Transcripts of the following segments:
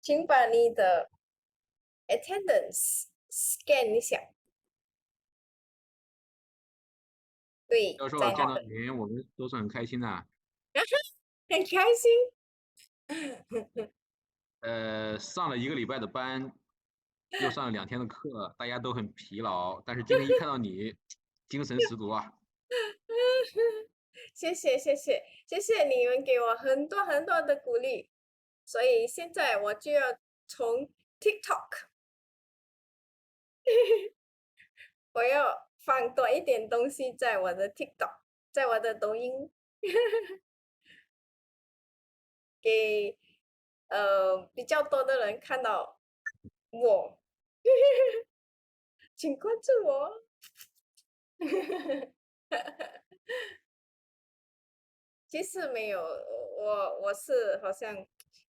请把你的 attendance scan 一下。对，教授在那个，见到您，我们都是很开心的。很开心。上了一个礼拜的班，又上了2天的课，大家都很疲劳，但是今天一看到你，精神十足啊！谢谢谢谢谢谢你们给我很多很多的鼓励，所以现在我就要从 TikTok，我要放多一点东西在我的 TikTok，在我的抖音，给比较多的人看到我，请关注我。其实没有，我是好像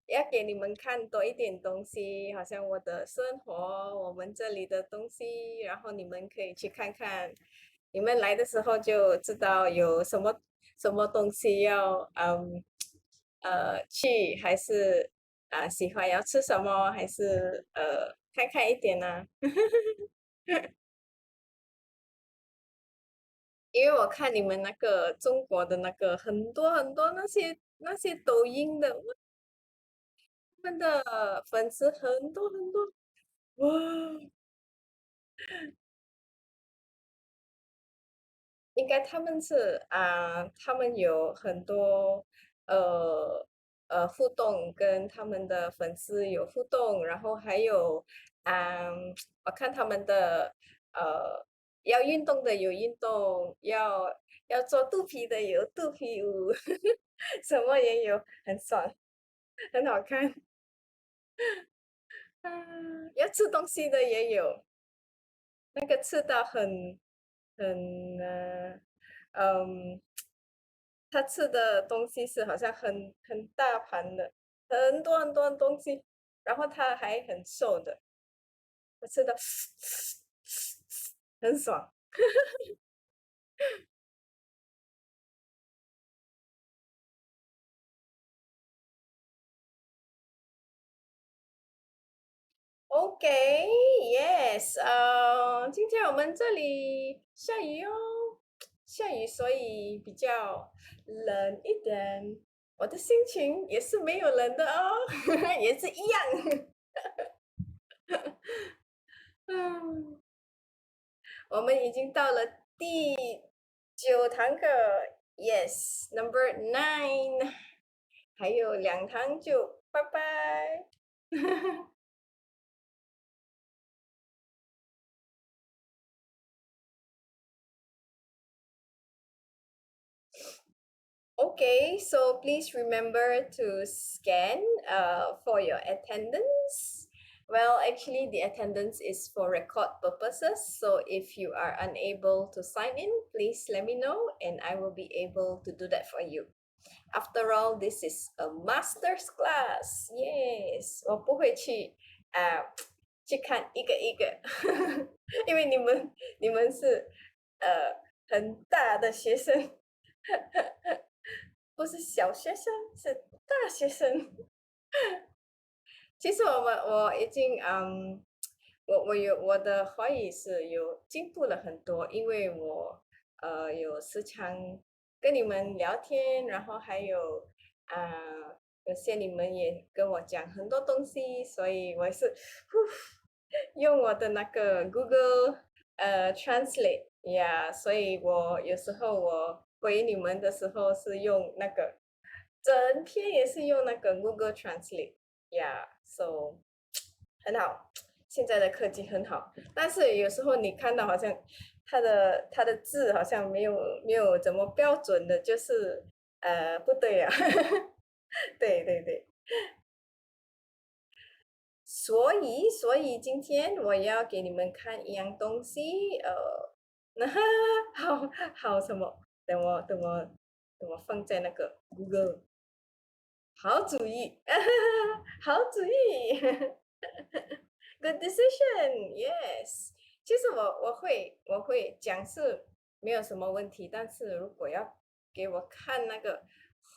要给你们看多一点东西，好像我的生活，我们这里的东西，然后你们可以去看看。你们来的时候就知道有什么东西要去，还是喜欢要吃什么，还是看看一点呢、因为我看你们那个中国的那个很多很多那些抖音的，他们的粉丝很多很多，哇！应该他们是他们有很多呃互动，跟他们的粉丝有互动，然后还有我看他们的要运动的有运动，要做肚皮的有肚皮舞，什么也有，很爽，很好看。要吃东西的也有，那个吃到很他吃的东西是好像很大盘的，很多很多东西，然后他还很瘦的，我吃的很爽。OK，yes，今天我们这里下雨哦，下雨，所以比较冷一点。我的心情也是没有冷的哦，也是一样。嗯，我们已经到了第9堂课，yes，number 9，还有2堂就拜拜。Okay, so please remember to scan for your attendance. Well, actually, the attendance is for record purposes. So if you are unable to sign in, please let me know and I will be able to do that for you. After all, this is a master's class. Yes，我不会去看一个一个，因为你们是很大的学生。不是小学生，是大学生。其实我已经我的华语是有进步了很多，因为我有时常跟你们聊天，然后还有有些你们也跟我讲很多东西，所以我是用我的那个 Google Translate 呀，所以我有时候我回你们的时候是用那个，整篇也是用那个 Google Translate 呀，so 很好，现在的科技很好，但是有时候你看到好像它的字好像没有怎么标准的，就是不对啊，对对对。所以今天我要给你们看一样东西，那好好什么？等我放在那个 Google，好主意，好主意，Good decision，yes。其实我会讲是没有什么问题，但是如果要给我看那个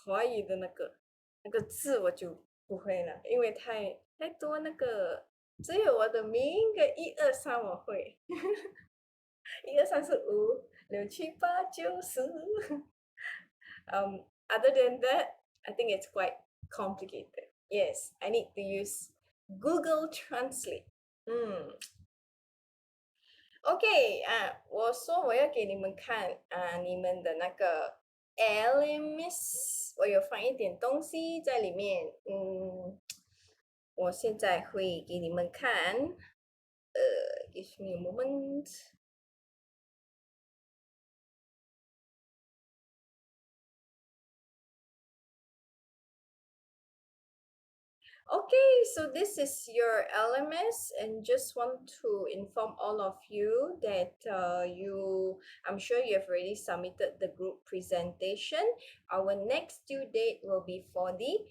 华语的那个字，我就不会了，因为太多那个，只有我的名跟123我会，12345678910。Other than that, I think it's quite complicated. Yes, I need to use Google Translate. OK 我说我要给你们看你们的那个 LMS，我有放一点东西在里面。我现在会给你们看。Give me a moment. Okay, so this is your LMS, and just want to inform all of you that I'm sure you have already submitted the group presentation. Our next due date will be for the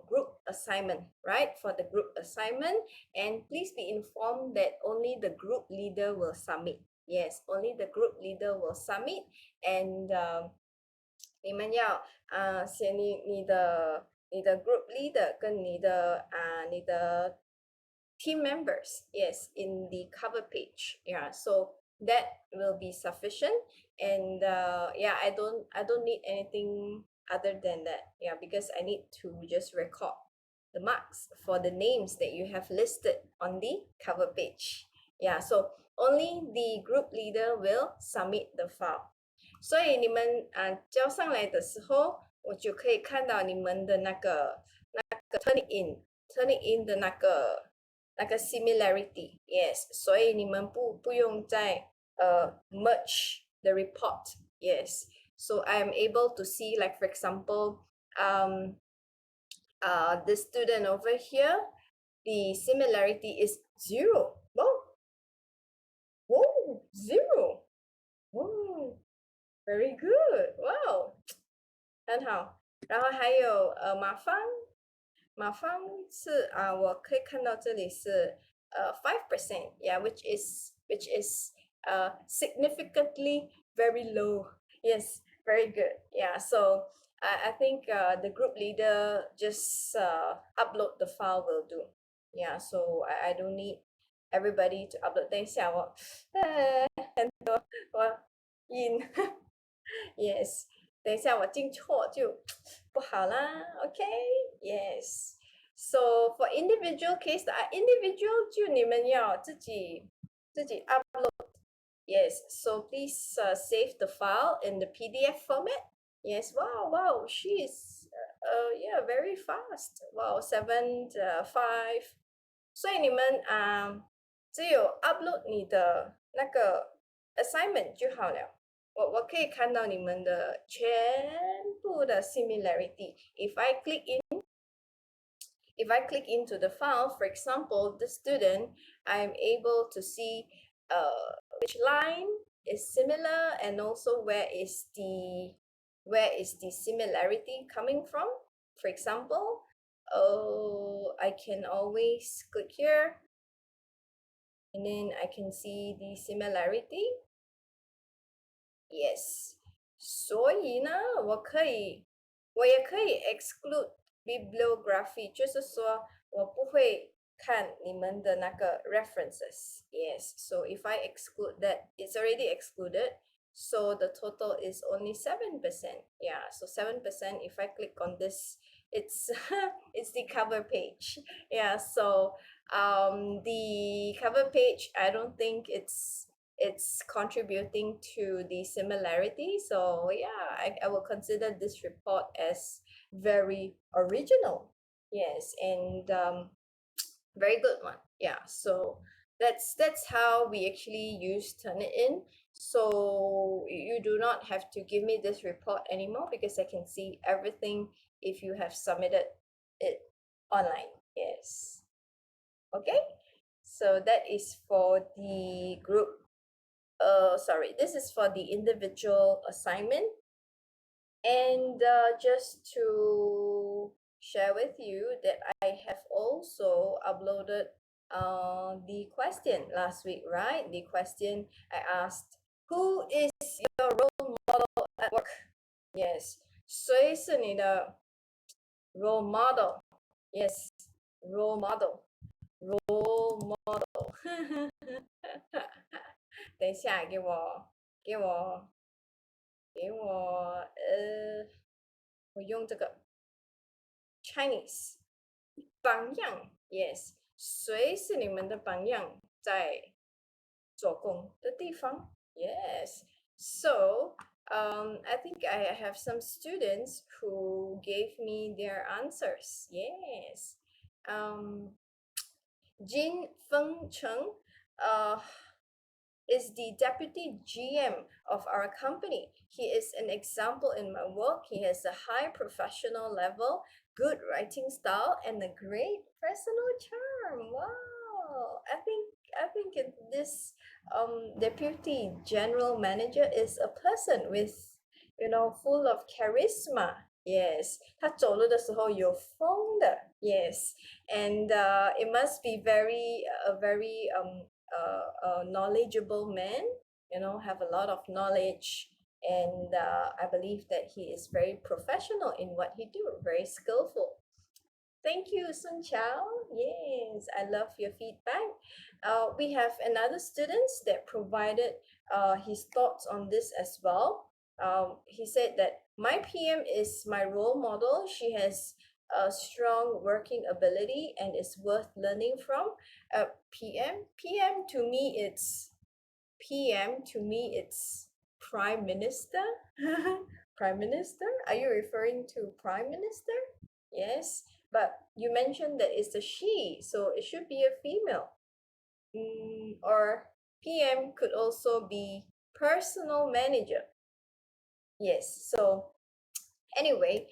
group assignment, right? For the group assignment, and please be informed that only the group leader will submit. Yes, only the group leader will submit, and 你们要写你的 group leader 跟你的 team members, yes, in the cover page. Yeah, so that will be sufficient. And yeah, I don't need anything other than that. Yeah, because I need to just record the marks for the names that you have listed on the cover page. Yeah, so only the group leader will submit the file. 所以你们交上来的时候，我就可以看到你们的那个 turn it in 的那个 similarity。Yes，所以你们不用再merge the report。Yes， so I am able to see, like for example, the student over here, the similarity is 0. Whoa, 0. Whoa. Very good. Wow. 很好。然后还有马芳是我可以看到这里是5%, yeah, which is significantly very low. Yes, very good. Yeah, so I think the group leader just upload the file will do. Yeah, so I don't need everybody to upload. 等一下我印Yes，等一下我进错就不好啦。OK，Yes。So for individual case, individual 就你们要自己upload. Yes, so please save the file in the PDF format. Yes, wow, she is yeah, very fast. Wow, 7 5. 所以你们只有 upload 你的那个 assignment 就好了。我可以看到你们的全部的 similarity. If I click into the file, for example, the student, I'm able to see which line is similar and also where is the similarity coming from. For example, I can always click here and then I can see the similarity. Yes， 所以呢，我也可以 exclude bibliography，就是说我不会看你们的那个 references. Yes, so if I exclude that, it's already excluded. So the total is only 7%. Yeah, so 7%. If I click on this, it's it's the cover page. Yeah, so the cover page, I don't think it's contributing to the similarity. So yeah, I will consider this report as very original. Yes, and very good one. Yeah, so that's how we actually use Turnitin. So you do not have to give me this report anymore because I can see everything if you have submitted it online. Yes. Okay, so that is for the group. Sorry, this is for the individual assignment. And just to share with you that I have also uploaded the question last week, right? The question I asked, who is your role model at work? Yes, 谁是你的 role model? Yes, role model，role model，等一下，给我，我用这个 Chinese 榜样，yes，谁是你们的榜样？在做工的地方，yes。So, I think I have some students who gave me their answers. Yes. Jin Feng Cheng, uh, is the deputy GM of our company. He is an example in my work. He has a high professional level, good writing style, and a great personal charm. Wow. I think this deputy general manager is a person with full of charisma. Yes, 他走路的时候有风的。Yes, and it must be very knowledgeable man, have a lot of knowledge. And I believe that he is very professional in what he do, very skillful. Thank you, Sun Chao. Yes, I love your feedback. We have another student that provided his thoughts on this as well. He said that my PM is my role model. She has a strong working ability and is worth learning from. PM to me it's Prime Minister. Prime Minister? Are you referring to Prime Minister? Yes, but you mentioned that it's a she, so it should be a female. Or PM could also be personal manager. Yes, so anyway,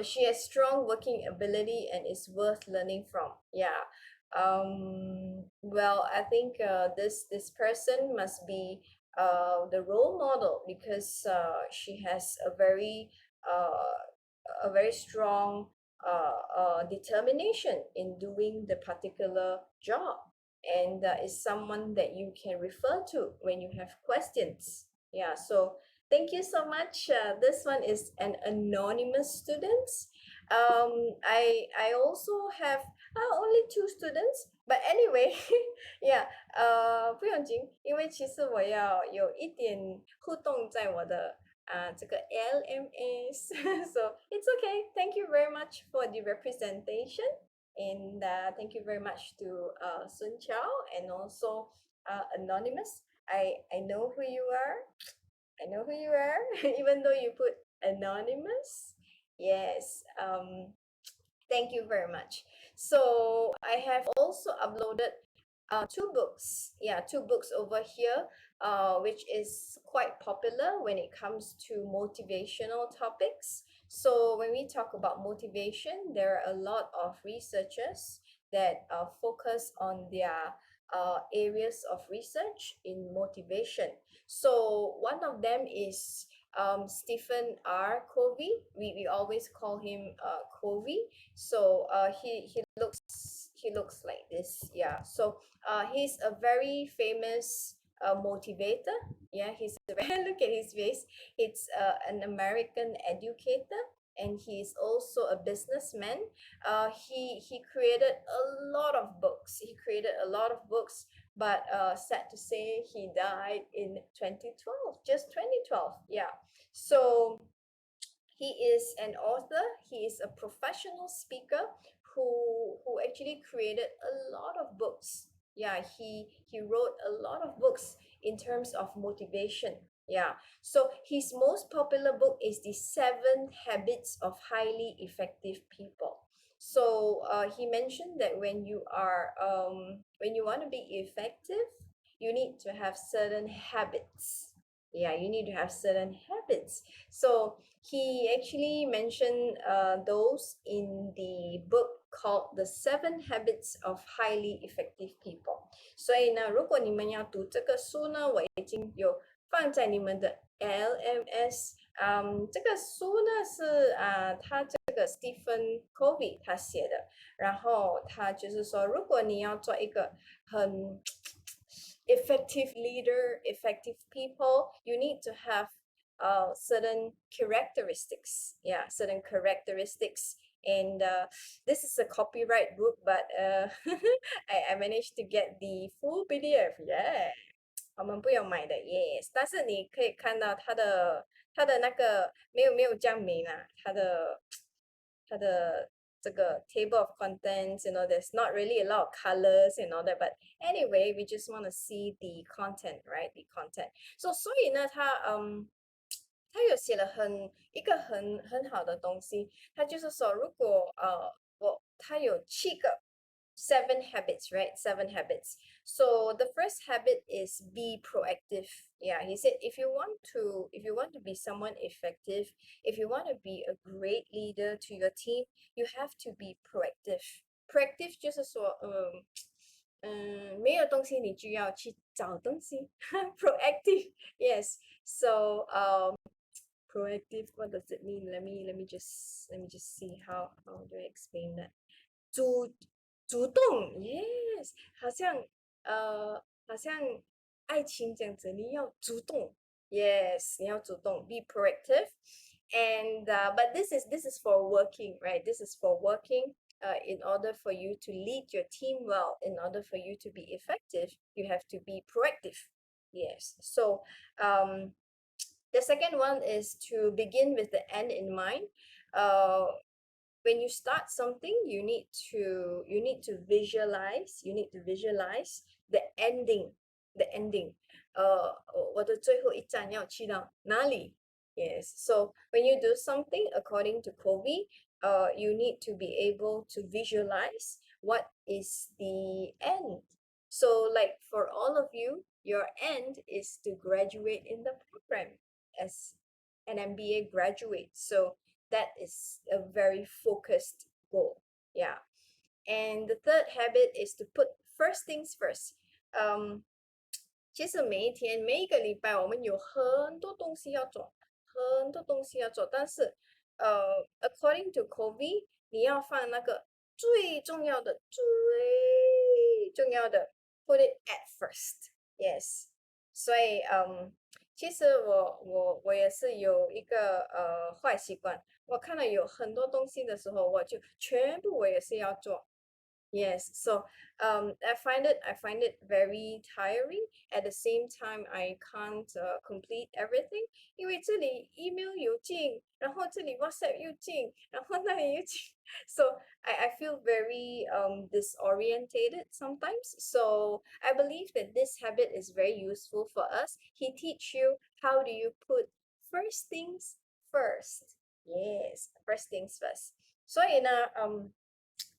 she has strong working ability and is worth learning from. Yeah. Well, I think this person must be the role model because she has a very strong determination in doing the particular job, and is someone that you can refer to when you have questions. Yeah, so thank you so much. This one is an anonymous student. I also have only 2 students, but anyway, yeah, 不用紧，因为其实我要有一点互动在我的这个 LMS, so it's okay. Thank you very much for the representation, and thank you very much to Sun Chao and also anonymous. I know who you are. I know who you are, even though you put anonymous. Yes. Thank you very much. So I have also uploaded 2 books. Yeah, 2 books over here, which is quite popular when it comes to motivational topics. So when we talk about motivation, there are a lot of researchers that focus on their areas of research in motivation. So one of them is Stephen R. Covey. We always call him Covey. So he looks like this. Yeah. So he's a very famous motivator. Yeah, he's a very look at his face. It's an American educator, and he's also a businessman. He created a lot of books. But sad to say, he died in 2012, just 2012. Yeah. So he is an author. He is a professional speaker who actually created a lot of books. Yeah, he wrote a lot of books in terms of motivation. Yeah. So his most popular book is The 7 Habits of Highly Effective People. So he mentioned that when you want to be effective, you need to have certain habits. Yeah, you need to have certain habits. So he actually mentioned those in the book called The 7 Habits of Highly Effective People. 所以呢，如果你们要读这个书呢，我已经有放在你们的 LMS。这个书呢是他这个 Stephen Covey 他写的，然后他就是说，如果你要做一个很effective leader, effective people, you need to have certain characteristics. Yeah, certain characteristics And this is a copyright book, but I managed to get the full PDF. Yeah. 我们不用买的 yes，但是你可以看到它的那个没有这样明啊，它的这个 table of contents, there's not really a lot of colors and all that. But anyway, we just want to see the content, right? The content. So 所以呢，他有写了一个很好的东西，他就是说，如果他有7个 seven habits, right? 7 habits. So the first habit is be proactive. Yeah, he said if you want to be someone effective, if you want to be a great leader to your team, you have to be proactive. Proactive 就是说，没有东西你就要去找东西。Proactive, yes. So proactive, what does it mean? Let me just see how do I explain that. 主动 yes，好像爱情这样子，你要主动 yes，你要主动 be proactive. And but this is for working, right? This is for working. In order for you to lead your team well, in order for you to be effective, you have to be proactive. Yes. So the second one is to begin with the end in mind. When you start something, you need to visualize the ending. The ending. 我的最后一站要去到哪里 Yes. So when you do something according to Covey, you need to be able to visualize what is the end. So like for all of you, your end is to graduate in the program as an MBA graduate. So that is a very focused goal. Yeah. And the third habit is to put first things first. 其实每一天每一个礼拜我们有很多东西要做，但是according to Covey, 你要放那个最重要的 put it at first. Yes. 所以其实我也是有一个坏习惯，我看到有很多东西的时候，我就全部我也是要做。Yes, so I find it very tiring. At the same time, I can't complete everything. 因为这里 email 有进，然后这里 WhatsApp 又进，然后那里又进。So I feel very disorientated sometimes. So I believe that this habit is very useful for us. He teach you how do you put first things first. Yes, first things first. 所以呢，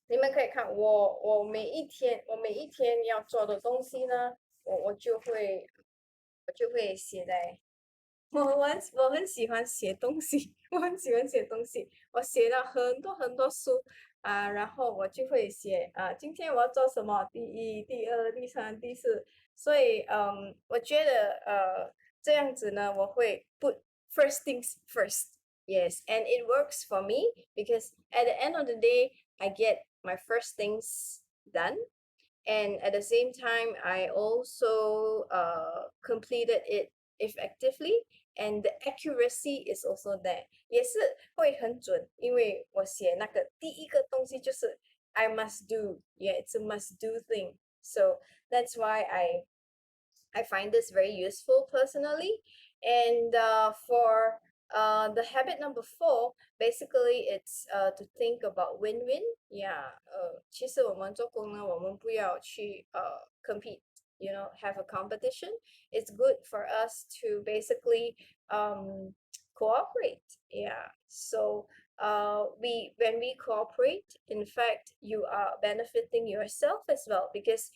你们可以看我每一天要做的东西呢，我就会写在我很喜欢写东西，我很喜欢写东西，我写了很多很多书然后我就会写今天我要做什么，第一、第二、第三、第四，所以我觉得这样子呢，我会 put first things first. Yes, and it works for me because at the end of the day, I get my first things done. And at the same time, I also completed it effectively, and the accuracy is also there. 也是会很准，因为我写那个第一个东西就是 I must do. Yeah, it's a must do thing. So that's why I find this very useful personally. And for the habit number 4, basically it's to think about win-win. Yeah, 其实我们做工呢，我们不要去compete, have a competition. It's good for us to basically cooperate. Yeah, so when we cooperate, in fact, you are benefiting yourself as well because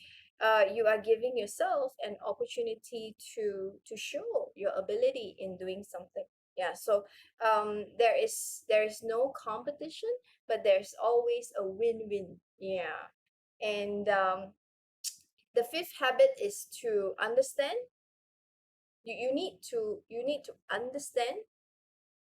you are giving yourself an opportunity to show your ability in doing something. Yeah, so there is no competition, but there's always a win-win. Yeah, and the fifth habit is to understand. You need to understand,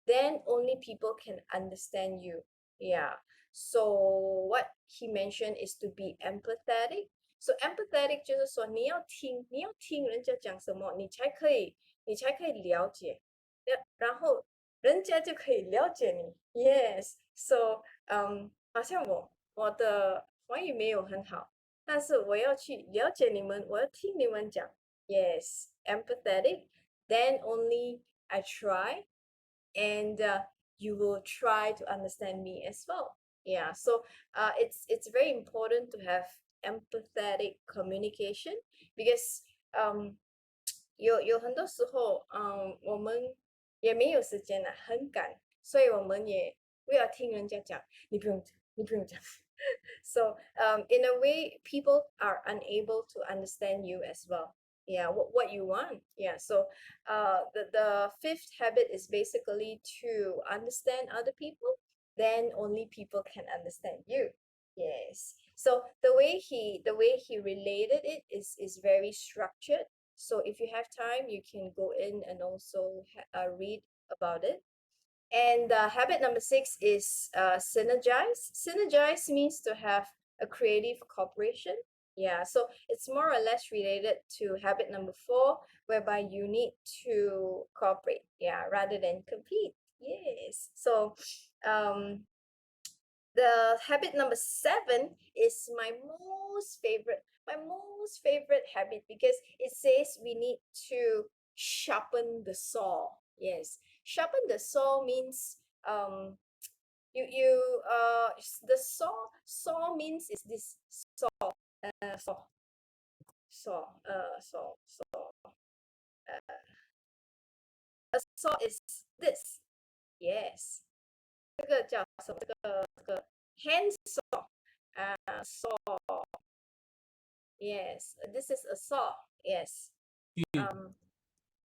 then only people can understand you. Yeah, so what he mentioned is to be empathetic. So empathetic 就是说你要听人家讲什么，你才可以了解。然后人家就可以了解你。Yes, so 好像我的华语没有很好，但是我要去了解你们，我要听你们讲。Yes, empathetic. Then only I try, and you will try to understand me as well. Yeah, so it's very important to have empathetic communication because 有很多时候，我们也没有时间了，很赶，所以我们也不要听人家讲，你不用讲，你不用讲。So in a way, people are unable to understand you as well. Yeah, what you want. Yeah. So the fifth habit is basically to understand other people. Then only people can understand you. Yes. So the way he related it is very structured. So if you have time, you can go in and also read about it. And habit number 6 is synergize. Synergize means to have a creative cooperation. Yeah, so it's more or less related to habit number 4, whereby you need to cooperate, yeah, rather than compete. Yes. So the habit number 7 is my most favorite habit because it says we need to sharpen the saw. Yes, sharpen the saw means the saw means is this saw saw saw a saw is this. Yes, 这个叫什么？这个 hand saw saw. Yes, this is a saw. Yes. 句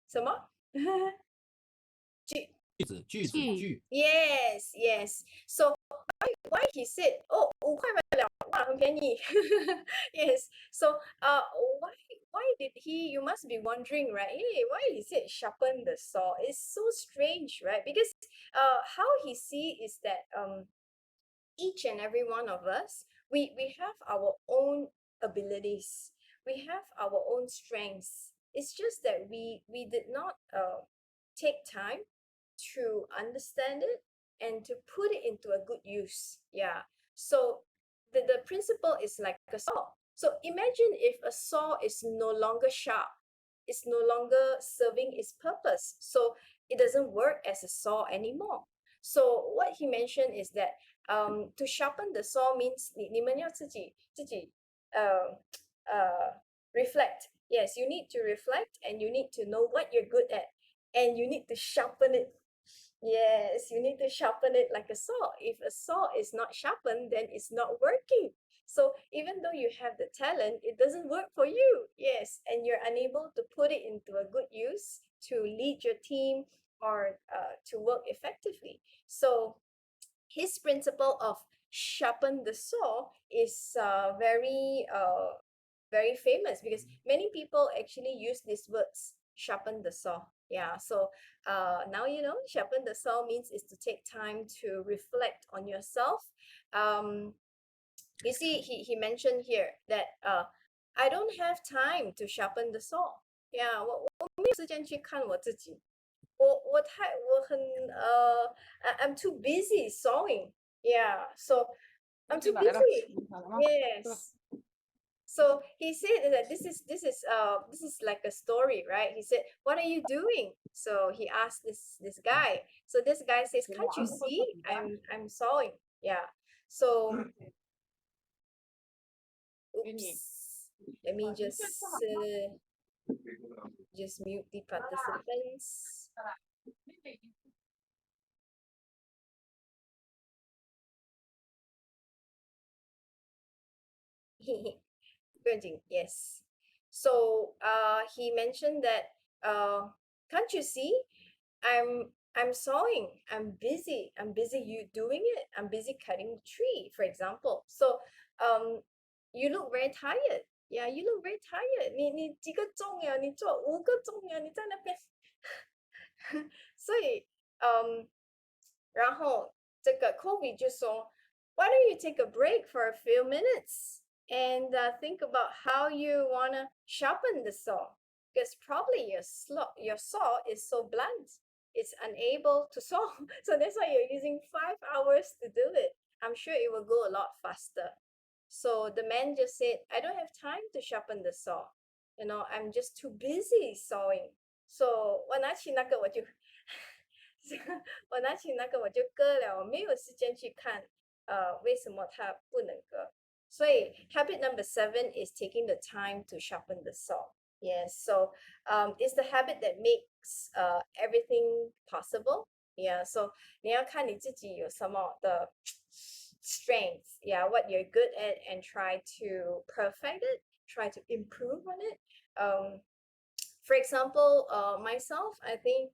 什么？句子句句 Yes, yes. So why he said, oh, 5块买了，哇，很便宜。Yes. So why did he? You must be wondering, right? Hey, why he said sharpen the saw? It's so strange, right? Because how he see is that each and every one of us, we have our own abilities. We have our own strengths. It's just that we did not take time to understand it and to put it into a good use. Yeah. So the principle is like a saw. So imagine if a saw is no longer sharp, it's no longer serving its purpose. So it doesn't work as a saw anymore. So what he mentioned is that to sharpen the saw means 你们要自己 reflect. Yes, you need to reflect and you need to know what you're good at and you need to sharpen it. Yes, you need to sharpen it like a saw. If a saw is not sharpened, then it's not working. So even though you have the talent, it doesn't work for you. Yes, and you're unable to put it into a good use to lead your team or to work effectively. So his principle of sharpen the saw is very famous because many people actually use these words, sharpen the saw. Yeah, so now you know, sharpen the saw means is to take time to reflect on yourself. You see, he mentioned here that I don't have time to sharpen the saw. Yeah, 我没有时间去看我自己。I'm too busy sewing. Yeah, so I'm too busy. Yes. So he said that this is like a story, right? He said, "What are you doing?" So he asked this guy. So this guy says, "Can't you see? I'm sewing." Yeah. So oops. Let me just mute the participants. Yes. So he mentioned that can't you see? I'm sewing. I'm busy you doing it. I'm busy cutting the tree, for example. So you look very tired. Yeah, you look very tired. 你几个钟呀？你做5个钟呀？你在那边。所以然后这个 Kobe 就说 Why don't you take a break for a few minutes and think about how you wanna sharpen the saw? Because probably your saw is so blunt. it's unable to solve. So that's why you're using 5 hours to do it. I'm sure it will go a lot faster. So the man just said, I don't have time to sharpen the saw. I'm just too busy sawing. So 我拿起那个我就割了，我没有时间去看为什么它不能割。所以 habit number 7 is taking the time to sharpen the saw. Yes, so it's the habit that makes everything possible. Yeah, so 你要看你自己有什么的 strengths. Yeah, what you're good at and try to perfect it, try to improve on it. For example, myself, I think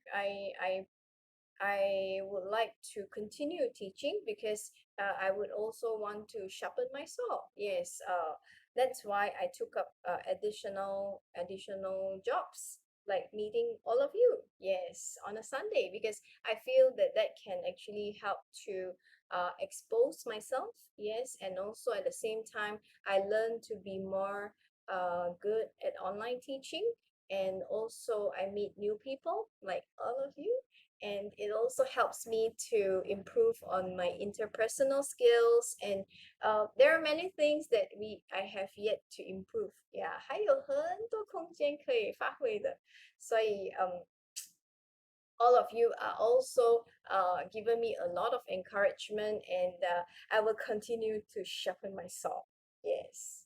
I would like to continue teaching because I would also want to sharpen my saw. Yes, that's why I took up additional jobs like meeting all of you. Yes, on a Sunday because I feel that that can actually help to expose myself. Yes, and also at the same time I learn to be more good at online teaching, and also I meet new people like all of you, and it also helps me to improve on my interpersonal skills, and there are many things that I have yet to improve. Yeah, 还有很多空间可以发挥的，所以 all of you are also giving me a lot of encouragement, and I will continue to sharpen my saw. Yes.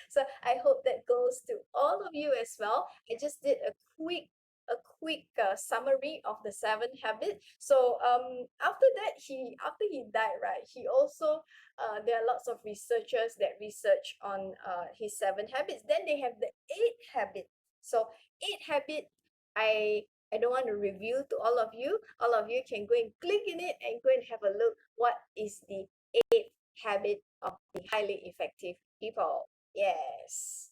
So I hope that goes to all of you as well. I just did a quick summary of the 7 habits. So after that, after he died, right, he also there are lots of researchers that research on his 7 habits. Then they have the 8 habit. So 8 habit, I don't want to review to all of you. All of you can go and click in it and go and have a look. What is the 8 habit of the highly effective people? Yes.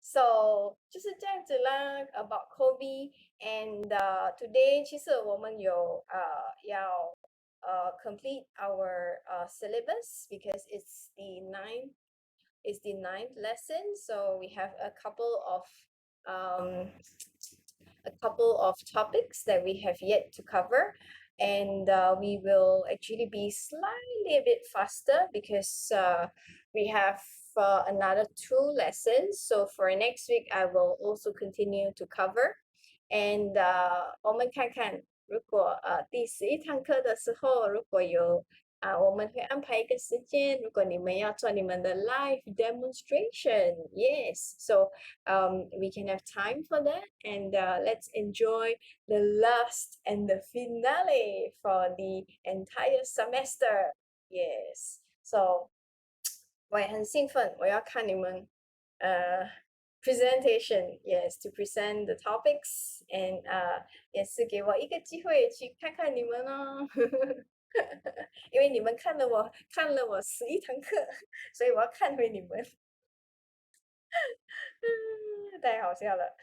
So 就是这样子啦 about COVID, and today 其实我们有要complete our syllabus because it's the ninth lesson. So we have a couple of topics that we have yet to cover, and we will actually be slightly a bit faster because we have another 2 lessons. So for next week, I will also continue to cover, and 我们看看如果第11堂课的时候，如果有我们会安排一个时间，如果你们要做你们的 live demonstration. Yes, so we can have time for that, and let's enjoy the last and the finale for the entire semester. Yes, so 我也很兴奋，我要看你们presentation. Yes, to present the topics, and 也是给我一个机会去看看你们哦。因为你们看了我11堂课，所以我要看回你们。太好笑了。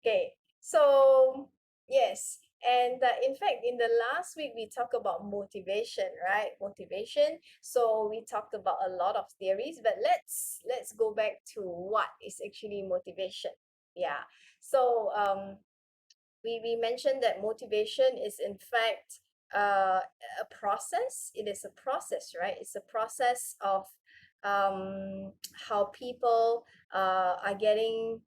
Okay, so yes, and in fact, in the last week we talked about motivation, right? Motivation. So we talked about a lot of theories, but let's go back to what is actually motivation. Yeah. So we mentioned that motivation is in fact a process. It is a process, right? It's a process of how people are getting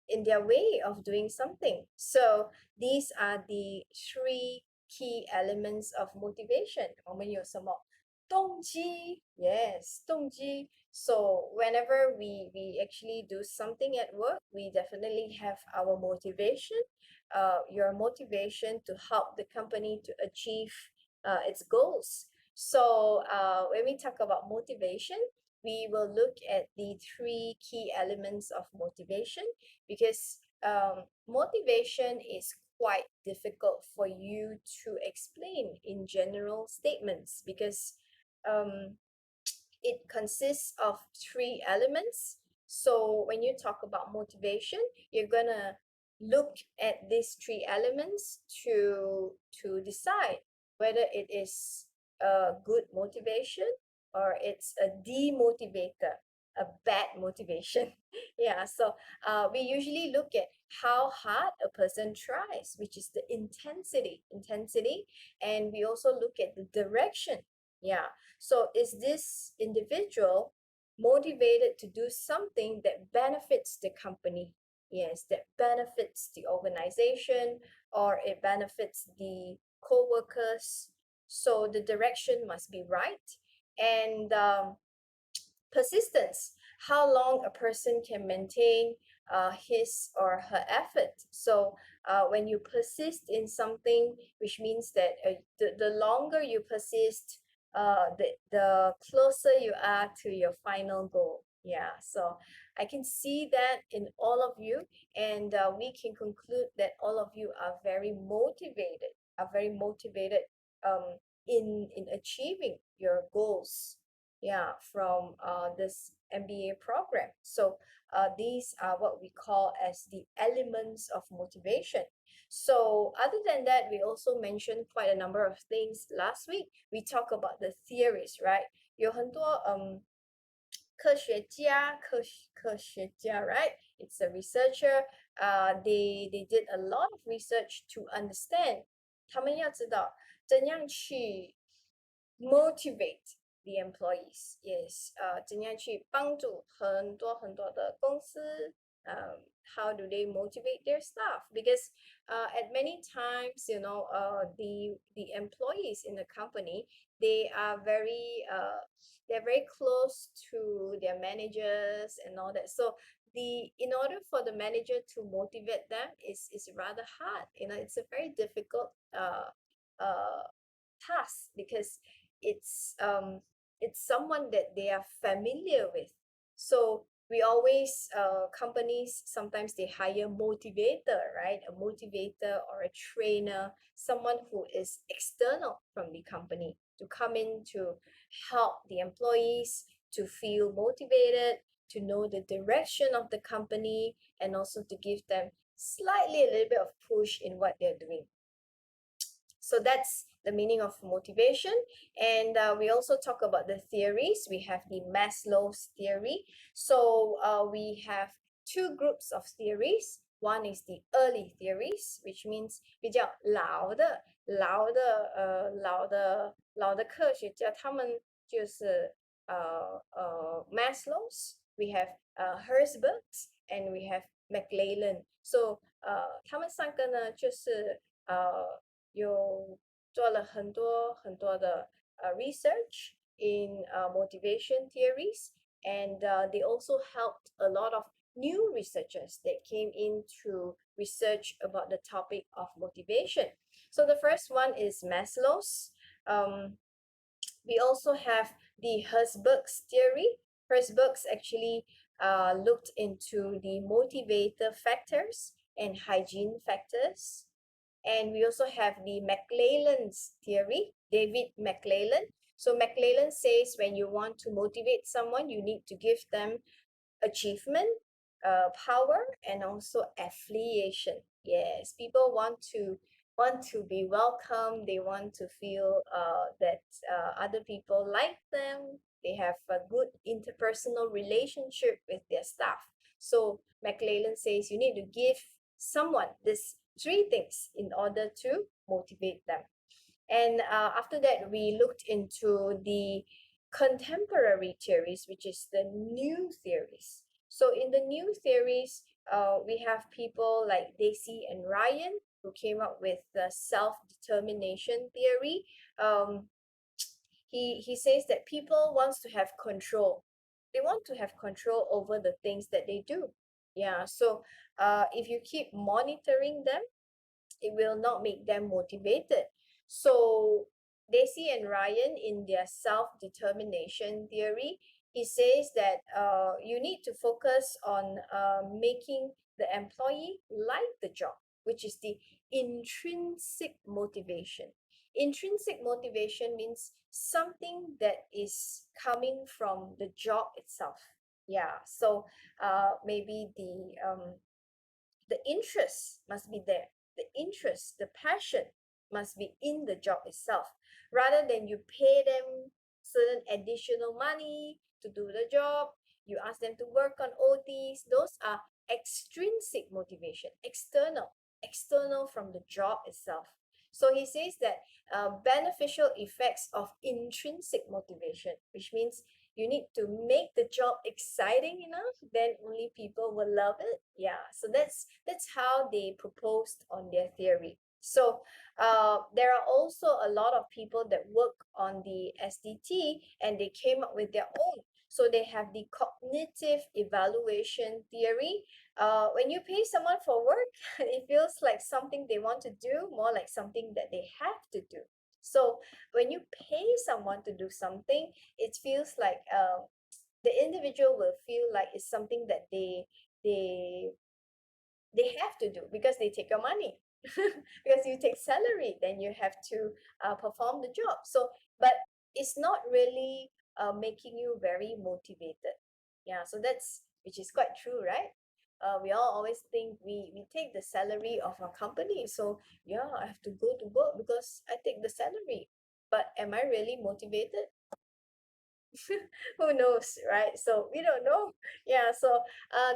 in their way of doing something. So these are the 3 key elements of motivation. 我们有什么？动机 Yes, 动机. So whenever we actually do something at work, we definitely have our motivation. Your motivation to help the company to achieve its goals. So when we talk about motivation, we will look at the 3 key elements of motivation, because motivation is quite difficult for you to explain in general statements, because it consists of 3 elements. So when you talk about motivation, you're gonna look at these 3 elements to decide whether it is a good motivation or it's a demotivator, a bad motivation. Yeah, so we usually look at how hard a person tries, which is the intensity. And we also look at the direction. Yeah. So is this individual motivated to do something that benefits the company? Yes, that benefits the organization or it benefits the co-workers. So the direction must be right. And persistence, how long a person can maintain his or her effort. So when you persist in something, which means that the longer you persist, the closer you are to your final goal. Yeah, so I can see that in all of you, and we can conclude that all of you are very motivated in achieving your goals, yeah, from this MBA program. So these are what we call as the elements of motivation. So other than that, we also mentioned quite a number of things last week. We talk about the theories, right? 有很多科学家 right? It's a researcher. They did a lot of research to understand. 他们要知道怎样去 motivate the employees. Yes, 怎样去帮助很多的公司 how do they motivate their staff? Because at many times, the employees in the company, they are they're very close to their managers and all that. So in order for the manager to motivate them is rather hard. It's a very difficult task because it's someone that they are familiar with. So we always companies sometimes they hire motivator, right? A motivator or a trainer, someone who is external from the company to come in to help the employees to feel motivated, to know the direction of the company, and also to give them slightly a little bit of push in what they're doing. So that's the meaning of motivation. And we also talk about the theories. We have the Maslow's theory. So we have two groups of theories. One is the early theories, which means 比较老的科学家，他们就是Maslow's. We have Herzberg's and we have McLellan. So 他们三个呢就是有做了很多的research in motivation theories, and they also helped a lot of new researchers that came in to research about the topic of motivation. So the first one is Maslow's. We also have the Herzberg's theory. Herzberg's actually looked into the motivator factors and hygiene factors. And we also have the McLellan's theory, David McLellan. So McLellan says when you want to motivate someone, you need to give them achievement, power, and also affiliation. Yes, people want to be welcome. They want to feel that other people like them. They have a good interpersonal relationship with their staff. So McLellan says you need to give someone this three things in order to motivate them. And after that, we looked into the contemporary theories, which is the new theories. So in the new theories, we have people like Dacey and Ryan, who came up with the self-determination theory. He says that people wants to have control. They want to have control over the things that they do. Yeah, so if you keep monitoring them, it will not make them motivated. So Dacey and Ryan, in their self-determination theory, he says that you need to focus on making the employee like the job, which is the intrinsic motivation. Intrinsic motivation means something that is coming from the job itself. Yeah, so maybe the interest must be there. The interest, the passion must be in the job itself, rather than you pay them certain additional money to do the job. You ask them to work on OTs. Those are extrinsic motivation, external from the job itself. So he says that beneficial effects of intrinsic motivation, which means you need to make the job exciting enough, then only people will love it. Yeah, so that's how they proposed on their theory. So there are also a lot of people that work on the SDT and they came up with their own. So they have the cognitive evaluation theory. When you pay someone for work, it feels like something they want to do, more like something that they have to do. So when you pay someone to do something, it feels like the individual will feel like it's something that they they have to do because they take your money. Because you take salary, then you have to perform the job. So but it's not really making you very motivated. Yeah, so that's, which is quite true, right? We all always think we take the salary of our company, so yeah, I have to go to work because I take the salary. But am I really motivated? Who knows, right? So we don't know. Yeah, so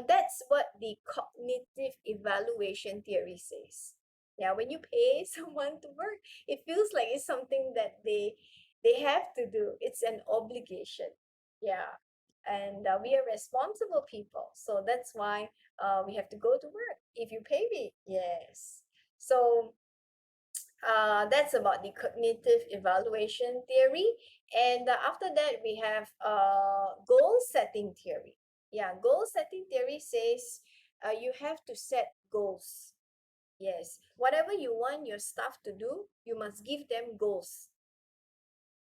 that's what the cognitive evaluation theory says. Yeah, when you pay someone to work, it feels like it's something that they have to do. It's an obligation. Yeah, and we are responsible people, so that's why we have to go to work. If you pay me, yes. So that's about the cognitive evaluation theory. And after that, we have goal setting theory. Yeah, goal setting theory says you have to set goals. Yes, whatever you want your staff to do, you must give them goals.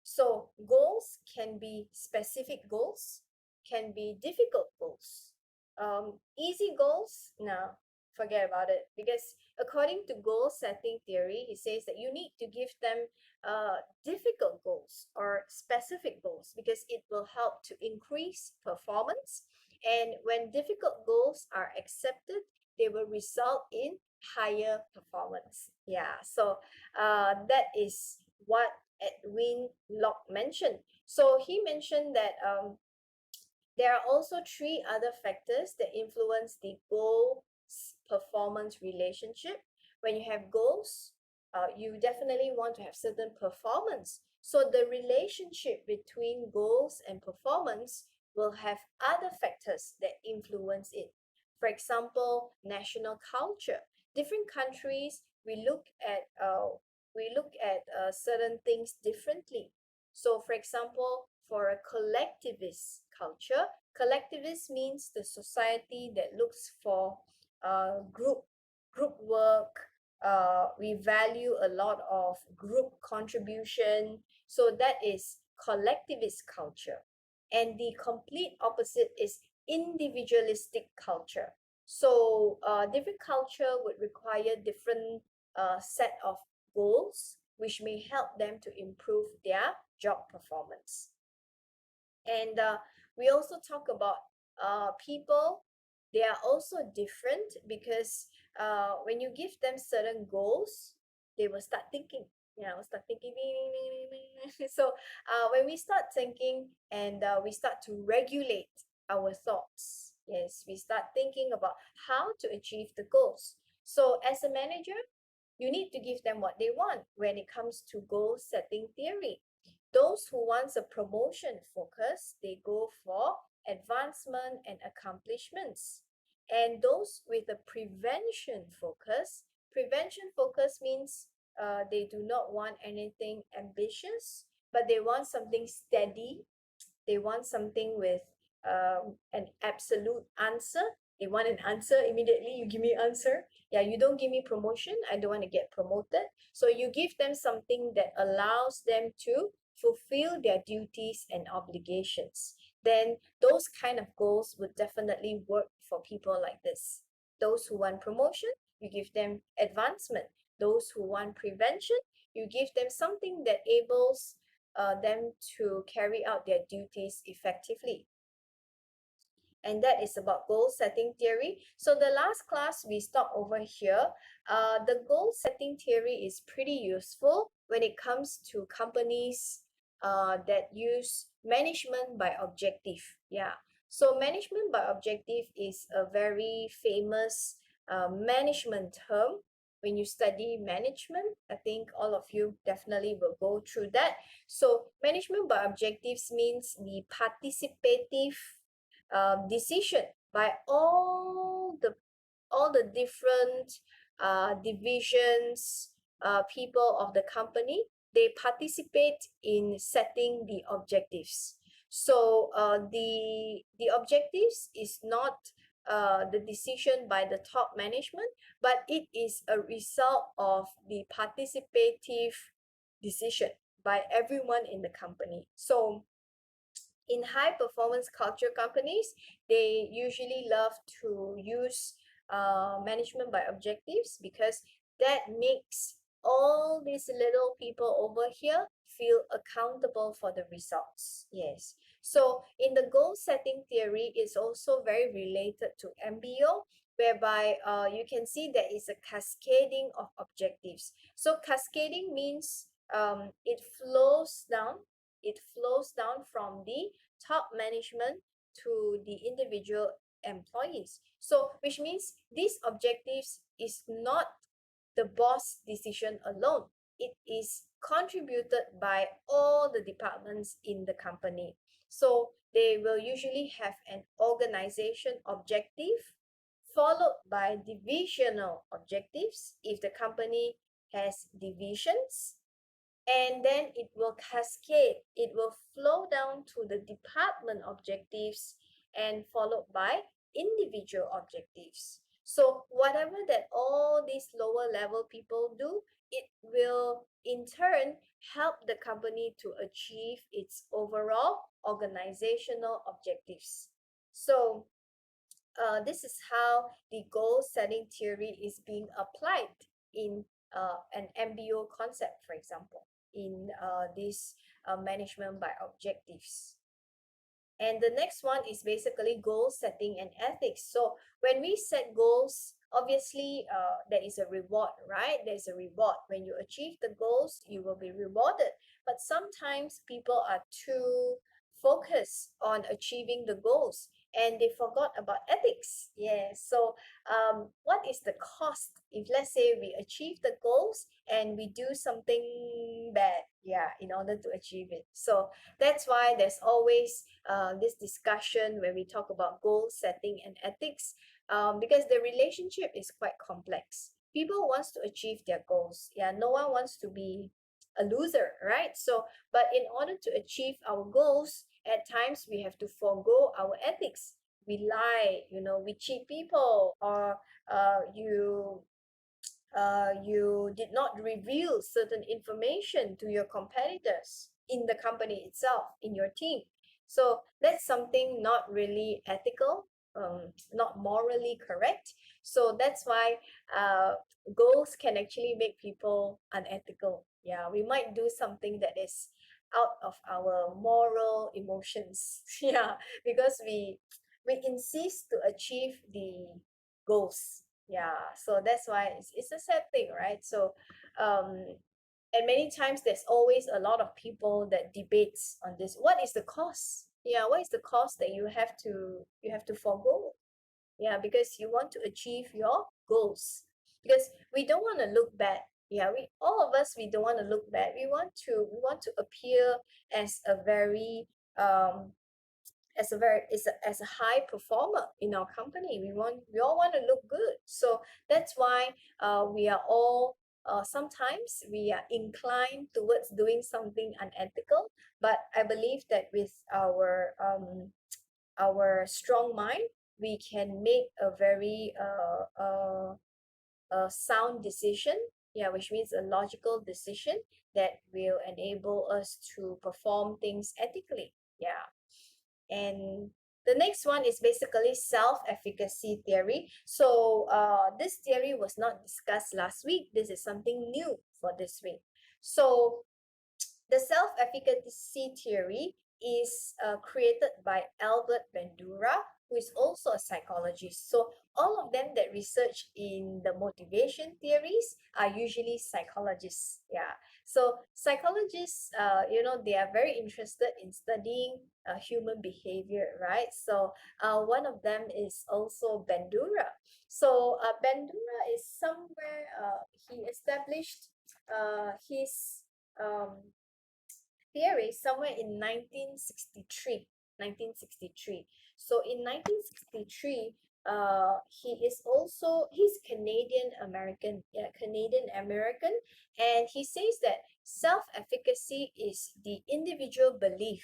So goals can be specific goals, can be difficult goals. Easy goals, no, forget about it. Because according to goal setting theory, it says that you need to give them difficult goals or specific goals because it will help to increase performance. And when difficult goals are accepted, they will result in higher performance. Yeah, so that is what Edwin Locke mentioned. So he mentioned that there are also three other factors that influence the goal performance relationship. When you have goals, you definitely want to have certain performance. So the relationship between goals and performance will have other factors that influence it. For example, national culture. Different countries, we look at certain things differently. So, for example, for a collectivist culture, collectivist means the society that looks for group work. We value a lot of group contribution. So that is collectivist culture. And the complete opposite is individualistic culture. So different culture would require different set of goals, which may help them to improve their job performance. And we also talk about people. They are also different because when you give them certain goals, they will start thinking. Yeah, will start thinking. So when we start thinking and we start to regulate our thoughts, yes, we start thinking about how to achieve the goals. So as a manager, you need to give them what they want when it comes to goal setting theory. Those who wants a promotion focus, they go for advancement and accomplishments. And those with a prevention focus means they do not want anything ambitious, but they want something steady. They want something with an absolute answer. They want an answer immediately. You give me answer. Yeah, you don't give me promotion. I don't want to get promoted. So you give them something that allows them to fulfill their duties and obligations. Then those kind of goals would definitely work for people like this. Those who want promotion, you give them advancement. Those who want prevention, you give them something that enables them to carry out their duties effectively. And that is about goal setting theory. So the last class we stop over here. The goal setting theory is pretty useful when it comes to companies that use management by objective. Yeah. So management by objective is a very famous management term. When you study management, I think all of you definitely will go through that. So management by objectives means the participative decision by all the different divisions, people of the company. They participate in setting the objectives. So the objectives is not the decision by the top management, but it is a result of the participative decision by everyone in the company. So in high performance culture companies, they usually love to use management by objectives because that makes all these little people over here feel accountable for the results. Yes. So in the goal setting theory, it's also very related to MBO, whereby you can see there is a cascading of objectives. So cascading means it flows down from the top management to the individual employees. So, which means these objectives is not the boss decision alone. It is contributed by all the departments in the company. So they will usually have an organization objective followed by divisional objectives if the company has divisions, and then it will cascade, it will flow down to the department objectives and followed by individual objectives. So whatever that all these lower level people do, it will in turn help the company to achieve its overall organizational objectives. So this is how the goal setting theory is being applied in an MBO concept, for example, in this management by objectives. And the next one is basically goal setting and ethics. So when we set goals, obviously there is a reward, right? There's a reward. When you achieve the goals, you will be rewarded. But sometimes people are too focused on achieving the goals and they forgot about ethics. Yeah. So what is the cost if, let's say, we achieve the goals and we do something bad, yeah, in order to achieve it? So that's why there's always this discussion when we talk about goal setting and ethics, because the relationship is quite complex. People wants to achieve their goals. Yeah, no one wants to be a loser, right? So, but in order to achieve our goals, at times we have to forego our ethics. We lie, we cheat people, or you did not reveal certain information to your competitors in the company itself, in your team. So that's something not really ethical, not morally correct. So that's why goals can actually make people unethical. Yeah, we might do something that is out of our moral emotions. Yeah, because we insist to achieve the goals. Yeah, so that's why it's a sad thing, right? So and many times there's always a lot of people that debates on this. What is the cost? Yeah, what is the cost that you have to forego? Yeah, because you want to achieve your goals, because we don't want to look bad. Yeah, we all of us, we don't want to look bad. We want to appear as a very as a high performer in our company. We all want to look good. So that's why we are all sometimes we are inclined towards doing something unethical. But I believe that with our strong mind, we can make a very sound decision. Yeah, which means a logical decision that will enable us to perform things ethically. Yeah. And the next one is basically self-efficacy theory. So this theory was not discussed last week. This is something new for this week. So the self-efficacy theory is created by Albert Bandura, who is also a psychologist. So all of them that research in the motivation theories are usually psychologists. Yeah. So psychologists, they are very interested in studying human behavior, right? So one of them is also Bandura. So Bandura is somewhere, he established his um, theory somewhere in 1963. 1963. So in 1963, he's Canadian American, yeah, Canadian American, and he says that self-efficacy is the individual belief,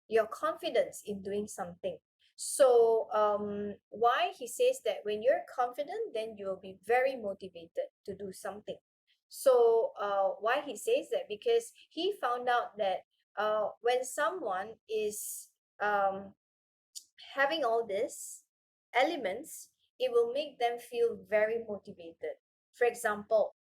your confidence in doing something. So why he says that when you're confident, then you'll be very motivated to do something. So why he says that? Because he found out that when someone is having all these elements, it will make them feel very motivated. For example,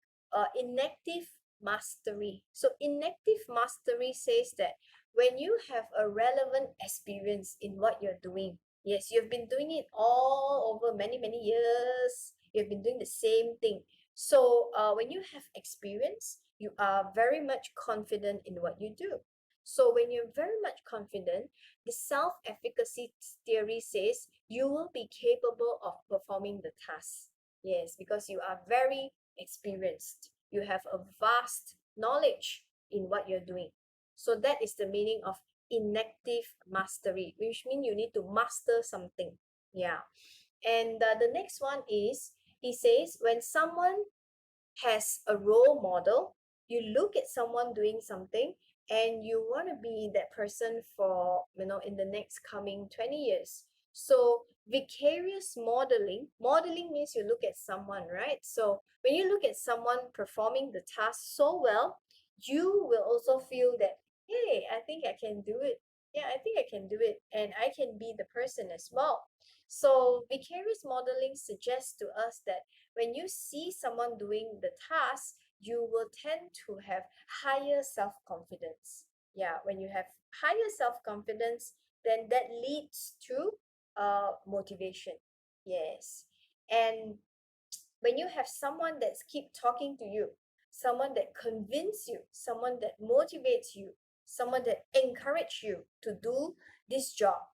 inactive mastery. So inactive mastery says that when you have a relevant experience in what you're doing, yes, you've been doing it all over many, many years, you've been doing the same thing. So when you have experience, you are very much confident in what you do. So when you're very much confident, the self-efficacy theory says you will be capable of performing the task. Yes, because you are very experienced. You have a vast knowledge in what you're doing. So that is the meaning of inactive mastery, which means you need to master something. Yeah. And the next one is, he says, when someone has a role model, you look at someone doing something and you want to be that person for, in the next coming 20 years. So vicarious modeling means you look at someone, right? So when you look at someone performing the task so well, you will also feel that, hey, I think I can do it. Yeah, I think I can do it, and I can be the person as well. So vicarious modeling suggests to us that when you see someone doing the task, you will tend to have higher self-confidence. Yeah, when you have higher self-confidence, then that leads to motivation. Yes. And when you have someone that's keep talking to you, someone that convince you, someone that motivates you, someone that encourage you to do this job,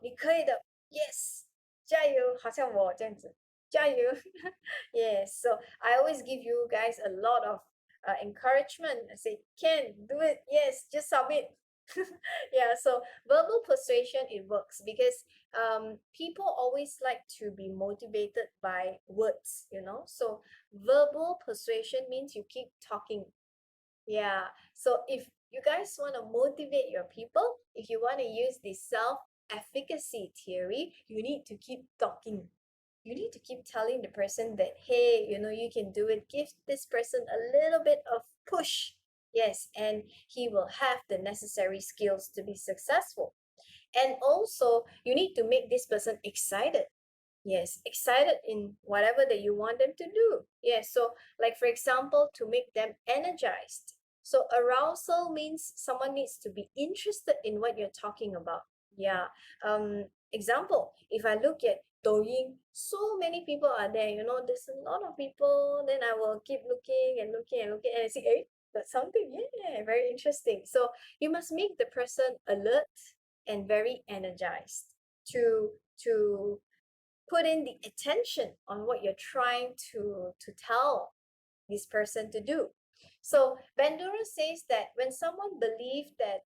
你可以的 yes 加油，好像我这样子加油 yes. So I always give you guys a lot of encouragement. I say, can do it, yes, just submit. Yeah, so verbal persuasion, it works because people always like to be motivated by words. So verbal persuasion means you keep talking. Yeah, so if you guys want to motivate your people, if you want to use the self-efficacy theory, you need to keep talking. You need to keep telling the person that, hey, you can do it. Give this person a little bit of push. Yes, and he will have the necessary skills to be successful. And also, you need to make this person excited. Yes, excited in whatever that you want them to do. Yes, so like for example, to make them energized. So arousal means someone needs to be interested in what you're talking about. Yeah. Example, if I look at Douyin, so many people are there, there's a lot of people, then I will keep looking and looking and looking and I see, hey, that's something, yeah, very interesting. So you must make the person alert and very energized to put in the attention on what you're trying to tell this person to do. So Bandura says that when someone believes that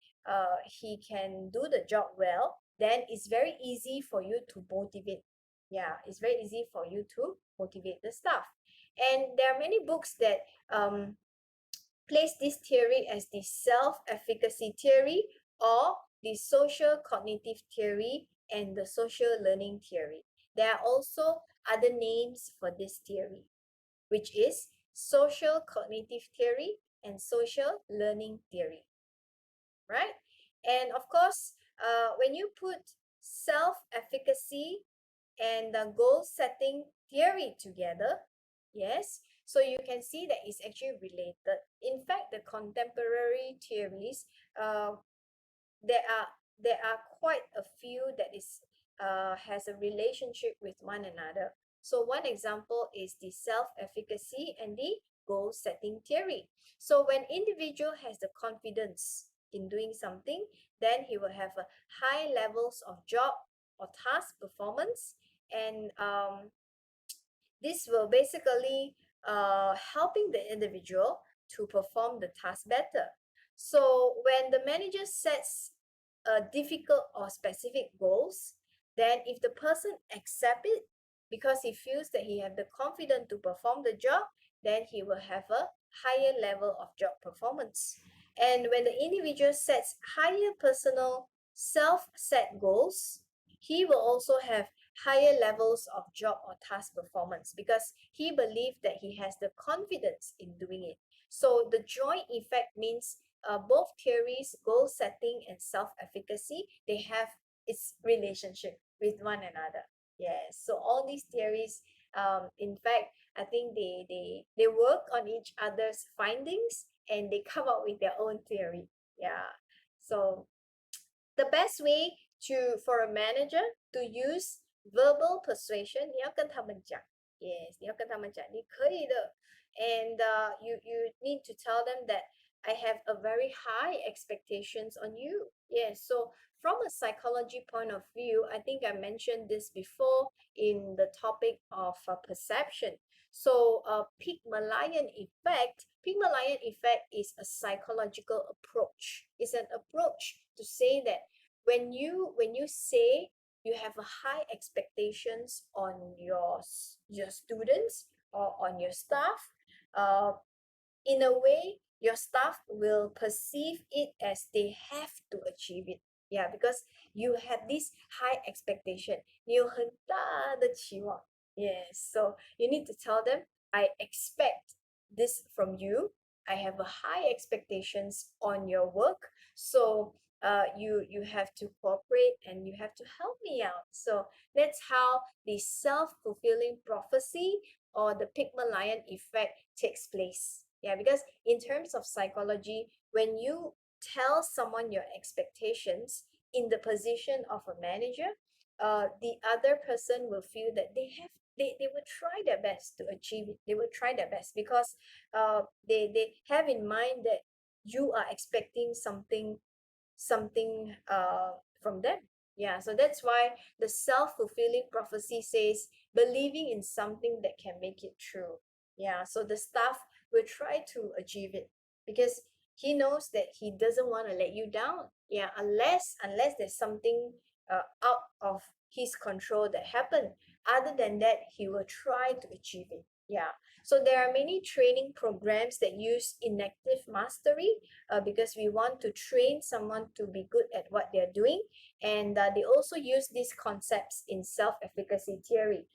he can do the job well, then it's very easy for you to motivate. Yeah, it's very easy for you to motivate the staff. And there are many books that place this theory as the self-efficacy theory or the social cognitive theory and the social learning theory. There are also other names for this theory, which is social cognitive theory and social learning theory, right? And of course, when you put self-efficacy and the goal setting theory together, yes, so you can see that it's actually related. In fact, the contemporary theories, there are quite a few that is has a relationship with one another. So one example is the self-efficacy and the goal setting theory. So when individual has the confidence in doing something, then he will have a high levels of job or task performance, and this will basically helping the individual to perform the task better. So when the manager sets difficult or specific goals, then if the person accept it because he feels that he have the confidence to perform the job, then he will have a higher level of job performance. And when the individual sets higher personal self-set goals, he will also have higher levels of job or task performance because he believes that he has the confidence in doing it. So the joint effect means both theories, goal setting and self-efficacy, they have its relationship with one another. Yes, so all these theories, in fact, I think they work on each other's findings and they come up with their own theory. Yeah, so the best way for a manager to use verbal persuasion, 你要跟他们讲 yes, 你要跟他们讲你可以的 and you need to tell them that I have a very high expectations on you. Yes, so from a psychology point of view, I think I mentioned this before in the topic of perception. So Pygmalion effect is a psychological approach. It's an approach to say that when you say you have a high expectations on your students or on your staff, in a way your staff will perceive it as they have to achieve it. Yeah, because you have this high expectation. 你有很大的期望. Yes, so you need to tell them, I expect this from you. I have a high expectations on your work. So you have to cooperate and you have to help me out. So that's how the self-fulfilling prophecy or the Pygmalion effect takes place. Yeah, because in terms of psychology, when you tell someone your expectations in the position of a manager, the other person will feel that they will try their best to achieve it. They will try their best because they have in mind that you are expecting something from them. Yeah, so that's why the self-fulfilling prophecy says believing in something that can make it true. Yeah, so the staff will try to achieve it because he knows that he doesn't want to let you down. Yeah, unless there's something out of his control that happened. Other than that, he will try to achieve it. Yeah, so there are many training programs that use inactive mastery because we want to train someone to be good at what they're doing, and they also use these concepts in self-efficacy theory.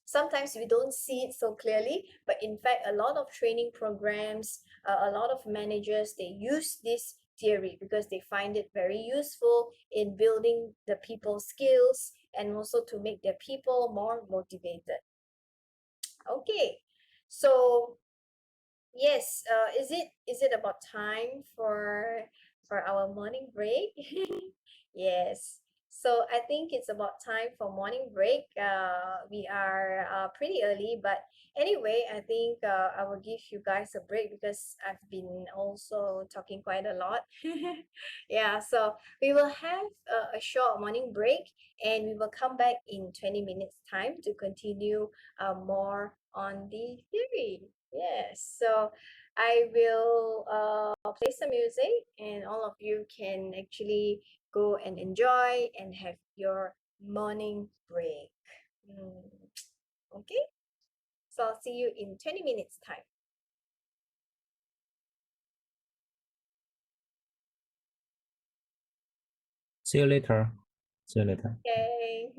Sometimes we don't see it so clearly, but in fact a lot of training programs, a lot of managers, they use this theory because they find it very useful in building the people's skills and also to make their people more motivated. Okay, so yes, is it about time for our morning break? Yes. So I think it's about time for morning break. We are pretty early, but anyway, I think I will give you guys a break because I've been also talking quite a lot. Yeah, so we will have a short morning break and we will come back in 20 minutes time to continue more on the theory. Yes, so I will play some music and all of you can actually go and enjoy and have your morning break. Okay, so I'll see you in 20 minutes time. See you later. See you later. Okay.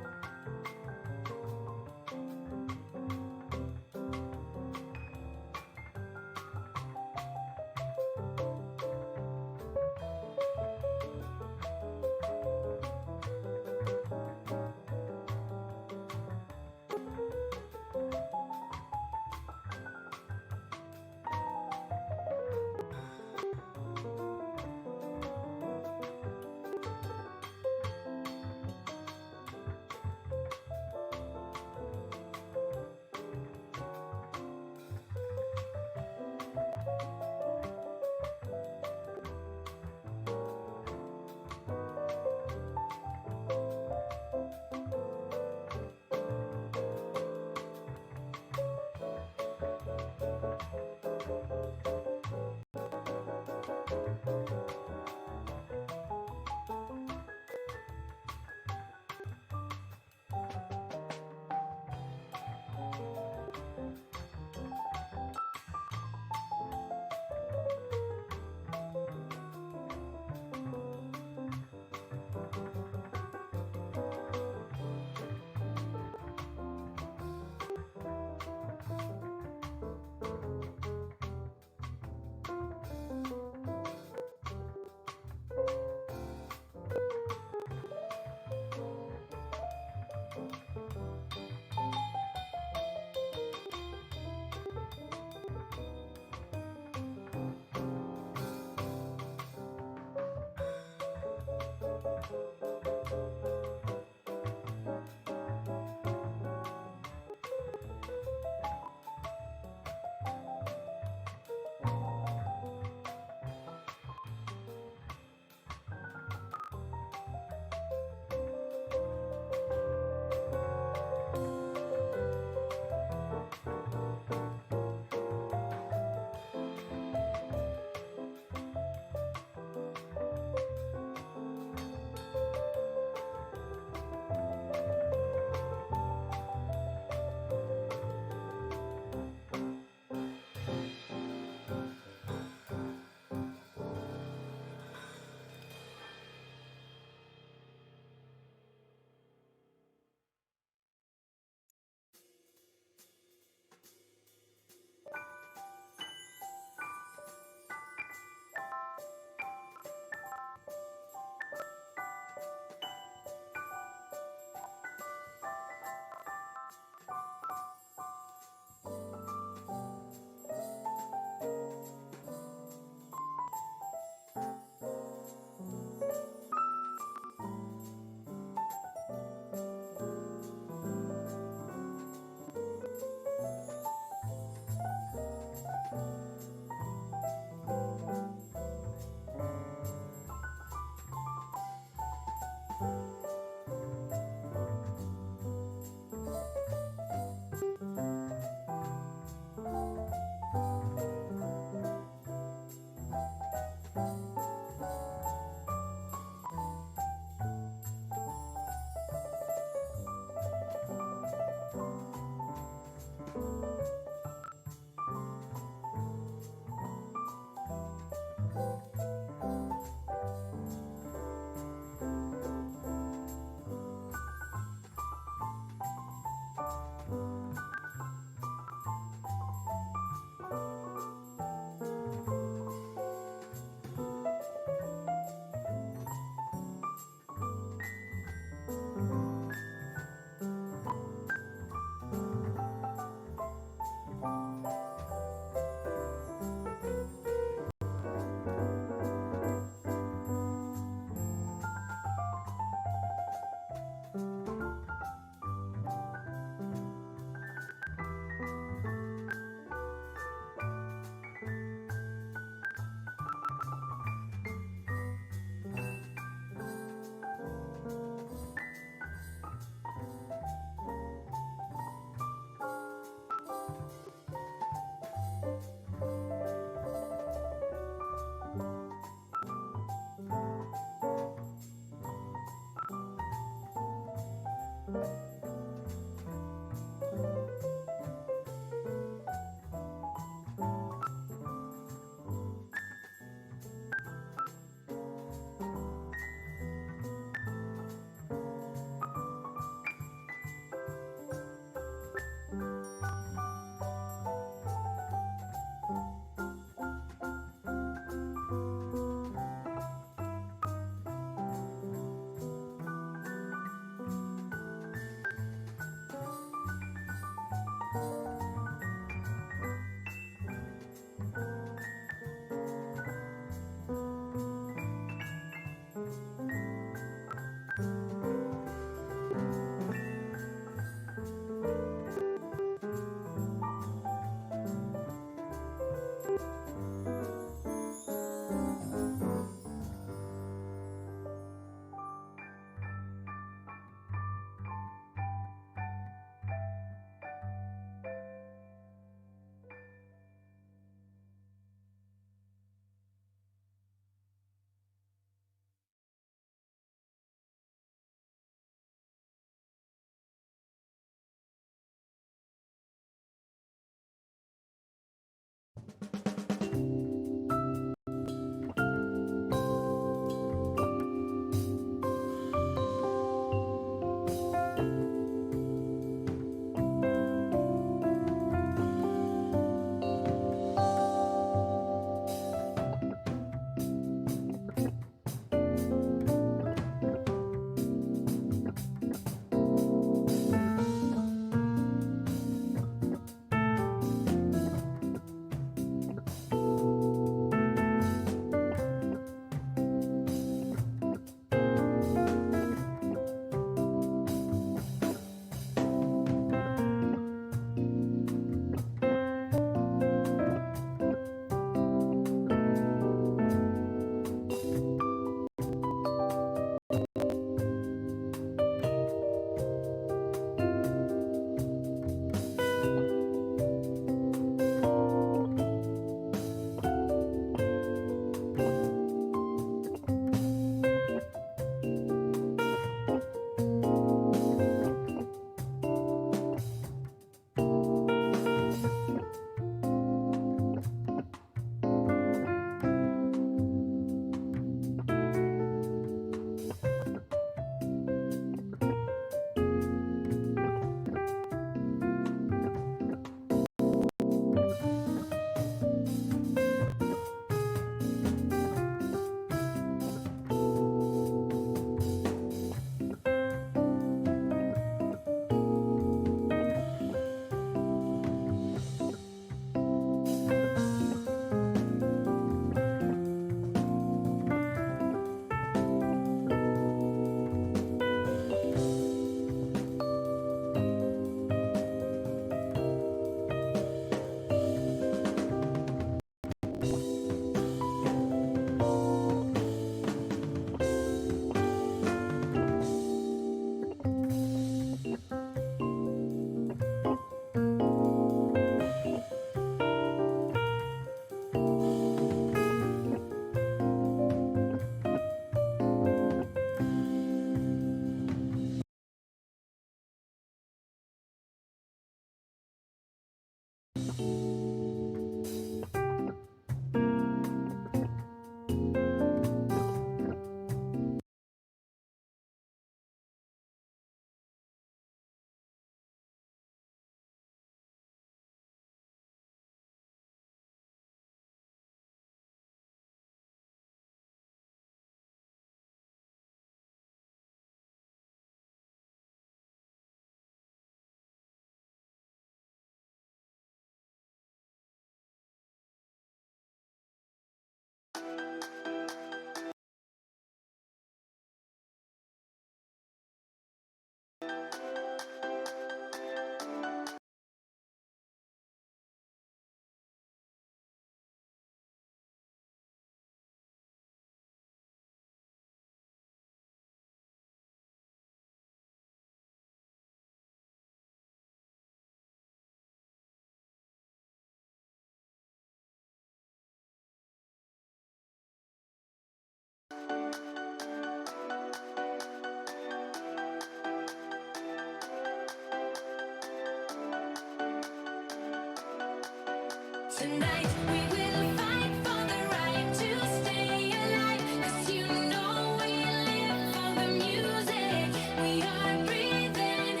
Tonight we will fight for the right to stay alive, 'cause you know we live for the music. We are breathing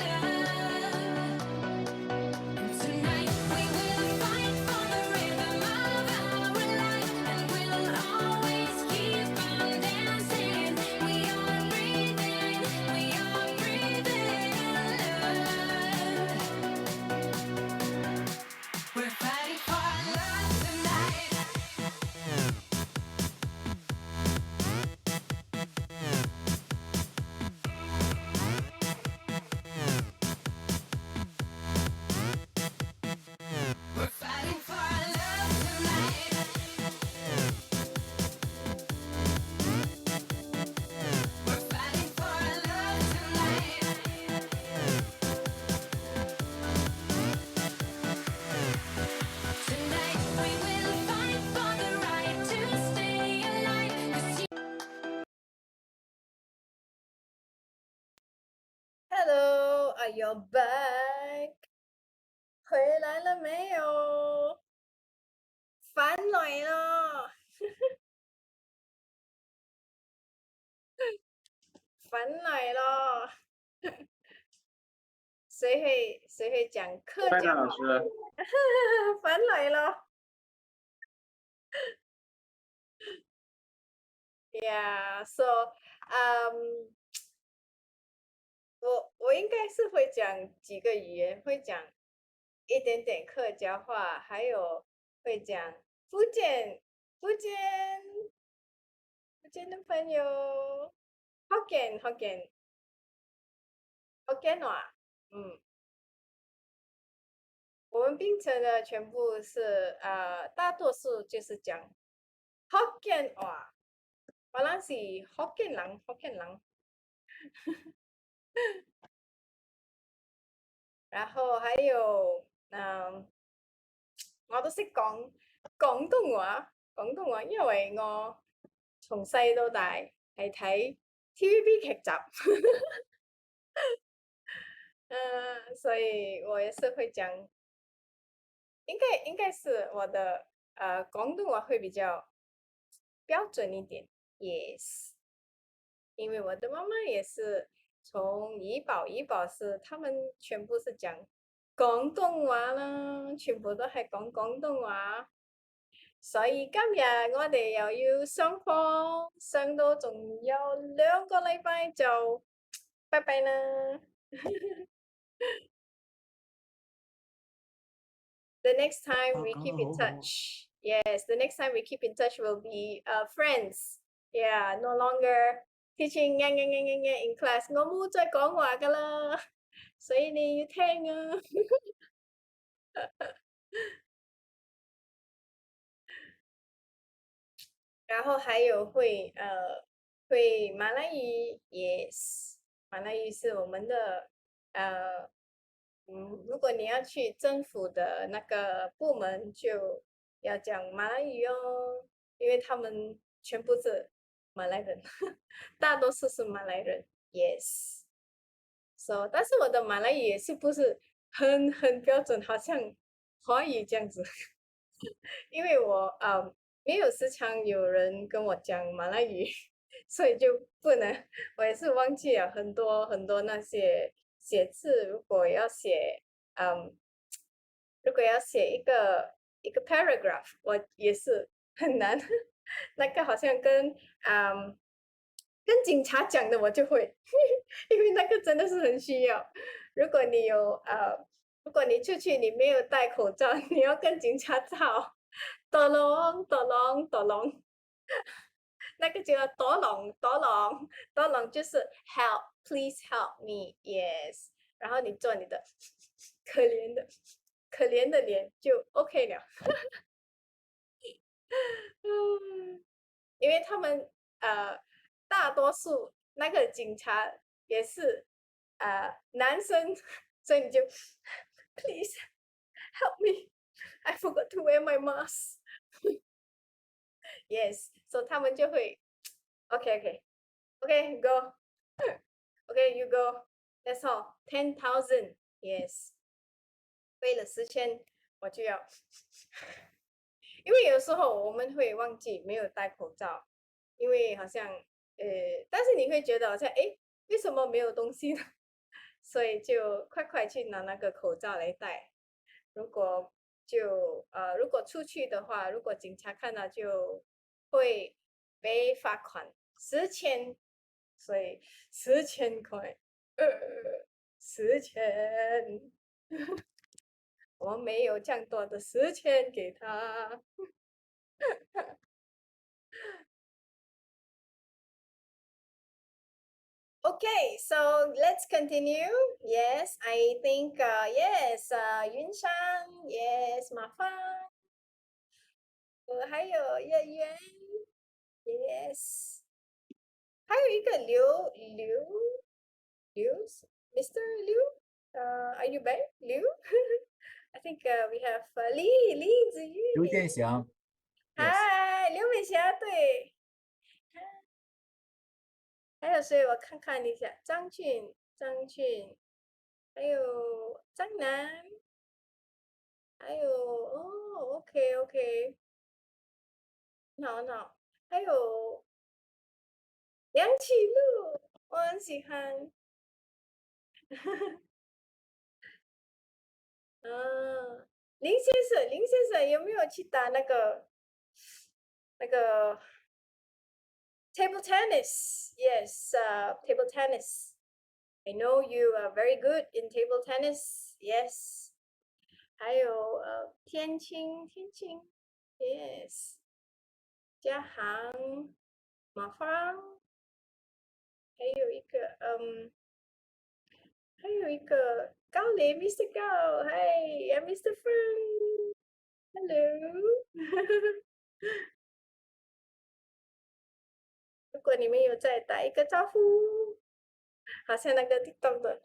love. And tonight we will fight for the rhythm of our life, and we'll always keep on dancing. We are breathing love. We're fighting for love tonight. We're fighting for love tonight. We're fighting for love tonight. Tonight we will fight for the right to stay alive, 'cause you Hello, are you back? 回来了没有？返来了，返来了。谁会讲客班家话？长老师，返来了。Yeah, so, 我应该是会讲几个语言，会讲一点点客家话，还有会讲福建的朋友，Hokkien话，我们槟城的全部是大多数就是讲 Hokkien 话，可能是 Hokkien 人。然後還有我都識講廣東話，因為我從細到大係睇 TVB 劇集，所以我也是會講，應該是我的廣東話會比較標準一點 ，yes，因為我的媽媽也是。從怡保是，他們全部是講廣東話啦，全部都係講廣東話。所以今日我哋又要上課，上到仲有2個禮拜就拜拜啦。The next time we keep in touch. Yes, the next time we keep in touch will be friends. Yeah, no longer teaching in class， 我冇再講話㗎啦，所以你要聽啊。然後還有會馬來語 ，yes， 馬來語是我們的如果你要去政府的那個部門，就要講馬來語哦，因為他們全部是馬來人，大多數是馬來人 ，yes。So， 但是我的馬來語也是不是很標準，好像華語這樣子，因為我沒有時常有人跟我講馬來語，所以就不能，我也是忘記了很多那些寫字，如果要寫一個 paragraph， 我也是很難。那個好像跟警察講的我就會，因為那個真的是很需要。如果你出去你沒有戴口罩，你要跟警察吵，躲龍，那個就要躲龍就是 help please help me yes， 然後你做你的可憐的臉就 OK 了。因為他們大多數那個警察也是男生，所以你就 please help me I forgot to wear my mask yes， so 他們就會 OK go OK you go that's all 10,000 yes，飞了10圈，我就要，因为有时候我们会忘记没有戴口罩，因为好像但是你会觉得好像为什么没有东西呢？所以就快快去拿那个口罩来戴。如果如果出去的话，如果警察看到就会被罚款10,000，所以10,000块，10,000，我没有这样多的10,000给他。Okay, so let's continue. Yes, I think yes, Yun Shan, yes, Ma Fang, 还有叶渊 ，yes，还有一个Mr. Liu, are you back, Liu? I think we have 李子刘玉建祥， yes，嗨，刘美霞，对，还有谁？我看看一下，张俊，还有张楠，还有OK，很好很好，还有梁启路，我很喜欢。嗯，林先生有没有去打那个table tennis? Yes, table tennis. I know you are very good in table tennis. Yes. 还有天青，yes，嘉航，马芳，还有一个高磊 Mr. 高，嗨，Mr. Fern，hello。如果你们有再打一个招呼，好像那个 TikTok 的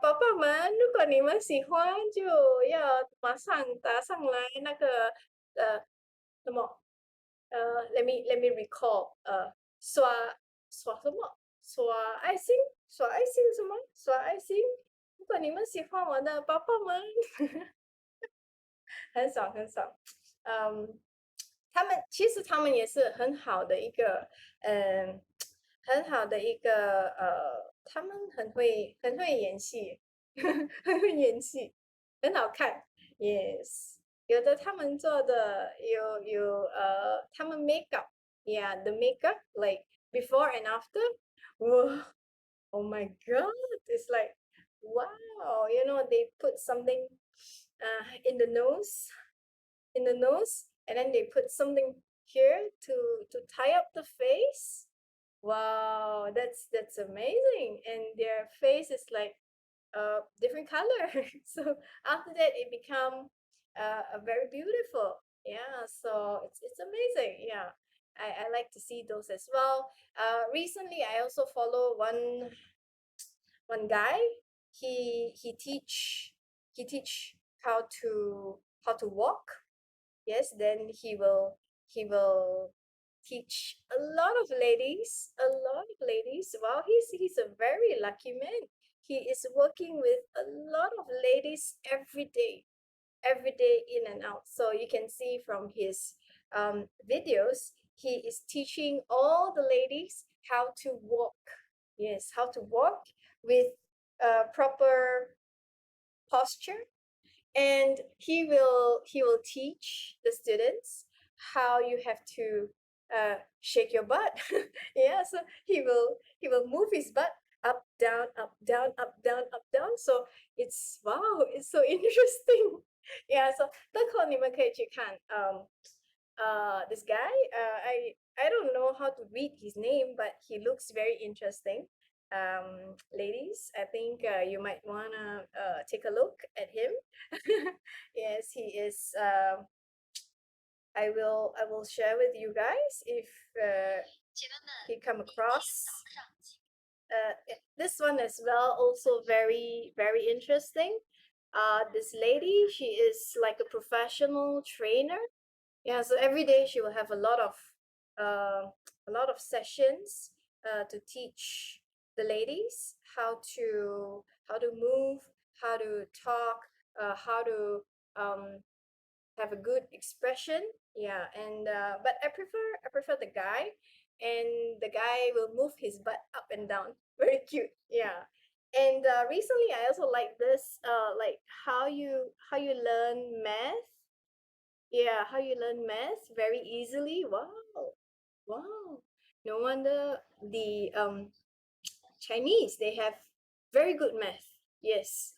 宝宝们，如果你们喜欢，就要马上打上来那个什么let me recall 刷什么刷爱心什么刷爱心。如果你们喜欢我的宝宝们，很爽，其实他们也是很好的一个他们很会演戏，很会演戏，很好看。Yes，有的他们做的他们 makeup，the makeup like before and after，哇，Oh my God，it's like wow，you know they put something in the nose and then they put something here to tie up the face. Wow, that's amazing. And their face is like different color. So after that it become a very beautiful. Yeah, so it's amazing. Yeah. I like to see those as well. Recently I also follow one guy. He teach how to walk. Yes, then he will teach a lot of ladies. Wow, he's a very lucky man. He is working with a lot of ladies every day in and out. So you can see from his videos, he is teaching all the ladies how to walk. Yes, how to walk with proper posture, and he will teach the students how you have to shake your butt. Yeah, so he will move his butt up down up down up down up down. So it's wow, it's so interesting. Yeah, so 等会你们可以去看 this guy I don't know how to read his name, but he looks very interesting. Ladies, I think you might wanna take a look at him. Yes, he is I will share with you guys if he come across this one as well, also very interesting. This lady, she is like a professional trainer. Yeah, so every day she will have a lot of sessions to teach the ladies how to move, how to talk, how to have a good expression. Yeah, and but I prefer the guy, and the guy will move his butt up and down. Very cute. Yeah. And recently I also like this like how you learn math. Yeah, how you learn math very easily. Wow. Wow. No wonder the Chinese, they have very good math. Yes.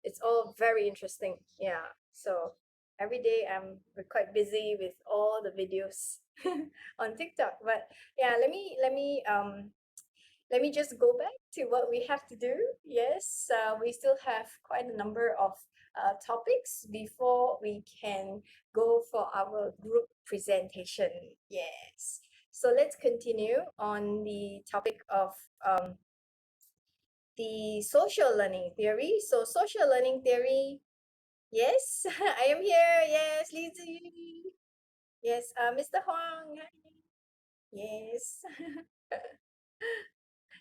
It's all very interesting. Yeah. So every day we're quite busy with all the videos on TikTok. But yeah, let me just go back to what we have to do. Yes, we still have quite a number of topics before we can go for our group presentation. Yes. So let's continue on the topic of the social learning theory. So social learning theory, yes, I am here. Yes, Li Ziyu. Yes, Mr. Huang. Hi. Yes.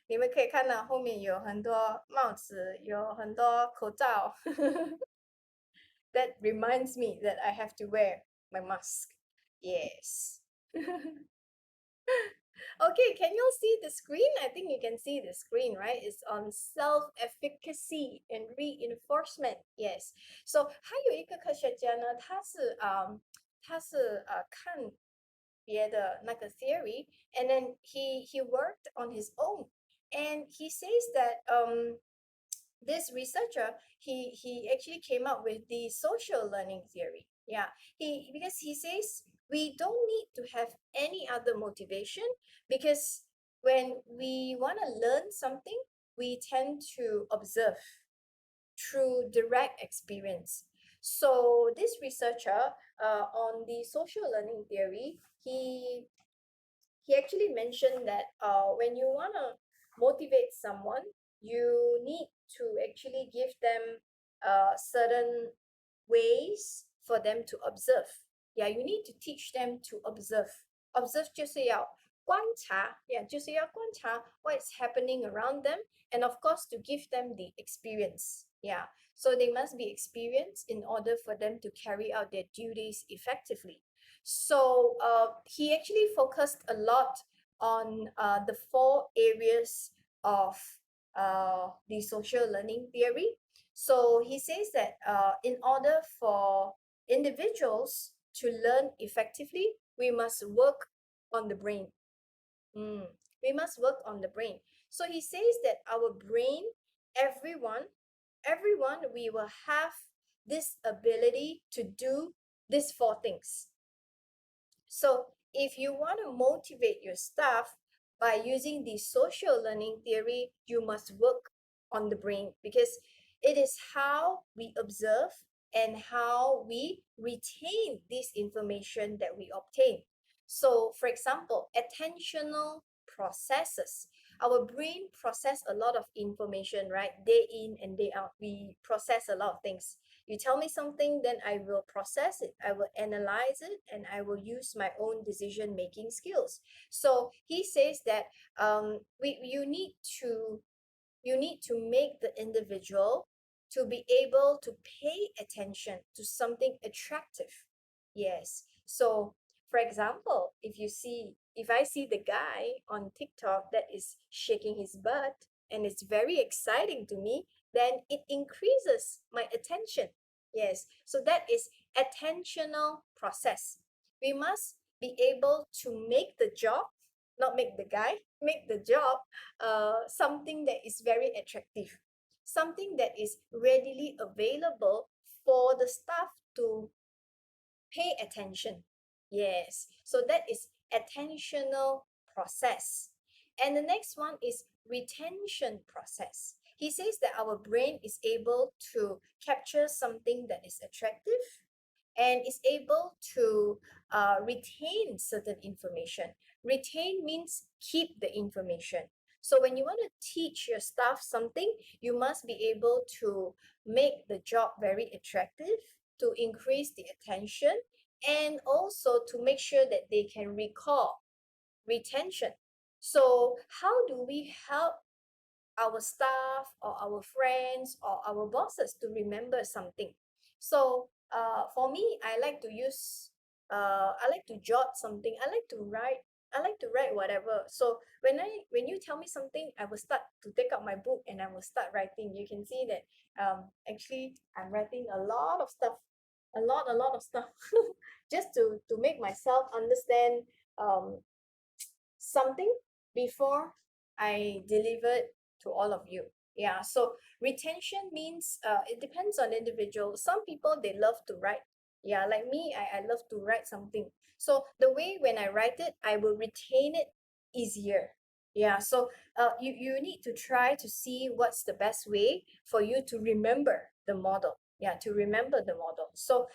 你们可以看到后面有很多帽子，有很多口罩。That reminds me that I have to wear my mask. Yes. Okay, can you all see the screen? I think you can see the screen, right? It's on self-efficacy and reinforcement. Yes. So 还有一个科学家呢，他是看别的那个 theory, and then he worked on his own, and he says that this researcher he actually came up with the social learning theory. Yeah, because he says we don't need to have any other motivation, because when we want to learn something, we tend to observe through direct experience. So this researcher on the social learning theory, he actually mentioned that when you want to motivate someone, you need to actually give them certain ways for them to observe. Yeah, you need to teach them to observe. Observe 就是要观察 yeah, 就是要观察 what is happening around them, and of course to give them the experience. Yeah, so they must be experienced in order for them to carry out their duties effectively. So he actually focused a lot on the 4 areas of the social learning theory. So he says that in order for individuals to learn effectively, we must work on the brain. We must work on the brain. So he says that our brain, everyone, we will have this ability to do these 4 things. So if you want to motivate your staff by using the social learning theory, you must work on the brain, because it is how we observe and how we retain this information that we obtain. So for example, attentional processes. Our brain process a lot of information, right? Day in and day out, we process a lot of things. You tell me something, then I will process it, I will analyze it, and I will use my own decision making skills. So he says that you need to make the individual to be able to pay attention to something attractive. Yes. So for example, if I see the guy on TikTok that is shaking his butt and it's very exciting to me, then it increases my attention. Yes, so that is attentional process. We must be able to make the job, not make the guy, make the job something that is very attractive, something that is readily available for the staff to pay attention. Yes, so that is attentional process. And the next one is retention process. He says that our brain is able to capture something that is attractive and is able to retain certain information. Retain means keep the information. So when you want to teach your staff something, you must be able to make the job very attractive, to increase the attention, and also to make sure that they can recall. Retention. So how do we help our staff or our friends or our bosses to remember something. So for me, I like to jot something. I like to write whatever. So when you tell me something, I will start to take out my book and I will start writing. You can see that actually I'm writing a lot of stuff, a lot of stuff, just to make myself understand um something before I deliver it to all of you. Yeah, so retention means it depends on individual. Some people they love to write. Yeah, like me, I love to write something. So the way when I write it, I will retain it easier. Yeah, so you need to try to see what's the best way for you to remember the model. Yeah, to remember the model. So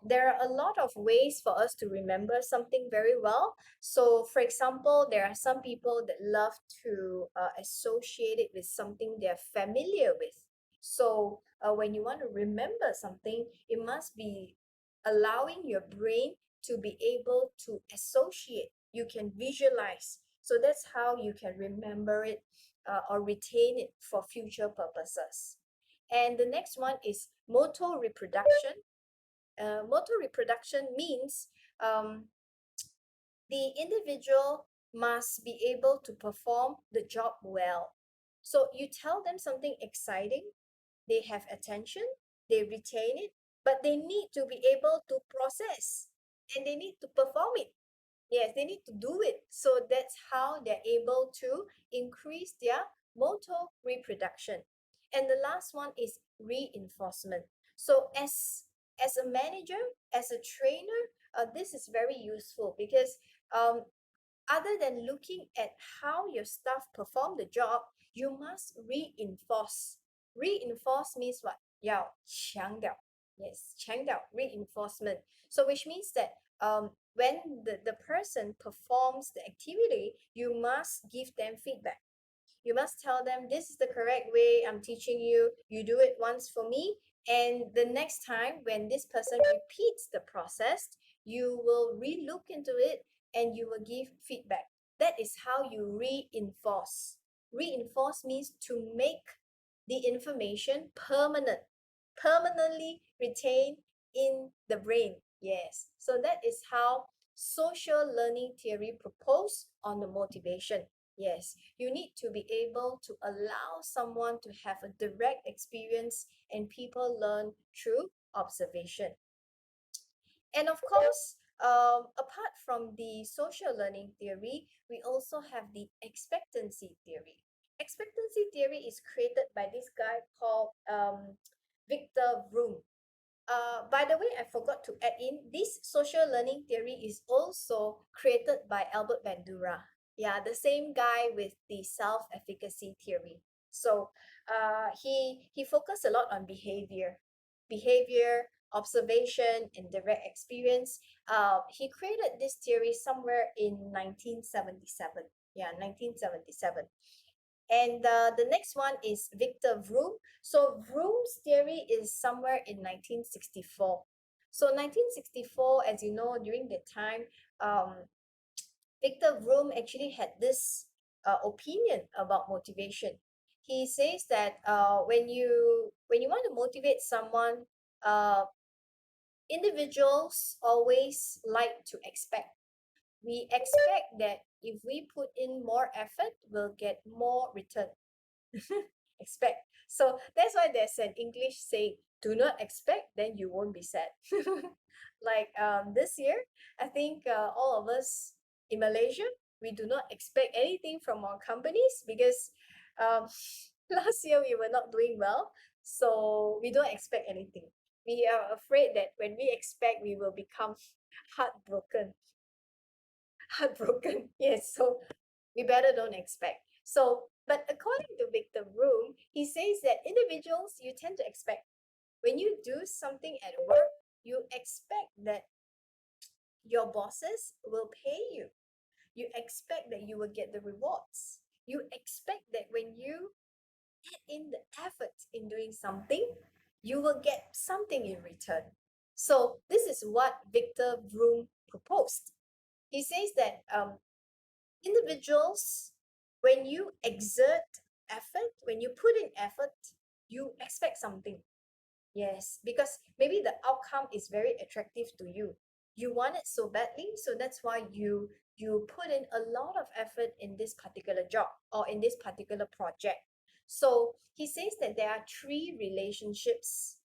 there are a lot of ways for us to remember something very well. So, for example, there are some people that love to associate it with something they're familiar with. So, when you want to remember something, it must be allowing your brain to be able to associate. You can visualize. So, that's how you can remember it or retain it for future purposes. And the next one is motor reproduction. Motor reproduction means the individual must be able to perform the job well. So you tell them something exciting, they have attention, they retain it, but they need to be able to process and they need to perform it. Yes, they need to do it. So that's how they're able to increase their motor reproduction. And the last one is reinforcement. So as a manager, as a trainer, this is very useful because um, other than looking at how your staff perform the job, you must reinforce. Reinforce means what? 要强调. Yes, 强调 reinforcement. So which means that when the person performs the activity, you must give them feedback. You must tell them this is the correct way I'm teaching you. You do it once for me. And the next time when this person repeats the process, you will re-look into it and you will give feedback. That is how you reinforce. Reinforce means to make the information permanently retained in the brain. Yes. So that is how social learning theory propose on the motivation. Yes, you need to be able to allow someone to have a direct experience and people learn through observation. And of course, apart from the social learning theory, we also have the expectancy theory. Expectancy theory is created by this guy called Victor Vroom. By the way, I forgot to add in, this social learning theory is also created by Albert Bandura. Yeah, the same guy with the self-efficacy theory. So he focused a lot on behavior, observation, and direct experience. He created this theory somewhere in 1977. Yeah, 1977. And the next one is Victor Vroom. So Vroom's theory is somewhere in 1964. So 1964, as you know, during that time, Victor Vroom actually had this opinion about motivation. He says that when you want to motivate someone, individuals always like to expect. We expect that if we put in more effort, we'll get more return. Expect. So that's why there's an English saying, do not expect, then you won't be sad. Like this year, I think all of us in Malaysia, we do not expect anything from our companies because last year we were not doing well. So we don't expect anything. We are afraid that when we expect, we will become heartbroken. Heartbroken. Yes, so we better don't expect. So, but according to Victor Vroom, he says that individuals, you tend to expect. When you do something at work, you expect that your bosses will pay you. You expect that you will get the rewards. You expect that when you put in the effort in doing something, you will get something in return. So this is what Victor Vroom proposed. He says that individuals, when you exert effort, when you put in effort, you expect something. Yes, because maybe the outcome is very attractive to you. You want it so badly, so that's why you put in a lot of effort in this particular job or in this particular project. So he says that there are three relationships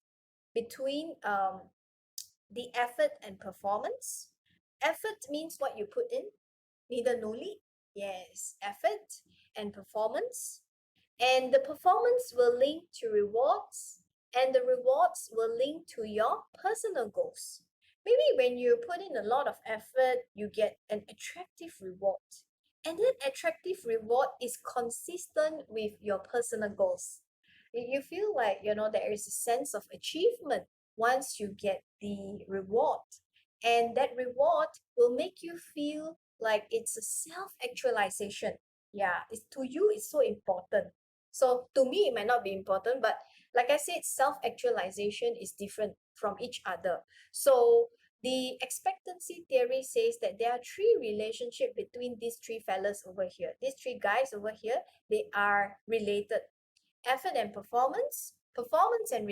between the effort and performance. Effort means what you put in, neither noli. Yes, effort and performance. And the performance will link to rewards, and the rewards will link to your personal goals. Maybe when you put in a lot of effort, you get an attractive reward. And that attractive reward is consistent with your personal goals. You feel like, there is a sense of achievement once you get the reward. And that reward will make you feel like it's a self-actualization. Yeah, to you, it's so important. So to me, it might not be important, but like I said, self-actualization is different from each other. So the expectancy theory says that there are three relationships between these three fellas over here. These three guys over here, they are related. Effort and performance, performance and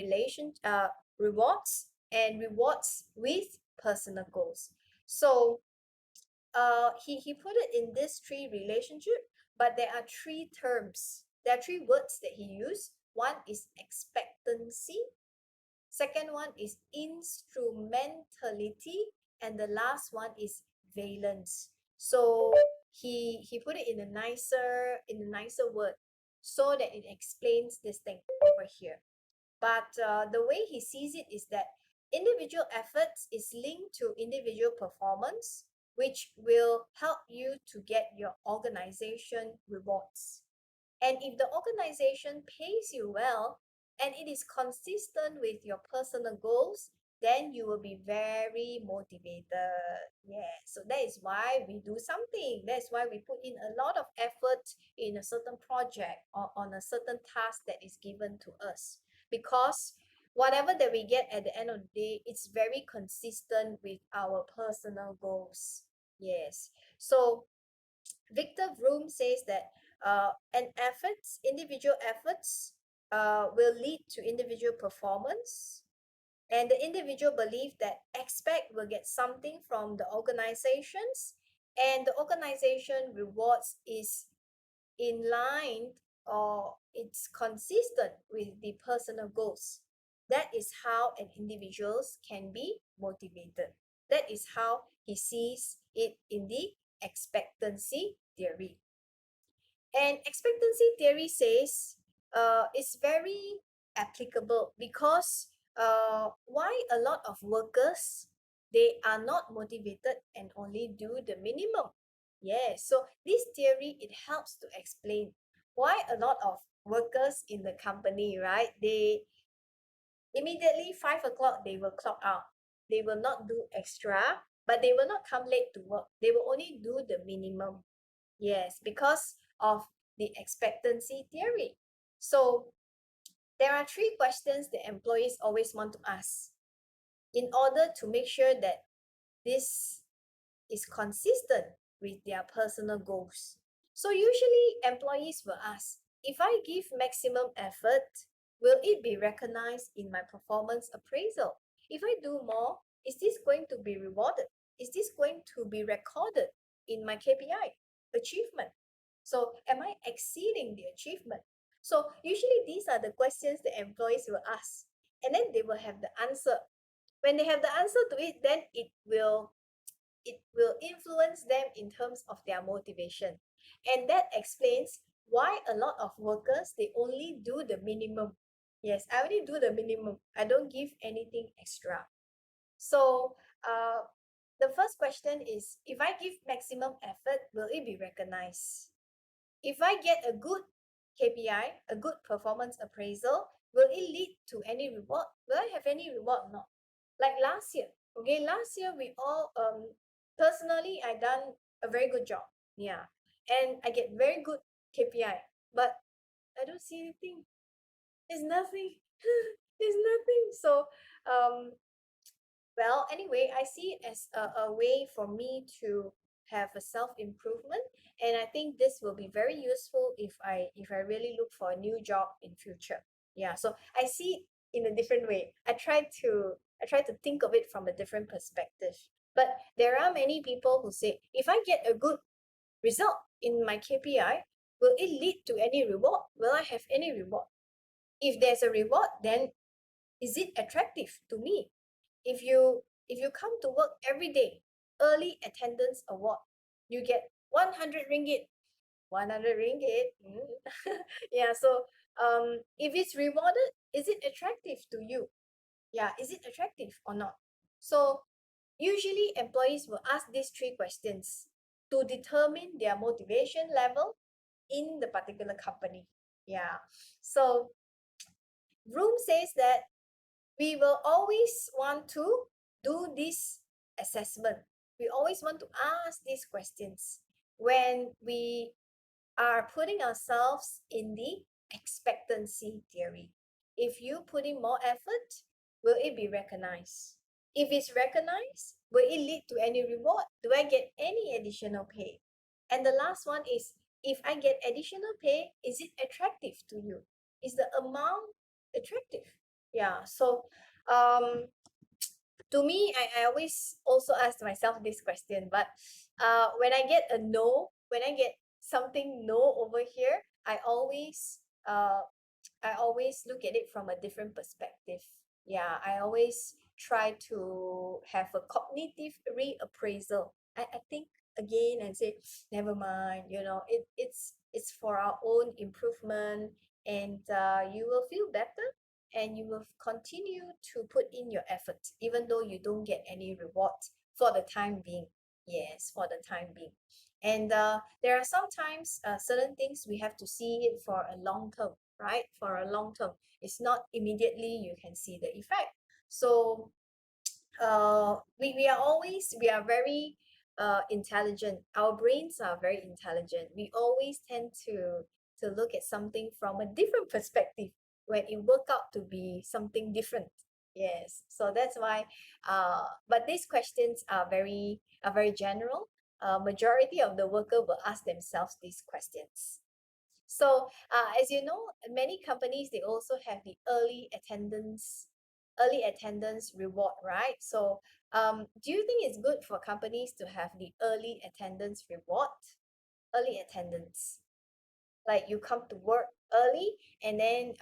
rewards, and rewards with personal goals. So he put it in this three relationship, but there are three terms. There are three words that he used. One is expectancy. Second one is instrumentality, and the last one is valence. So he put it in a nicer word so that it explains this thing over here. But the way he sees it is that individual efforts is linked to individual performance, which will help you to get your organization rewards. And if the organization pays you well and it is consistent with your personal goals, then you will be very motivated. Yeah, so that is why we do something. That's why we put in a lot of effort in a certain project or on a certain task that is given to us. Because whatever that we get at the end of the day, it's very consistent with our personal goals. Yes. So Victor Vroom says that individual efforts will lead to individual performance. And the individual believe that expect will get something from the organizations, and the organization rewards is in line or it's consistent with the personal goals. That is how an individuals can be motivated. That is how he sees it in the expectancy theory. And expectancy theory says it's very applicable because why a lot of workers, they are not motivated and only do the minimum. Yes, so this theory, it helps to explain why a lot of workers in the company, right? They immediately 5 o'clock they will clock out. They will not do extra, but they will not come late to work. They will only do the minimum. Yes, because of the expectancy theory. So there are three questions that employees always want to ask in order to make sure that this is consistent with their personal goals. So usually employees will ask, if I give maximum effort, will it be recognized in my performance appraisal? If I do more, is this going to be rewarded? Is this going to be recorded in my KPI achievement? So am I exceeding the achievement? So usually these are the questions the employees will ask, and then they will have the answer. When they have the answer to it, then it will influence them in terms of their motivation. And that explains why a lot of workers, they only do the minimum. Yes, I only do the minimum. I don't give anything extra. So the first question is, if I give maximum effort, will it be recognized? If I get a good KPI, a good performance appraisal, will it lead to any reward? Will I have any reward or not? Like last year, okay, last year we all personally, I done a very good job. Yeah, and I get very good KPI, but I don't see anything. There's nothing. There's nothing. So well, anyway, I see it as a way for me to have a self-improvement, and I think this will be very useful if I really look for a new job in future. Yeah, so I see it in a different way. I try to think of it from a different perspective. But there are many people who say, if I get a good result in my KPI, will it lead to any reward? Will I have any reward? If there's a reward, then is it attractive to me? If you come to work every day, early attendance award, you get 100 ringgit. 100 ringgit. Yeah, so if it's rewarded, is it attractive to you? Yeah, is it attractive or not? So usually employees will ask these three questions to determine their motivation level in the particular company. Yeah. So Room says that we will always want to do this assessment. We always want to ask these questions when we are putting ourselves in the expectancy theory. If you put in more effort, will it be recognized? If it's recognized, will it lead to any reward? Do I get any additional pay? And the last one is, if I get additional pay, is it attractive to you? Is the amount attractive? Yeah, so to me, I always also ask myself this question, but when I get a no, when I get something no over here, I always look at it from a different perspective. Yeah, I always try to have a cognitive reappraisal. I think again and say, never mind, it's for our own improvement, and you will feel better, and you will continue to put in your effort, even though you don't get any reward for the time being. Yes, for the time being. And there are sometimes certain things we have to see it for a long term, right? For a long term. It's not immediately you can see the effect. So we are very intelligent. Our brains are very intelligent. We always tend to look at something from a different perspective when it work out to be something different. Yes, so that's why but these questions are very general. Majority of the worker will ask themselves these questions. So as you know, many companies, they also have the early attendance reward, right? So do you think it's good for companies to have the early attendance reward? Early attendance, like you come to work early, and then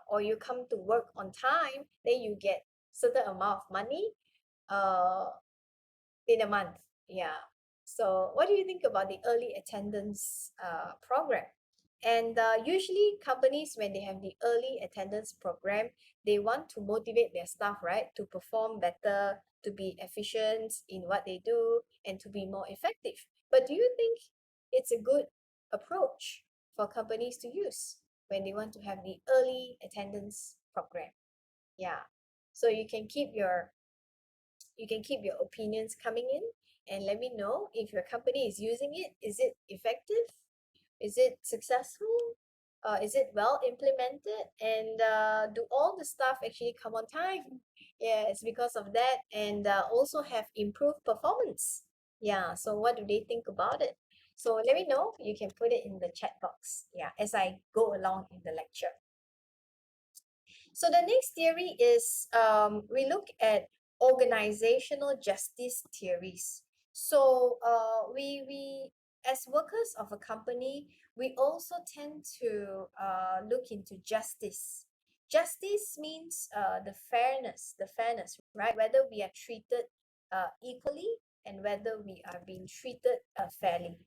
or you come to work on time, then you get certain amount of money uh in a month. Yeah, so what do you think about the early attendance program? And usually companies, when they have the early attendance program, they want to motivate their staff, right, to perform better, to be efficient in what they do, and to be more effective. But do you think it's a good approach for companies to use when they want to have the early attendance program? Yeah, so you can keep your opinions coming in, and let me know if your company is using it. Is it effective? Is it successful? Is it well implemented? And do all the staff actually come on time? Yeah, it's because of that, and also have improved performance. Yeah, so what do they think about it? So let me know. You can put it in the chat box, yeah, as I go along in the lecture. So the next theory is we look at organizational justice theories. So we as workers of a company, we also tend to look into justice. Justice means the fairness, right? Whether we are treated equally, and whether we are being treated fairly.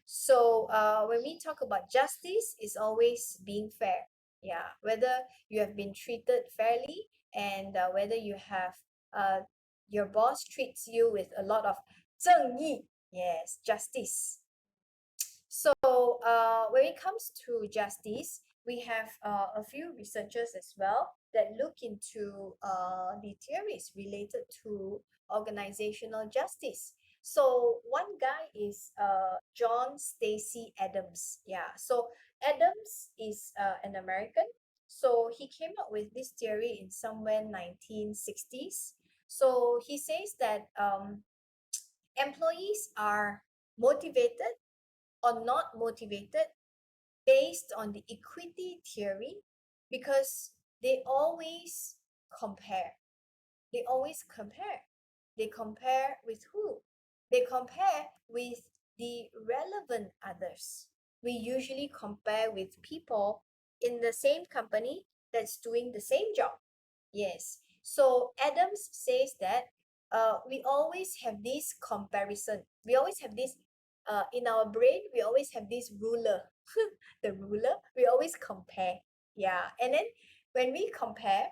So when we talk about justice, it's always being fair. Yeah, whether you have been treated fairly, and whether you have your boss treats you with a lot of 正义. Yes, justice. So when it comes to justice, we have a few researchers as well that look into the theories related to organizational justice. So one guy is John Stacy Adams. Yeah, so Adams is an American. So he came up with this theory in somewhere 1960s. So he says that employees are motivated or not motivated based on the equity theory because they always compare. They always compare. They compare with who? They compare with the relevant others. We usually compare with people in the same company that's doing the same job. Yes. So Adams says that we always have this comparison. We always have this in our brain, we always have this ruler. The ruler, we always compare. Yeah. And then when we compare,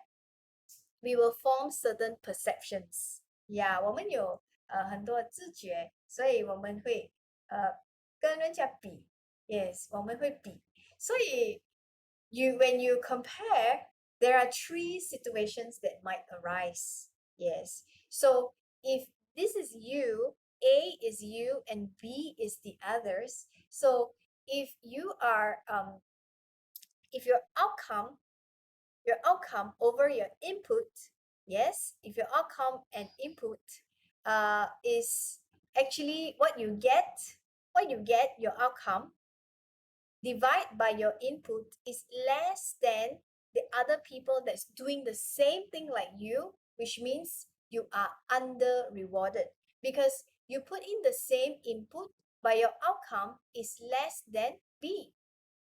we will form certain perceptions. Yeah, 我们有很多知觉，所以我们会跟人家比。Yes，我们会比。所以 when you compare, there are three situations that might arise. Yes. So if this is you, A is you, and B is the others. So if you are if your outcome over your input, yes, if your outcome and input is actually what you get, your outcome divide by your input is less than the other people that's doing the same thing like you, which means you are under rewarded because you put in the same input but your outcome is less than B.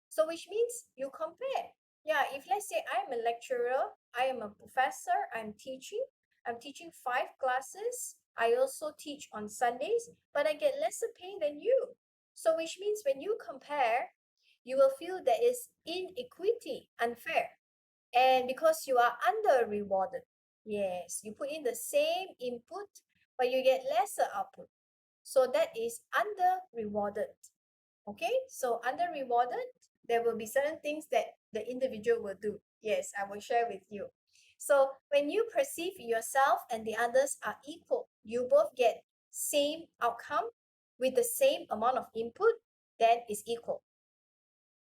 So which means you compare. Yeah, if let's say I'm a lecturer, I am a professor, I'm teaching 5 classes. I also teach on Sundays, but I get lesser pay than you. So which means when you compare, you will feel there is inequity, unfair. And because you are under rewarded, yes, you put in the same input, but you get lesser output. So that is under rewarded. Okay, so under rewarded, there will be certain things that the individual will do. Yes, I will share with you. So when you perceive yourself and the others are equal, you both get same outcome with the same amount of input, then it's equal.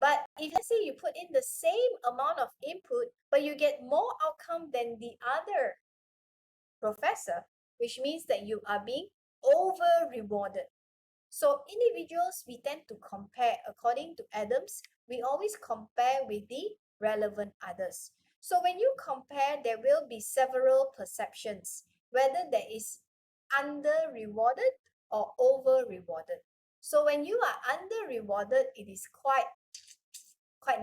But if let's say you put in the same amount of input, but you get more outcome than the other professor, which means that you are being over rewarded. So individuals, we tend to compare. According to Adams, we always compare with the relevant others. So when you compare, there will be several perceptions, whether there is under rewarded or over rewarded. So when you are under rewarded, it is quite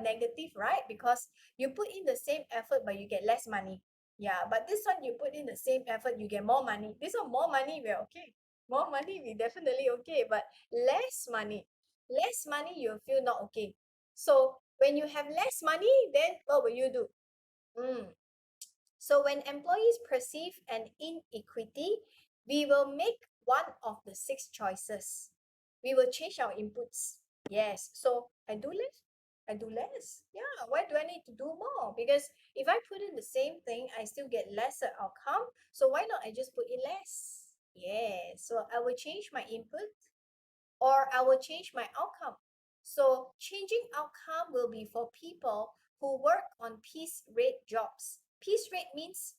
negative, right? Because you put in the same effort, but you get less money. Yeah, but this one, you put in the same effort, you get more money. This one, more money, we're okay. More money, we definitely okay, but less money, you'll feel not okay. So when you have less money, then what will you do? So when employees perceive an inequity, we will make one of the 6 choices. We will change our inputs. Yes, so I do less. Yeah, why do I need to do more? Because if I put in the same thing, I still get lesser outcome. So why not I just put in less? Yeah, so I will change my input or I will change my outcome. So changing outcome will be for people who work on piece rate jobs. Piece rate means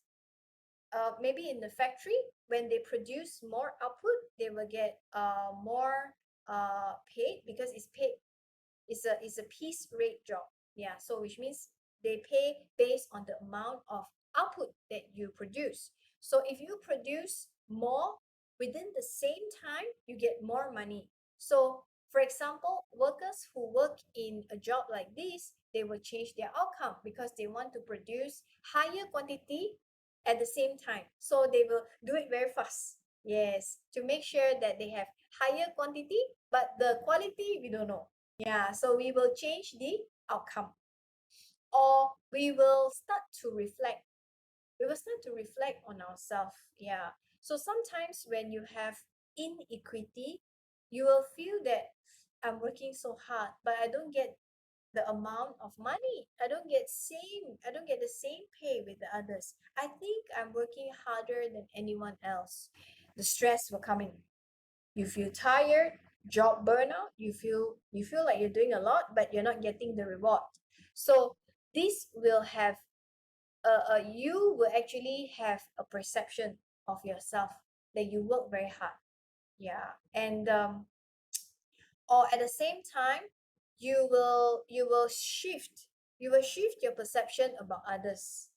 maybe in the factory, when they produce more output, they will get more paid because it's paid. It's a piece rate job. Yeah, so which means they pay based on the amount of output that you produce. So if you produce more within the same time, you get more money. So for example, workers who work in a job like this, they will change their outcome because they want to produce higher quantity at the same time. So they will do it very fast. Yes, to make sure that they have higher quantity, but the quality, we don't know. Yeah, so we will change the outcome. Or we will start to reflect. We will start to reflect on ourselves. Yeah. So sometimes when you have inequity, you will feel that I'm working so hard, but I don't get the amount of money. I don't get the same pay with the others. I think I'm working harder than anyone else. The stress will come in. You feel tired, job burnout, you feel like you're doing a lot, but you're not getting the reward. So this will have you will actually have a perception of yourself that you work very hard. Yeah. And or at the same time, you will shift your perception about others.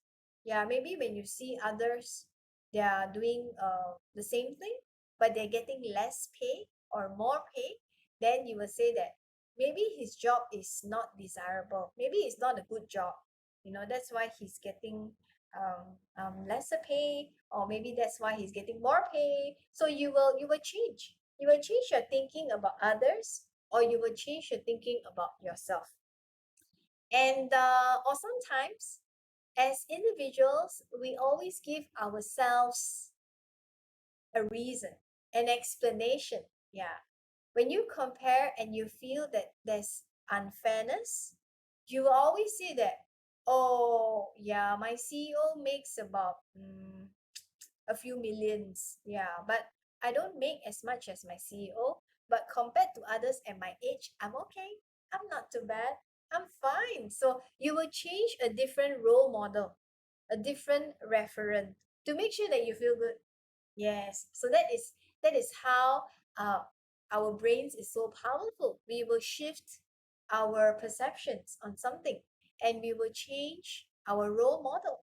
Yeah, maybe when you see others, they are doing the same thing, but they're getting less pay or more pay, then you will say that maybe his job is not desirable. Maybe it's not a good job. That's why he's getting lesser pay, or maybe that's why he's getting more pay. So you will change. You will change your thinking about others, or you will change your thinking about yourself. And or sometimes, as individuals, we always give ourselves a reason, an explanation. Yeah. When you compare and you feel that there's unfairness, you will always say that, oh, yeah, my CEO makes about a few millions. Yeah, but I don't make as much as my CEO. But compared to others at my age, I'm okay. I'm not too bad. I'm fine. So you will change a different role model, a different referent to make sure that you feel good. Yes. So that is how our brains is so powerful. We will shift our perceptions on something, and we will change our role model.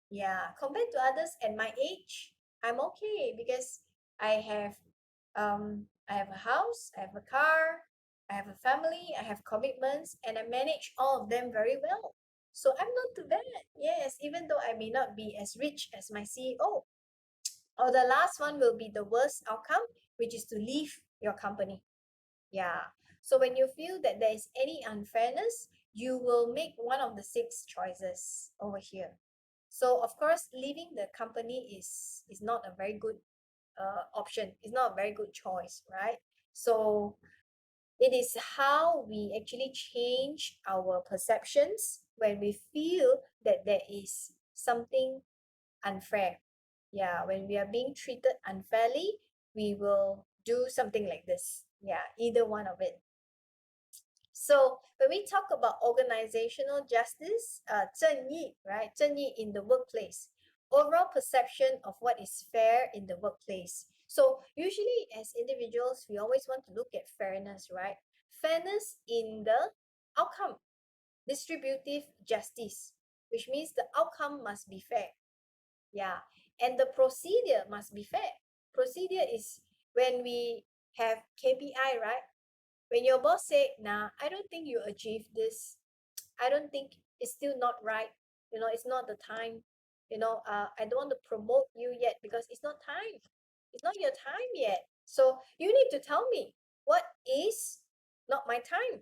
Yeah, compared to others at my age, I'm okay because I have a house, I have a car, I have a family, I have commitments, and I manage all of them very well. So I'm not too bad. Yes, even though I may not be as rich as my CEO. Or the last one will be the worst outcome, which is to leave your company. Yeah. So when you feel that there is any unfairness, you will make one of the 6 choices over here. So of course, leaving the company is not a very good option. It's not a very good choice, right? So it is how we actually change our perceptions when we feel that there is something unfair. Yeah, when we are being treated unfairly, we will do something like this. Yeah, either one of it. So when we talk about organizational justice, 正义, right? 正义 in the workplace, overall perception of what is fair in the workplace. So usually as individuals, we always want to look at fairness, right? Fairness in the outcome, distributive justice, which means the outcome must be fair. Yeah, and the procedure must be fair. Procedure is when we have KPI, right? When your boss say, nah, I don't think you achieved this. I don't think it's still not right. It's not the time. I don't want to promote you yet because it's not time. It's not your time yet. So you need to tell me what is not my time.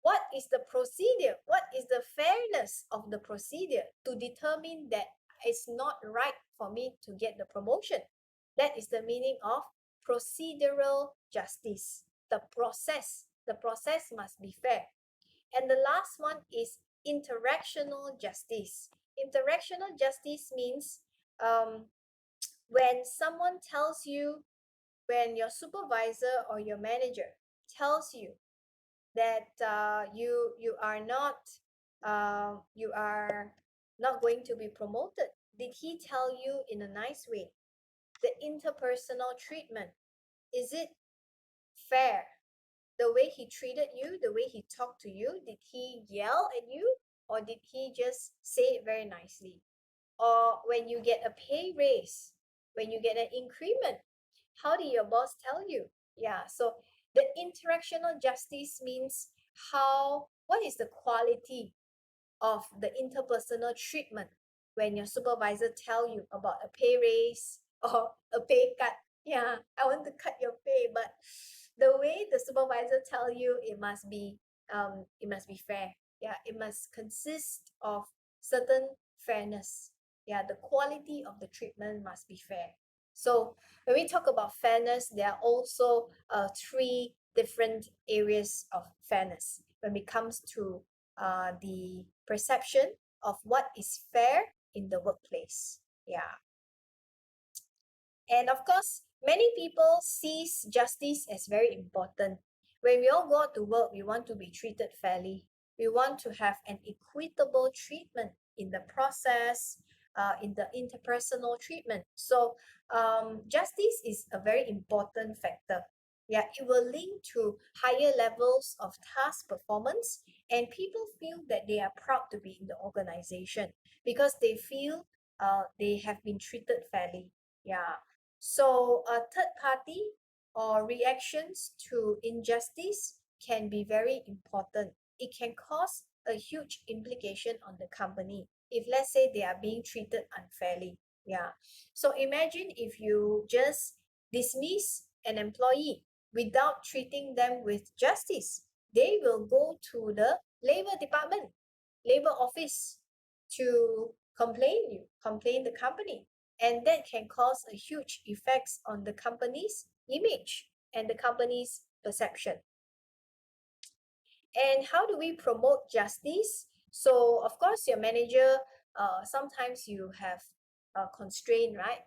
What is the procedure? What is the fairness of the procedure to determine that it's not right for me to get the promotion? That is the meaning of procedural justice. The process must be fair. And the last one is interactional justice. Interactional justice means when someone tells you, when your supervisor or your manager tells you that you are not going to be promoted, did he tell you in a nice way? The interpersonal treatment, is it fair? The way he treated you, the way he talked to you, did he yell at you, or did he just say it very nicely? Or when you get a pay raise, when you get an increment, how did your boss tell you? Yeah, so the interactional justice means what is the quality of the interpersonal treatment when your supervisor tell you about a pay raise or a pay cut. Yeah, I want to cut your pay, but the way the supervisor tell you, it must be fair. Yeah, it must consist of certain fairness. Yeah, the quality of the treatment must be fair. So when we talk about fairness, there are also 3 different areas of fairness when it comes to the perception of what is fair in the workplace. Yeah. And of course, many people sees justice as very important. When we all go out to work, we want to be treated fairly. We want to have an equitable treatment in the process, in the interpersonal treatment. So justice is a very important factor. Yeah, it will link to higher levels of task performance, and people feel that they are proud to be in the organization because they feel they have been treated fairly. Yeah. So a third party or reactions to injustice can be very important. It can cause a huge implication on the company if, let's say, they are being treated unfairly. Yeah. So imagine if you just dismiss an employee without treating them with justice. They will go to the labor department, labor office to complain the company. And that can cause a huge effects on the company's image and the company's perception. And how do we promote justice? So of course, your manager, sometimes you have a constraint, right?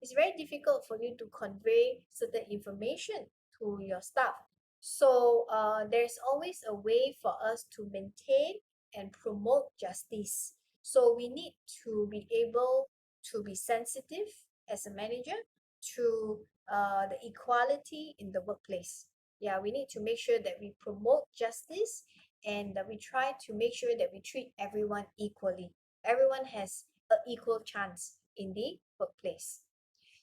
It's very difficult for you to convey certain information to your staff. So there's always a way for us to maintain and promote justice. So we need to be able to be sensitive as a manager to the equality in the workplace. Yeah, we need to make sure that we promote justice and that we try to make sure that we treat everyone equally. Everyone has an equal chance in the workplace.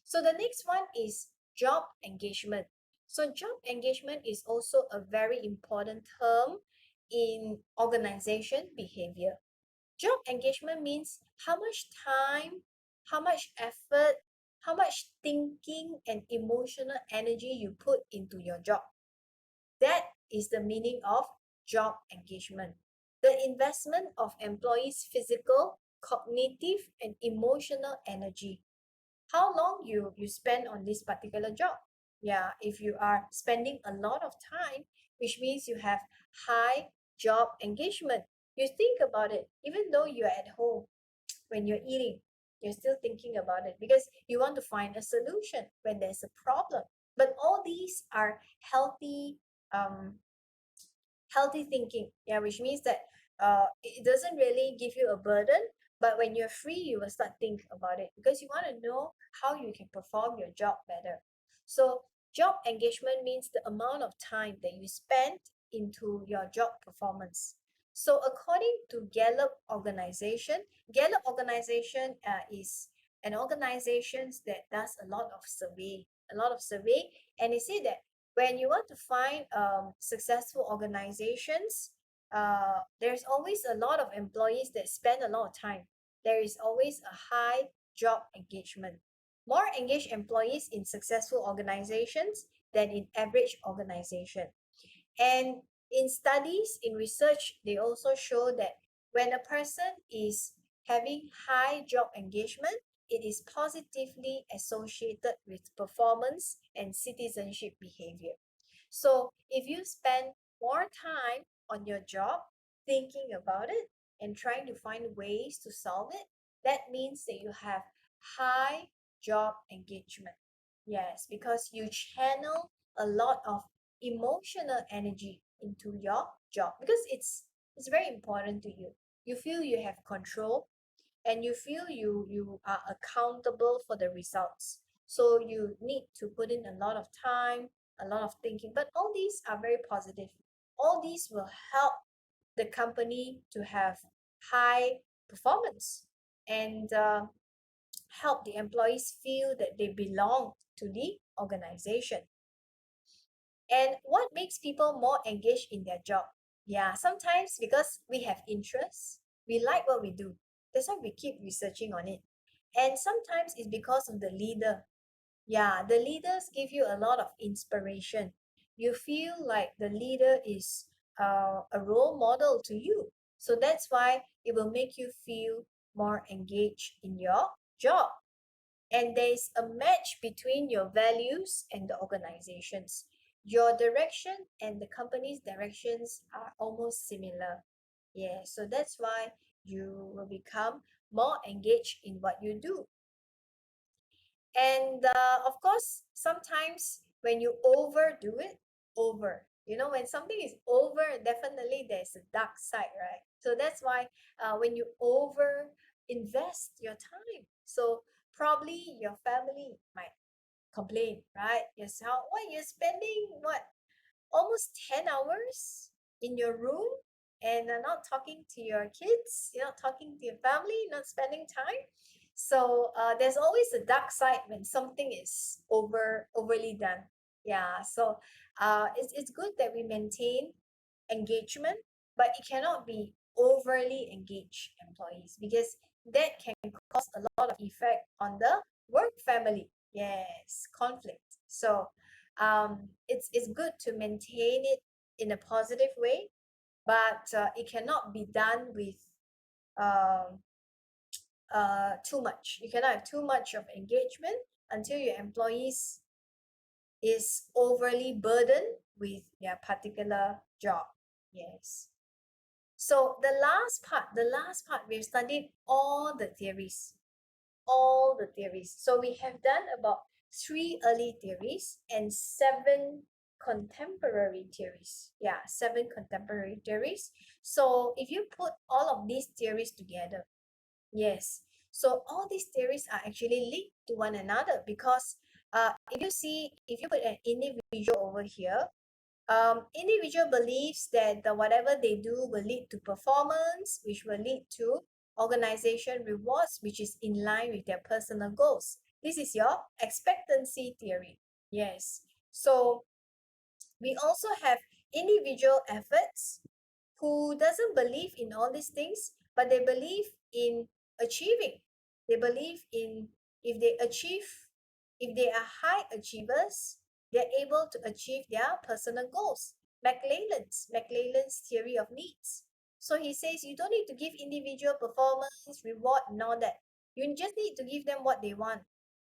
So the next one is job engagement. So job engagement is also a very important term in organization behavior. Job engagement means how much time, how much effort, how much thinking and emotional energy you put into your job. That is the meaning of job engagement. The investment of employees' physical, cognitive, and emotional energy. How long you spend on this particular job? Yeah, if you are spending a lot of time, which means you have high job engagement. You think about it, even though you're at home, when you're eating, you're still thinking about it because you want to find a solution when there's a problem. But all these are um, healthy thinking. Yeah, which means that it doesn't really give you a burden, but when you're free, you will start thinking about it because you want to know how you can perform your job better. So job engagement means the amount of time that you spend into your job performance. So according to Gallup organization is an organization that does a lot of survey, and they say that when you want to find successful organizations, there's always a lot of employees that spend a lot of time. There is always a high job engagement. More engaged employees in successful organizations than in average organization. And in studies, in research, they also show that when a person is having high job engagement, it is positively associated with performance and citizenship behavior. So if you spend more time on your job thinking about it and trying to find ways to solve it, that means that you have high job engagement. Yes, because you channel a lot of emotional energy into your job because it's very important to you. You feel you have control and you feel you are accountable for the results. So you need to put in a lot of time, a lot of thinking, but all these are very positive. All these will help the company to have high performance and help the employees feel that they belong to the organization. And what makes people more engaged in their job? Yeah, sometimes because we have interests, we like what we do. That's why we keep researching on it. And sometimes it's because of the leader. Yeah, the leaders give you a lot of inspiration. You feel like the leader is a role model to you. So that's why it will make you feel more engaged in your job. And there's a match between your values and the organizations. Your direction and the company's directions are almost similar. Yeah, so that's why you will become more engaged in what you do. And of course, sometimes when you overdo it, when something is over, definitely there's a dark side, right? So that's why when you over invest your time, so probably your family might complain, right? Yourself, what you're spending almost 10 hours in your room and not talking to your kids, you're not talking to your family, not spending time. So there's always a dark side when something is overly done. Yeah, so it's good that we maintain engagement, but it cannot be overly engaged employees because that can cause a lot of effect on the work family. Yes, conflict. So it's good to maintain it in a positive way, but it cannot be done with um, too much. You cannot have too much of engagement until your employees is overly burdened with their particular job. Yes. So the last part, we've studied all the theories. So we have done about 3 early theories and 7 contemporary theories. Yeah, 7 contemporary theories. So if you put all of these theories together, yes, so all these theories are actually linked to one another because if you put an individual over here, individual believes that whatever they do will lead to performance, which will lead to organization rewards, which is in line with their personal goals. This is your expectancy theory. Yes. So we also have individual efforts who doesn't believe in all these things, but they believe in achieving. They believe in if they are high achievers, they're able to achieve their personal goals. McClelland's theory of needs. So he says you don't need to give individual performance, reward, and all that. You just need to give them what they want.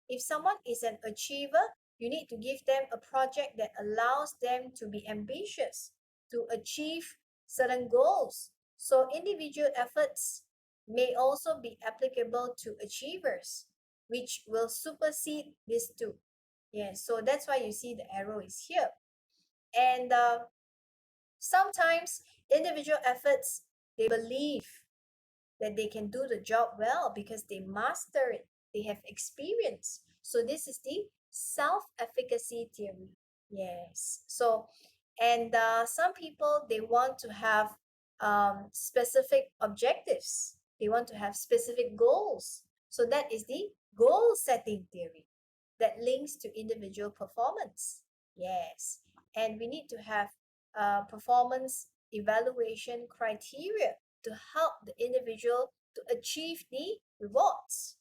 If someone is an achiever, you need to give them a project that allows them to be ambitious, to achieve certain goals. So individual efforts may also be applicable to achievers, which will supersede these two. Yes, so that's why you see the arrow is here. And sometimes individual efforts, they believe that they can do the job well because they master it, they have experience. So this is the self-efficacy theory. Yes. So, and some people, they want to have specific objectives. They want to have specific goals. So that is the goal setting theory that links to individual performance. Yes. And we need to have performance evaluation criteria to help the individual to achieve the rewards.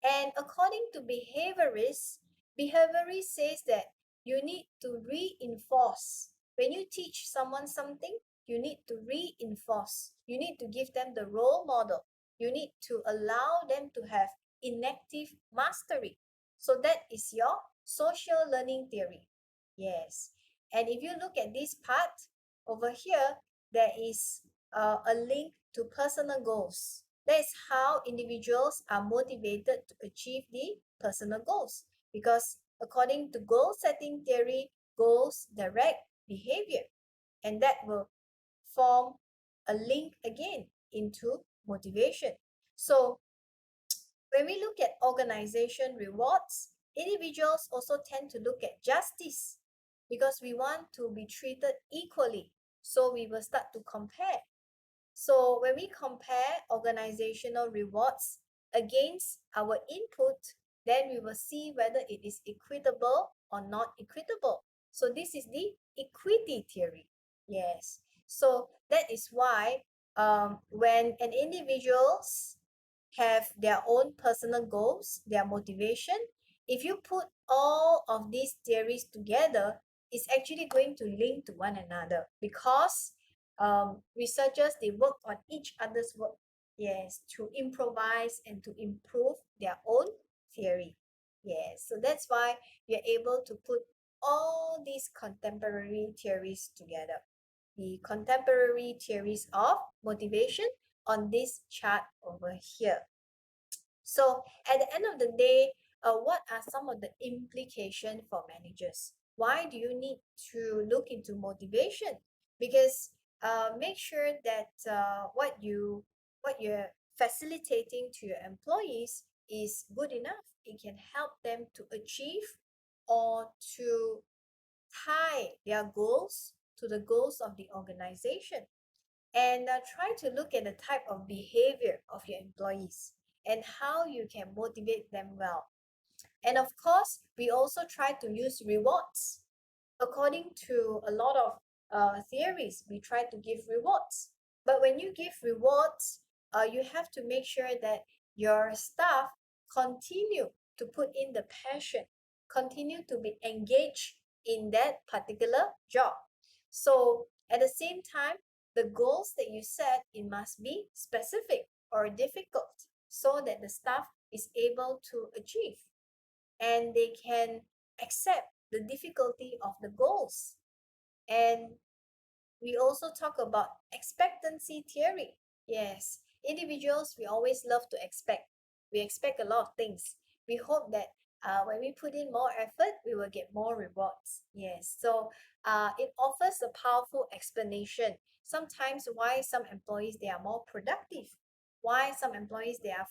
And according to behaviorists says that you need to reinforce. When you teach someone something, you need to reinforce. You need to give them the role model. You need to allow them to have inactive mastery. So that is your social learning theory. Yes. And if you look at this part over here, there is a link to personal goals. That is how individuals are motivated to achieve the personal goals. Because according to goal setting theory, goals direct behavior. And that will form a link again into motivation. So when we look at organization rewards, individuals also tend to look at justice because we want to be treated equally. So we will start to compare. So when we compare organizational rewards against our input, then we will see whether it is equitable or not equitable. So this is the equity theory. Yes. So that is why when an individuals have their own personal goals, their motivation, if you put all of these theories together, it's actually going to link to one another because researchers, they work on each other's work, yes, to improvise and to improve their own theory. Yes, so that's why you're able to put all these contemporary theories together. The contemporary theories of motivation on this chart over here. So at the end of the day, what are some of the implications for managers? Why do you need to look into motivation? Because make sure that what you're facilitating to your employees is good enough. It can help them to achieve or to tie their goals to the goals of the organization, and try to look at the type of behavior of your employees and how you can motivate them well. And of course, we also try to use rewards. According to a lot of theories, we try to give rewards. But when you give rewards, you have to make sure that your staff continue to put in the passion, continue to be engaged in that particular job. So at the same time, the goals that you set, it must be specific or difficult so that the staff is able to achieve and they can accept the difficulty of the goals. And we also talk about expectancy theory. Yes, individuals, we always love to expect. We expect a lot of things. We hope that when we put in more effort, we will get more rewards. Yes, so it offers a powerful explanation. Sometimes why some employees they are more productive, why some employees they are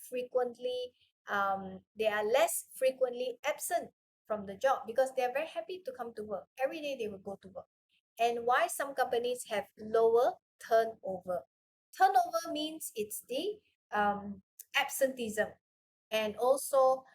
less frequently absent from the job because they are very happy to come to work. Every day they will go to work. And why some companies have lower turnover. Turnover means it's the absenteeism and also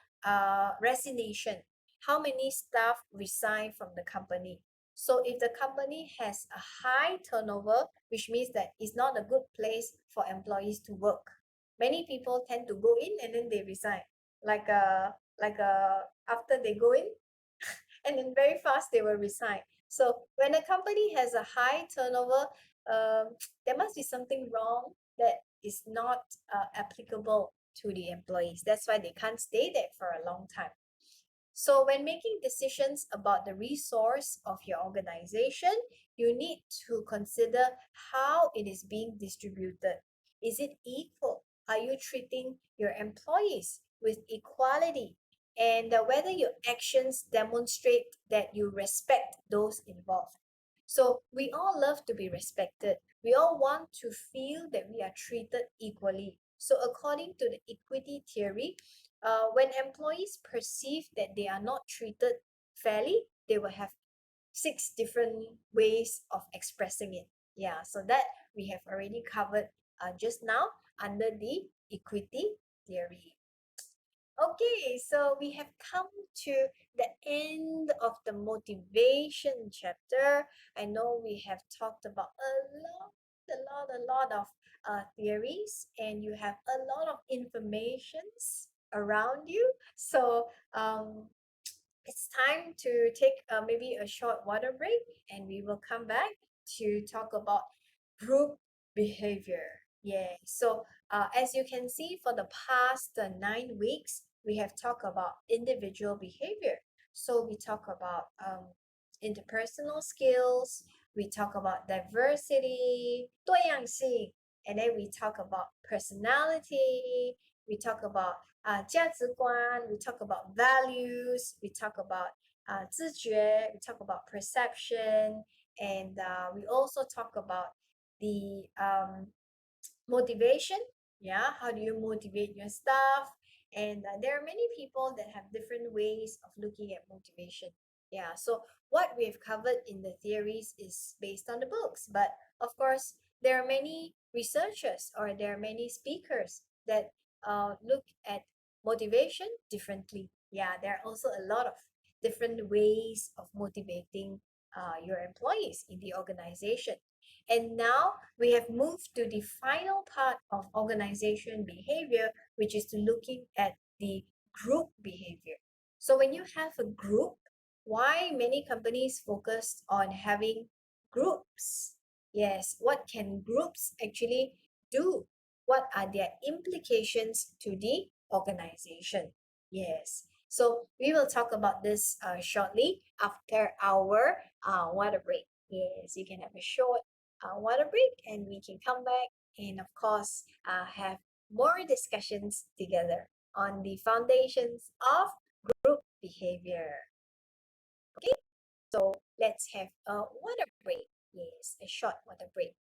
resignation. How many staff resign from the company? So if the company has a high turnover, which means that it's not a good place for employees to work. Many people tend to go in and then they resign. After they go in and then very fast they will resign. So when a company has a high turnover, there must be something wrong that is not applicable to the employees. That's why they can't stay there for a long time. So when making decisions about the resource of your organization, you need to consider how it is being distributed. Is it equal? Are you treating your employees with equality? And whether your actions demonstrate that you respect those involved. So we all love to be respected. We all want to feel that we are treated equally. So according to the equity theory, when employees perceive that they are not treated fairly, they will have 6 different ways of expressing it. Yeah, so that we have already covered just now under the equity theory. Okay, so we have come to the end of the motivation chapter. I know we have talked about a lot of theories, and you have a lot of informations around you. So it's time to take maybe a short water break, and we will come back to talk about group behavior. Yeah, so as you can see, for the past 9 weeks, we have talked about individual behavior. So we talk about interpersonal skills, we talk about diversity, 多样性, and then we talk about personality, we talk about 价值观, we talk about values, we talk about 自觉, we talk about perception, and we also talk about the motivation. Yeah, how do you motivate your staff? And there are many people that have different ways of looking at motivation. Yeah, so what we've covered in the theories is based on the books, but of course, there are many researchers or there are many speakers that look at motivation differently. Yeah, there are also a lot of different ways of motivating your employees in the organization. And now we have moved to the final part of organization behavior, which is to looking at the group behavior. So when you have a group, why many companies focus on having groups? Yes, what can groups actually do? What are their implications to the organization? Yes, so we will talk about this shortly after our water break. Yes, you can have a short water break and we can come back and of course have more discussions together on the foundations of group behavior. Okay, so let's have a water break. Yes, a short water break.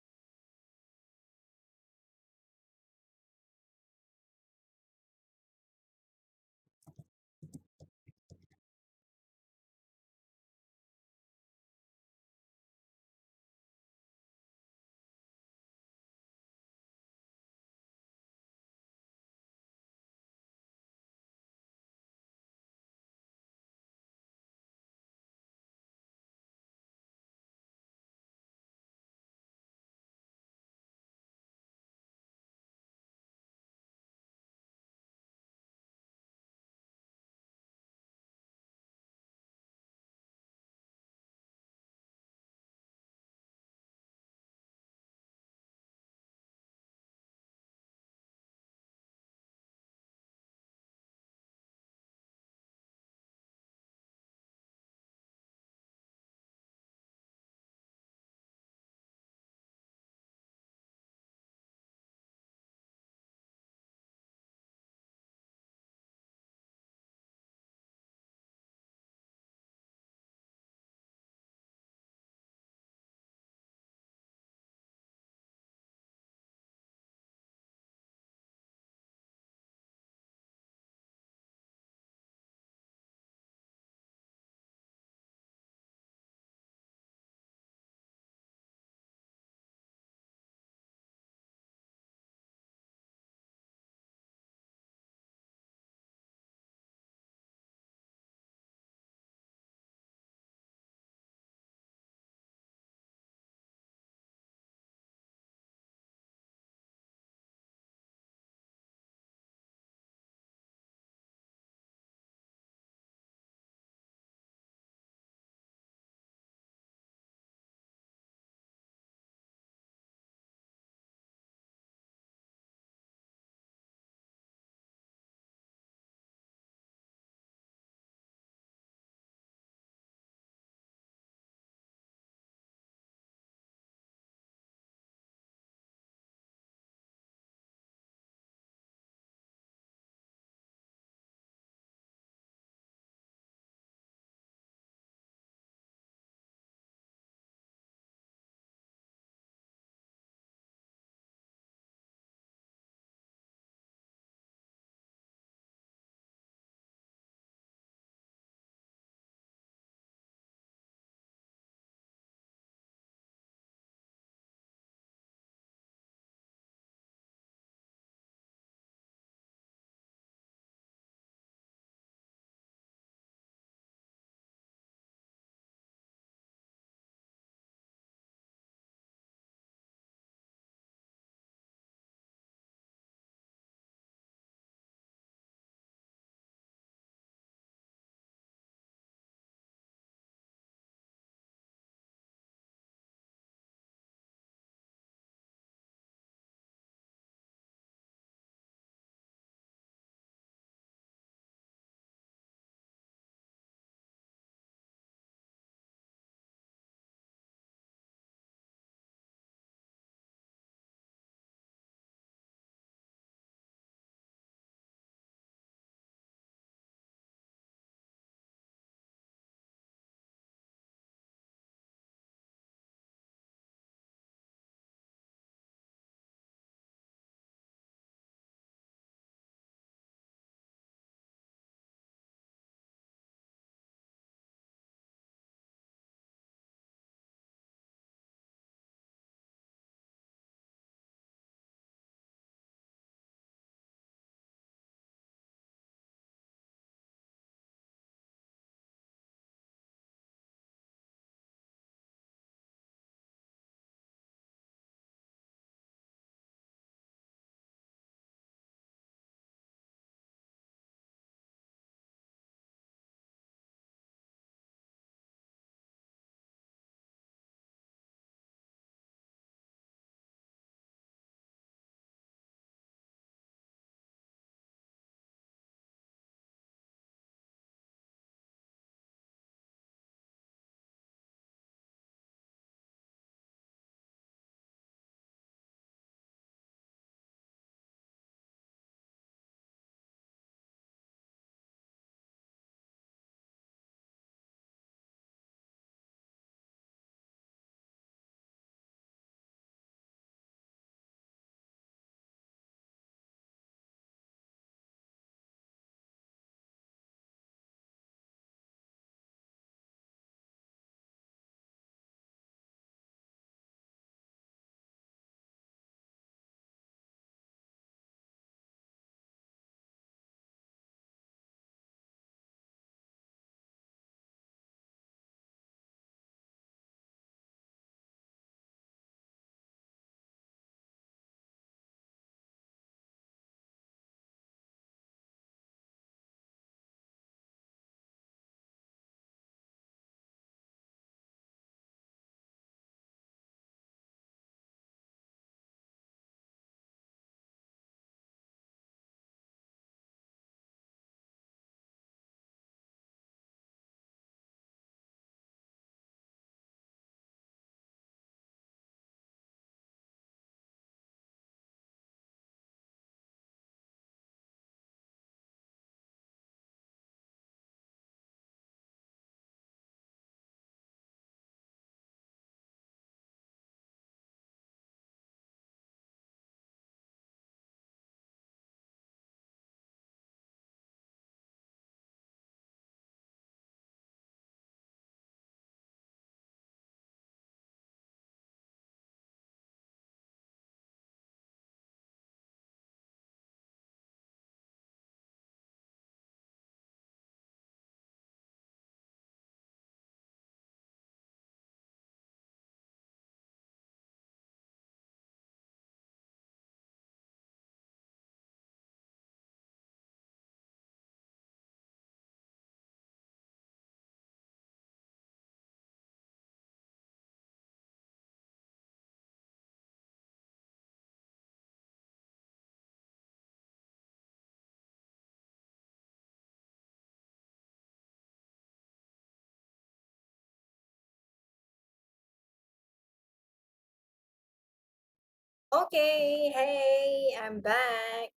Okay, hey, I'm back.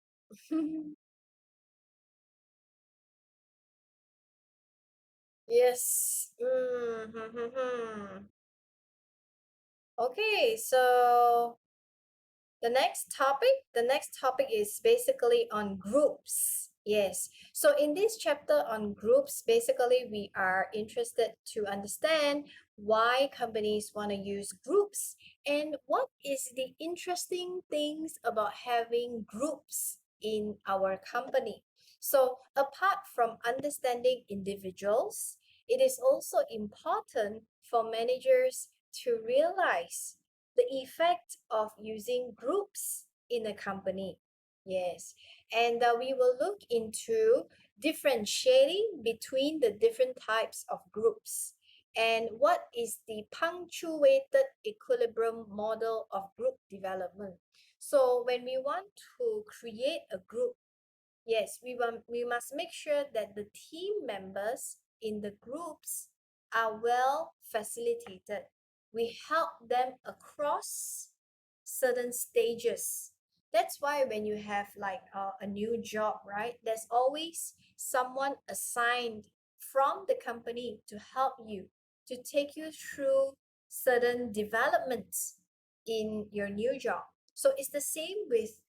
Yes. Okay, so the next topic is basically on groups. Yes. So in this chapter on groups, basically we are interested to understand why companies want to use groups and what is the interesting things about having groups in our company. So apart from understanding individuals, it is also important for managers to realize the effect of using groups in a company. Yes, and we will look into differentiating between the different types of groups and what is the punctuated equilibrium model of group development. So when we want to create a group, yes, we must make sure that the team members in the groups are well facilitated. We help them across certain stages. That's why when you have like a new job, right? There's always someone assigned from the company to help you, to take you through certain developments in your new job. So it's the same with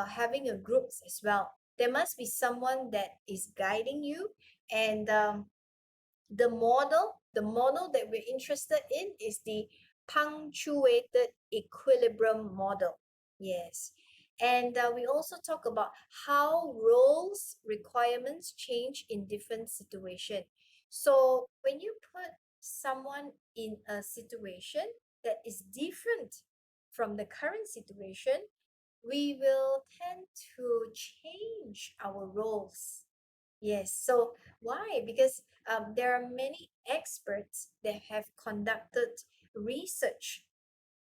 having a group as well. There must be someone that is guiding you, and the model that we're interested in is the punctuated equilibrium model. Yes. And we also talk about how roles requirements change in different situations. So when you put someone in a situation that is different from the current situation, we will tend to change our roles. Yes. So why? Because there are many experts that have conducted research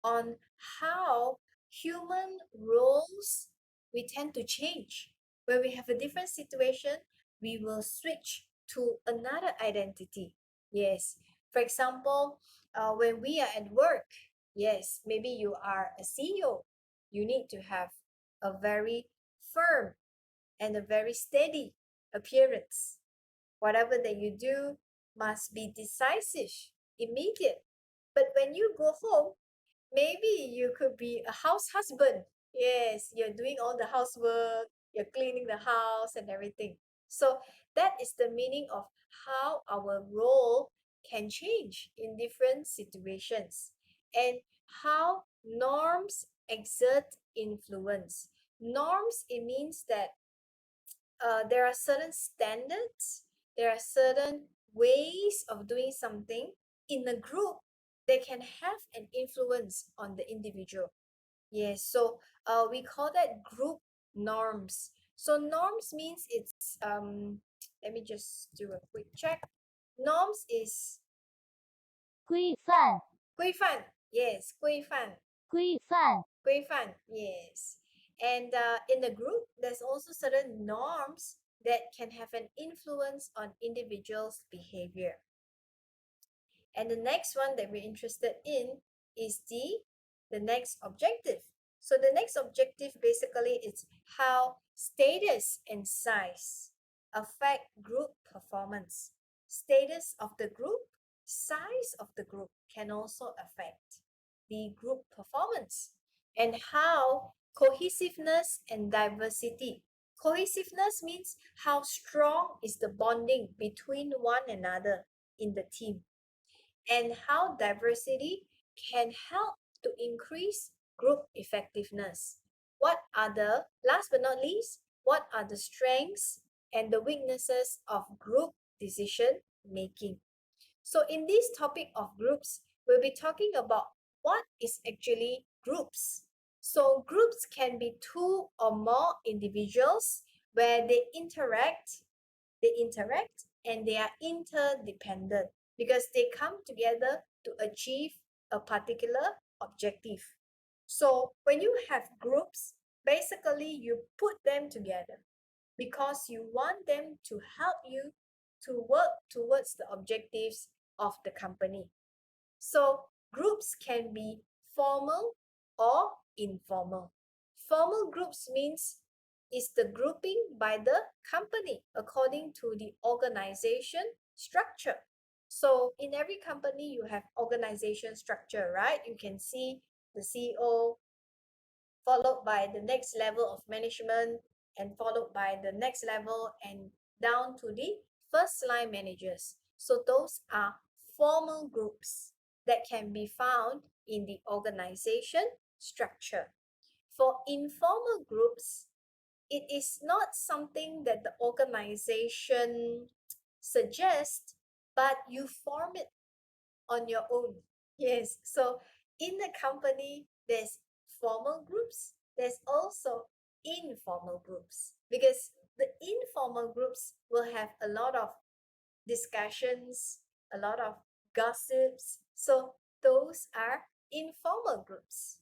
on how human roles we tend to change. When we have a different situation, we will switch to another identity. Yes. For example, when we are at work, yes, maybe you are a CEO. You need to have a very firm and a very steady appearance. Whatever that you do must be decisive, immediate. But when you go home, maybe you could be a house husband. Yes, you're doing all the housework, you're cleaning the house and everything. So that is the meaning of how our role can change in different situations and how norms exert influence. Norms, it means that there are certain standards, there are certain ways of doing something in a group that can have an influence on the individual. Yes, so we call that group norms. So norms means it's let me just do a quick check. Norms is 规范，规范. Yes, 规范，规范. Yes. And in the group, there's also certain norms that can have an influence on individuals' behavior. And the next one that we're interested in is the next objective. So the next objective basically is how status and size affect group performance. Status of the group, size of the group can also affect the group performance, and how cohesiveness and diversity. Cohesiveness means how strong is the bonding between one another in the team, and how diversity can help to increase group effectiveness. Last but not least, what are the strengths and the weaknesses of group decision making? So in this topic of groups, we'll be talking about what is actually groups. So groups can be two or more individuals where they interact and they are interdependent because they come together to achieve a particular objective. So when you have groups, basically you put them together because you want them to help you to work towards the objectives of the company. So groups can be formal or informal. Formal groups means is the grouping by the company according to the organization structure. So in every company, you have organization structure, right? You can see the CEO, followed by the next level of management, and followed by the next level and down to the first line managers. So those are formal groups that can be found in the organization structure. For informal groups, it is not something that the organization suggests, but you form it on your own. Yes, so in the company, there's formal groups, there's also informal groups, because the informal groups will have a lot of discussions, a lot of gossips. So those are informal groups.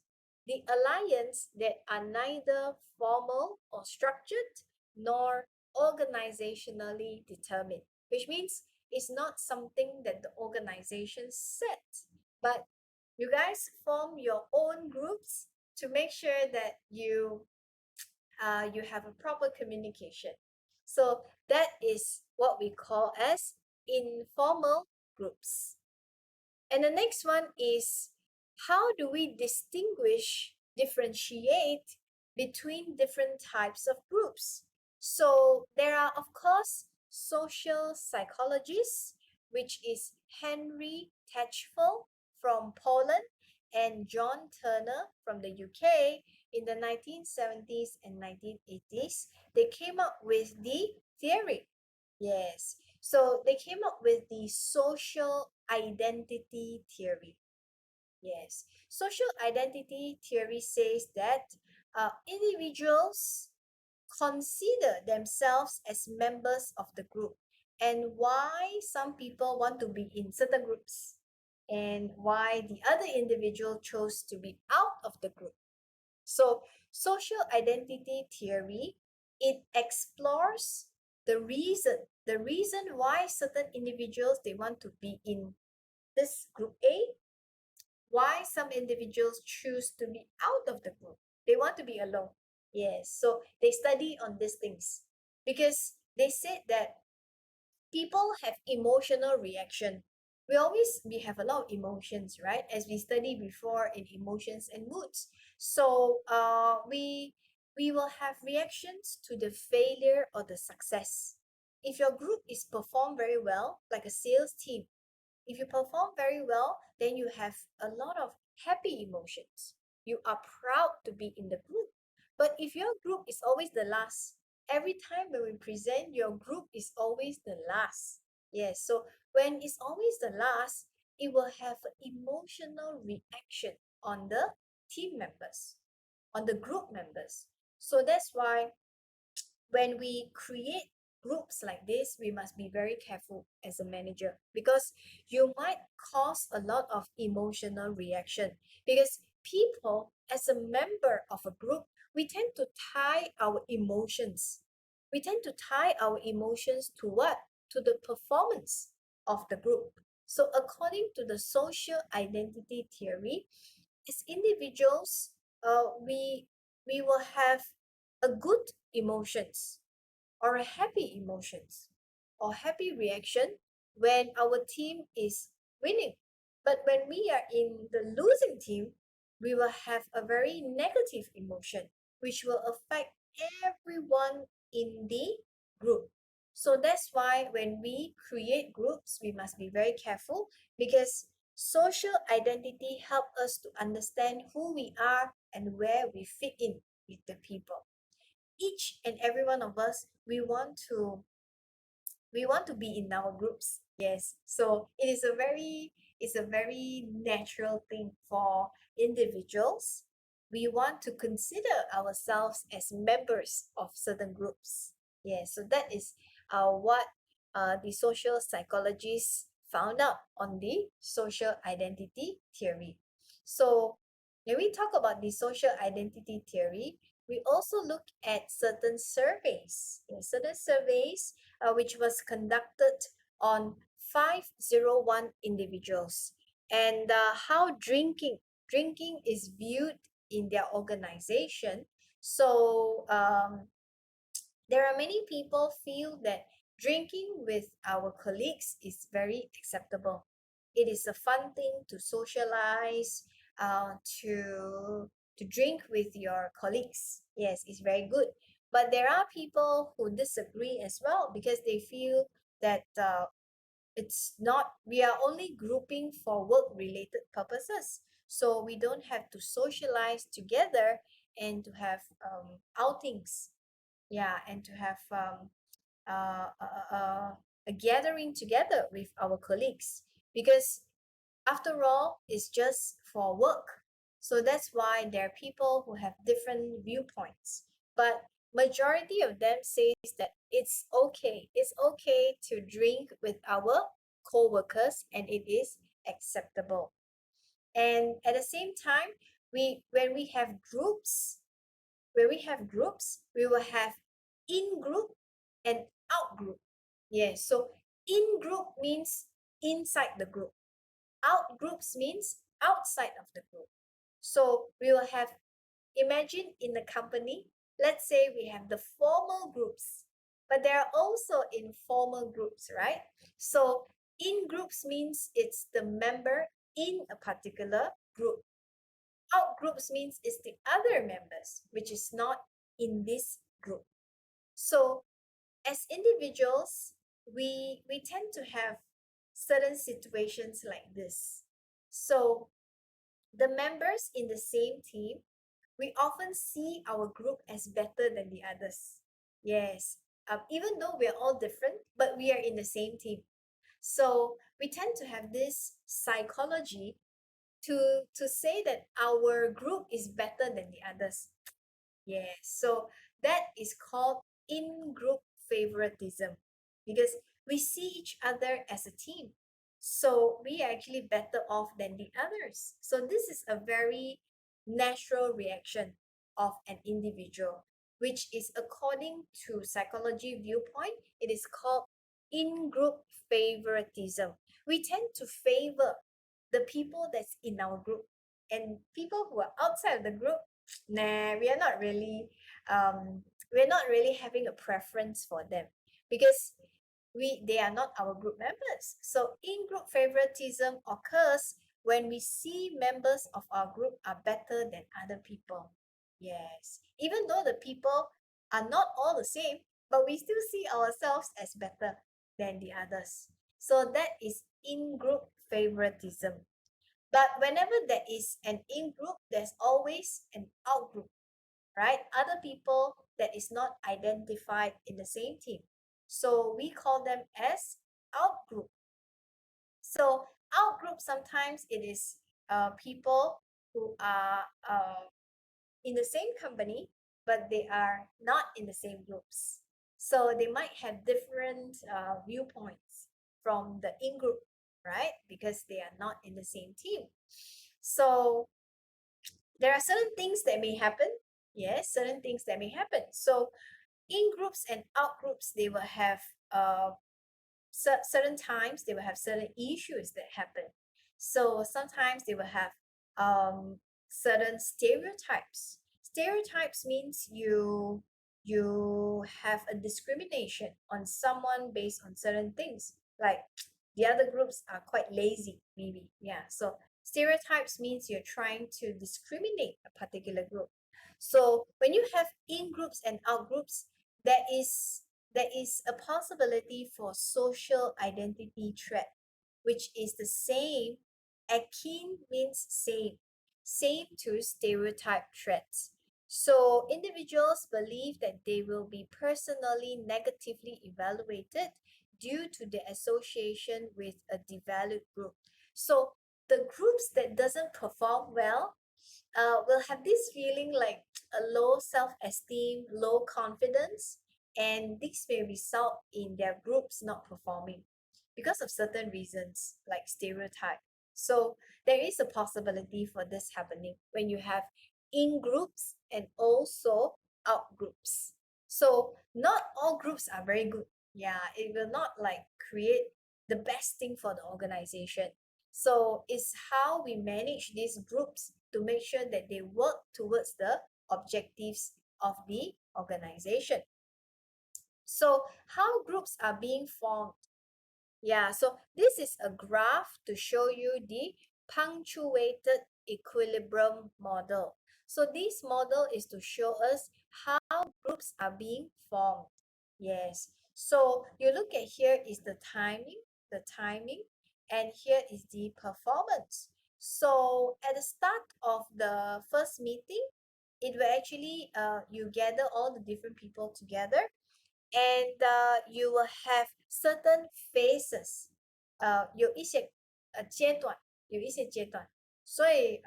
The alliance that are neither formal or structured nor organizationally determined, which means it's not something that the organization set, but you guys form your own groups to make sure that you have a proper communication. So that is what we call as informal groups. And the next one is, how do we differentiate between different types of groups? So there are, of course, social psychologists, which is Henry Tachfel from Poland and John Turner from the UK in the 1970s and 1980s. They came up with the theory. Yes. So they came up with the social identity theory. Yes. Social identity theory says that individuals consider themselves as members of the group, and why some people want to be in certain groups and why the other individual chose to be out of the group. So social identity theory, it explores the reason why certain individuals they want to be in this group A, why some individuals choose to be out of the group. They want to be alone. Yes, so they study on these things because they said that people have emotional reaction. We have a lot of emotions, right? As we studied before in emotions and moods. So we will have reactions to the failure or the success. If your group is performed very well, like a sales team, if you perform very well, then you have a lot of happy emotions. You are proud to be in the group. But if your group is always the last, every time when we present, your group is always the last. Yes, so when it's always the last, it will have an emotional reaction on the team members, on the group members. So that's why when we create groups like this, we must be very careful as a manager, because you might cause a lot of emotional reaction, because people, as a member of a group, we tend to tie our emotions. We tend to tie our emotions to what? To the performance of the group. So according to the social identity theory, as individuals, we will have a good emotions or a happy emotions or happy reaction when our team is winning. But when we are in the losing team, we will have a very negative emotion, which will affect everyone in the group. So that's why when we create groups, we must be very careful, because social identity help us to understand who we are and where we fit in with the people. Each and every one of us, we want to be in our groups. Yes, so it's a very natural thing for individuals. We want to consider ourselves as members of certain groups. Yes, so that is what the social psychologists found out on the social identity theory. So when we talk about the social identity theory, we also look at certain surveys. Certain surveys which was conducted on 501 individuals, and how drinking is viewed in their organization. So there are many people feel that drinking with our colleagues is very acceptable. It is a fun thing to socialize, to drink with your colleagues. Yes, it's very good. But there are people who disagree as well because they feel that it's not, we are only grouping for work related purposes. So we don't have to socialize together and to have outings. Yeah, and to have a gathering together with our colleagues, because after all, it's just for work. So that's why there are people who have different viewpoints. But majority of them says that it's okay to drink with our co-workers and it is acceptable. And at the same time, when we have groups, we will have in group and out group. Yes, so in group means inside the group. Out groups means outside of the group. So we will have, imagine in the company, let's say we have the formal groups, but there are also informal groups, right? So in groups means it's the member in a particular group. Out groups means it's the other members, which is not in this group. So as individuals, we tend to have certain situations like this. So the members in the same team, we often see our group as better than the others. Yes, even though we are all different, but we are in the same team. So we tend to have this psychology to say that our group is better than the others. Yes, so that is called in-group favoritism, because we see each other as a team. So we are actually better off than the others. So this is a very natural reaction of an individual, which is according to psychology viewpoint, it is called in-group favoritism. We tend to favor the people that's in our group, and people who are outside of the group, nah, we're not really having a preference for them, because they are not our group members. So in-group favoritism occurs when we see members of our group are better than other people. Yes, even though the people are not all the same, but we still see ourselves as better than the others. So that is in-group favoritism. But whenever there is an in-group, there's always an out-group, right? Other people that is not identified in the same team. So we call them as out-group. So out-group, sometimes it is people who are in the same company, but they are not in the same groups. So they might have different viewpoints from the in-group, right? Because they are not in the same team. So there are certain things that may happen. Yes, certain things that may happen. So in groups and out groups, they will have certain times they will have certain issues that happen. So sometimes they will have certain stereotypes. Stereotypes means you have a discrimination on someone based on certain things, like the other groups are quite lazy, maybe. Yeah, so stereotypes means you're trying to discriminate a particular group. So when you have in groups and out groups, there is a possibility for social identity threat, which is the same. Akin means same to stereotype threats. So individuals believe that they will be personally negatively evaluated due to the association with a devalued group. So the groups that doesn't perform well will have this feeling like a low self-esteem, low confidence, and this may result in their groups not performing because of certain reasons like stereotype. So there is a possibility for this happening when you have in groups and also out groups. So not all groups are very good. Yeah, it will not like create the best thing for the organization. So it's how we manage these groups to make sure that they work towards the objectives of the organization. So how groups are being formed? Yeah, so this is a graph to show you the punctuated equilibrium model. So this model is to show us how groups are being formed. Yes, so you look at here is the timing, and here is the performance. So at the start of the first meeting, it will actually you gather all the different people together, and you will have certain phases，有一些阶段，所以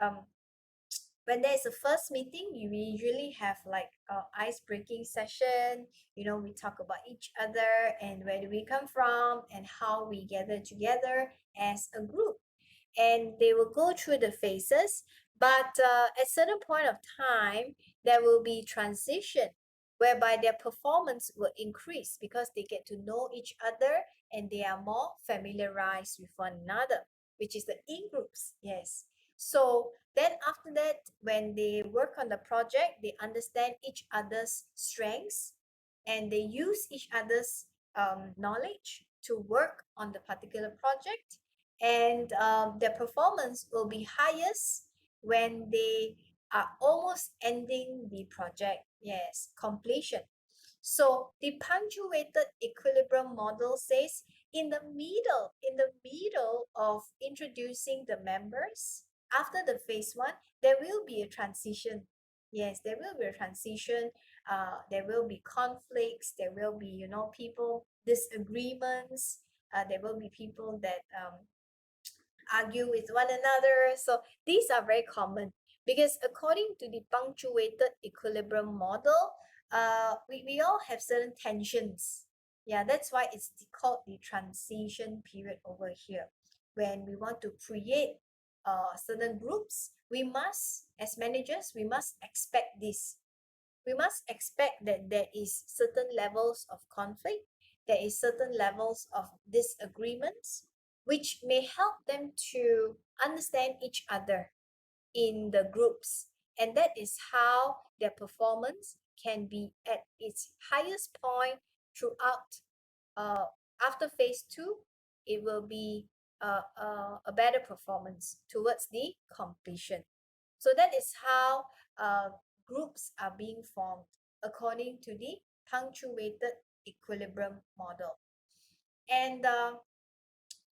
when there is a first meeting, you usually have like a ice breaking session. You know, we talk about each other and where do we come from and how we gather together as a group. And they will go through the phases, but at certain point of time, there will be transition whereby their performance will increase because they get to know each other and they are more familiarized with one another, which is the in-groups. Yes. So then after that, when they work on the project, they understand each other's strengths and they use each other's knowledge to work on the particular project. And their performance will be highest when they are almost ending the project. Yes, completion. So the punctuated equilibrium model says in the middle of introducing the members, after the phase one, there will be a transition. Yes, there will be a transition. There will be conflicts. There will be, you know, people disagreements. There will be people that argue with one another. So these are very common because according to the punctuated equilibrium model, we all have certain tensions. Yeah, that's why it's called the transition period over here. When we want to create certain groups, we must, as managers, we must expect this. We must expect that there is certain levels of conflict, there is certain levels of disagreements, which may help them to understand each other in the groups. And that is how their performance can be at its highest point throughout. After phase two, it will be a better performance towards the completion. So that is how groups are being formed according to the punctuated equilibrium model. And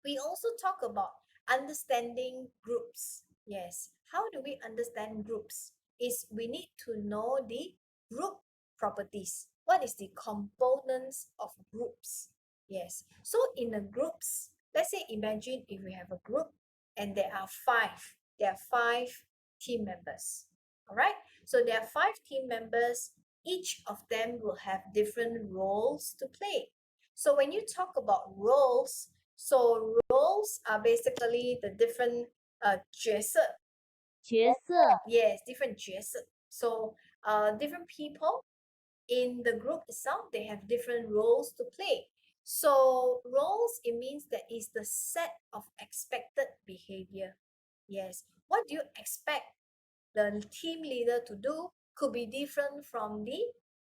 we also talk about understanding groups. Yes, how do we understand groups? Is we need to know the group properties. What is the components of groups? Yes, so in the groups, let's say imagine if we have a group and there are five team members. All right, so there are 5 team members. Each of them will have different roles to play. So when you talk about roles, so roles are basically the different 角色. 角色 Yes, different 角色. So different people in the group itself, they have different roles to play. So roles, it means that is the set of expected behavior. Yes, what do you expect the team leader to do could be different from the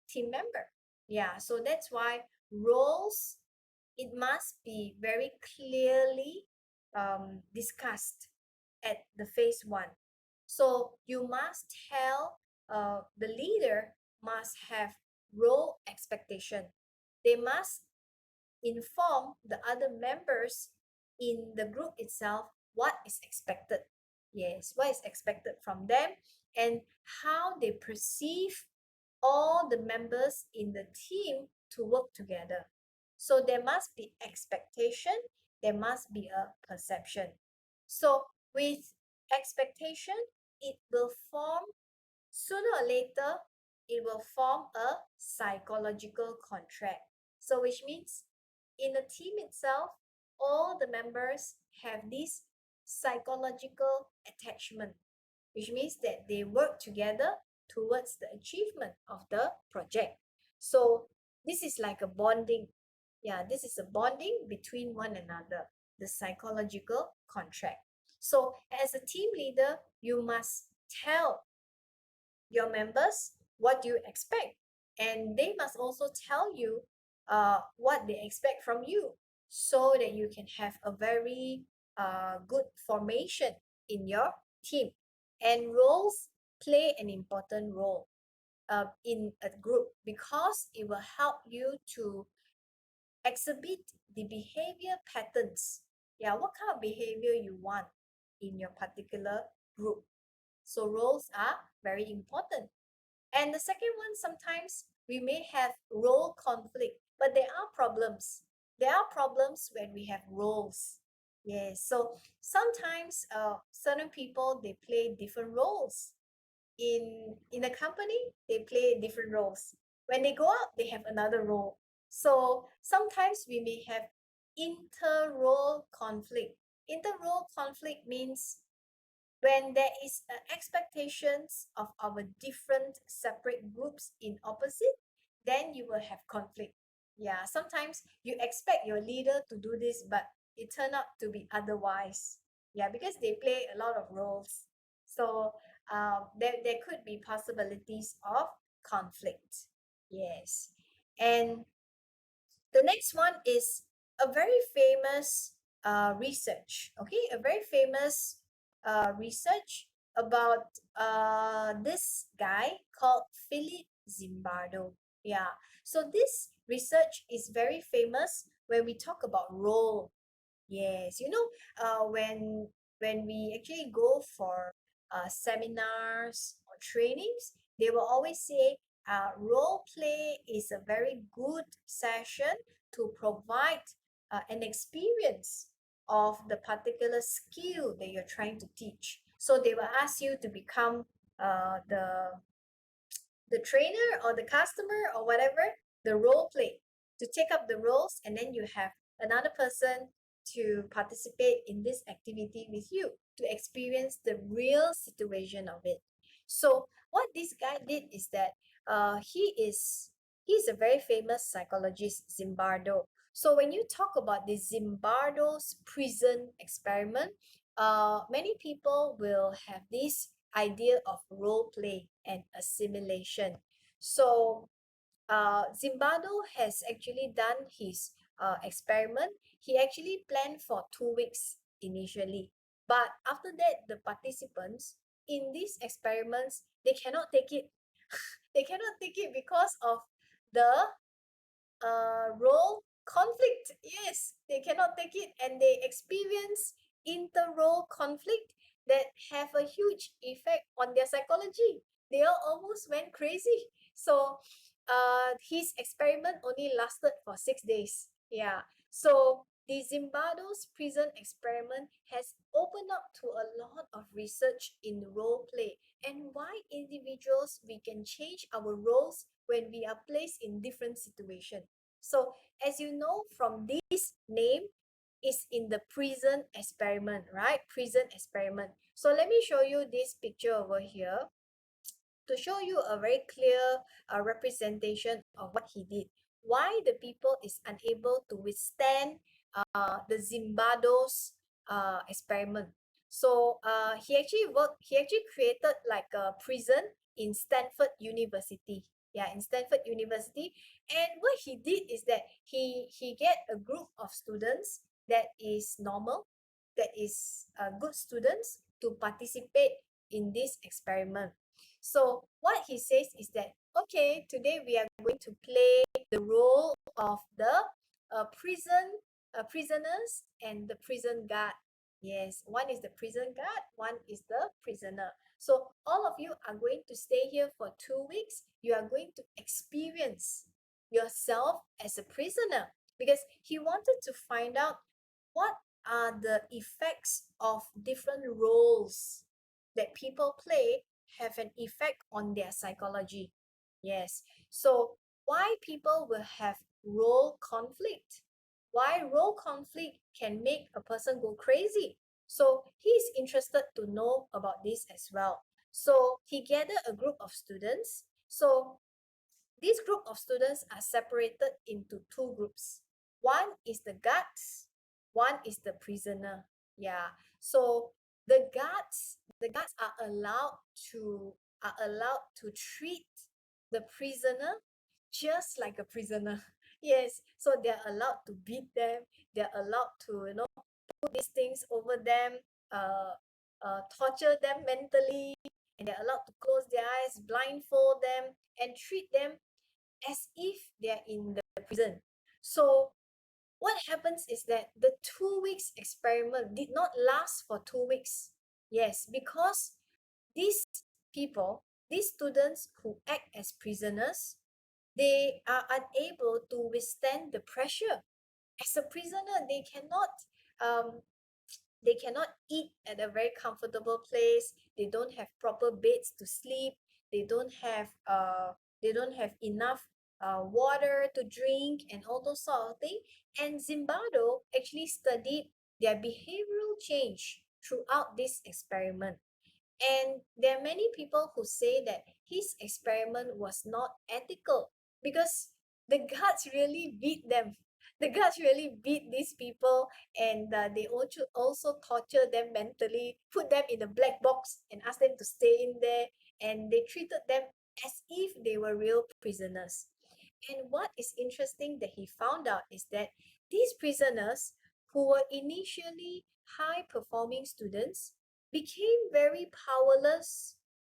team member. Yeah, so that's why roles, it must be very clearly discussed at the phase one. So you must tell the leader must have role expectation. They must inform the other members in the group itself what is expected. Yes, what is expected from them and how they perceive all the members in the team to work together. So there must be expectation, there must be a perception. So with expectation, it will form, sooner or later, it will form a psychological contract. So which means in the team itself, all the members have this psychological attachment, which means that they work together towards the achievement of the project. So this is like a bonding. Yeah, this is a bonding between one another, the psychological contract. So as a team leader, you must tell your members what you expect, and they must also tell you what they expect from you, so that you can have a very good formation in your team. And roles play an important role in a group, because it will help you to exhibit the behavior patterns. Yeah, what kind of behavior you want in your particular group. So roles are very important. And the second one, sometimes we may have role conflict, but there are problems. There are problems when we have roles. Yes, so sometimes certain people, they play different roles. In a company, they play different roles. When they go out, they have another role. So sometimes we may have inter-role conflict. Inter-role conflict means when there is expectations of our different separate groups in opposite, then you will have conflict. Yeah, sometimes you expect your leader to do this, but it turned out to be otherwise. Yeah, because they play a lot of roles. So there could be possibilities of conflict. Yes. And the next one is a very famous research. Okay, a very famous research about this guy called Philip Zimbardo. Yeah, so this research is very famous when we talk about role. Yes, when we actually go for seminars or trainings, they will always say role play is a very good session to provide an experience of the particular skill that you're trying to teach. So they will ask you to become the trainer or the customer or whatever, the role play, to take up the roles, and then you have another person to participate in this activity with you to experience the real situation of it. So what this guy did is that he's a very famous psychologist, Zimbardo. So when you talk about the Zimbardo's prison experiment, many people will have this idea of role play and assimilation. So Zimbardo has actually done his experiment. He actually planned for 2 weeks initially, but after that, the participants in these experiments, they cannot take it. They cannot take it because of the role conflict. Yes, they cannot take it, and they experience inter-role conflict that have a huge effect on their psychology. They all almost went crazy. So his experiment only lasted for 6 days. Yeah. So the Zimbardo's prison experiment has opened up to a lot of research in role play, and why individuals we can change our roles when we are placed in different situations. So as you know from this name, is in the prison experiment, right? Prison experiment. So let me show you this picture over here to show you a very clear representation of what he did. Why the people is unable to withstand the Zimbardo's experiment. So he actually created like a prison in Stanford University. Yeah, in Stanford University. And what he did is that he get a group of students that is normal, that is good students, to participate in this experiment. So what he says is that, okay, today we are going to play the role of the prisoners and the prison guard. Yes, one is the prison guard, one is the prisoner. So all of you are going to stay here for 2 weeks. You are going to experience yourself as a prisoner, because he wanted to find out what are the effects of different roles that people play have an effect on their psychology. Yes. So why people will have role conflict? Why role conflict can make a person go crazy? So he's interested to know about this as well. So he gathered a group of students. So this group of students are separated into two groups. One is the guards, one is the prisoner. Yeah. So the guards are allowed to treat the prisoner just like a prisoner. Yes, so they're allowed to beat them, they're allowed to, put these things over them, uh, torture them mentally, and they're allowed to close their eyes, blindfold them, and treat them as if they're in the prison. So what happens is that the 2 weeks experiment did not last for 2 weeks. Yes, because these these students who act as prisoners, they are unable to withstand the pressure. As a prisoner, um, they cannot eat at a very comfortable place. They don't have proper beds to sleep. They don't have enough water to drink and all those sort of things. And Zimbardo actually studied their behavioral change throughout this experiment. And there are many people who say that his experiment was not ethical because the guards really beat them. The guards really beat these people, and they also torture them mentally, put them in a black box and ask them to stay in there, and they treated them as if they were real prisoners. And what is interesting that he found out is that these prisoners who were initially high performing students became very powerless.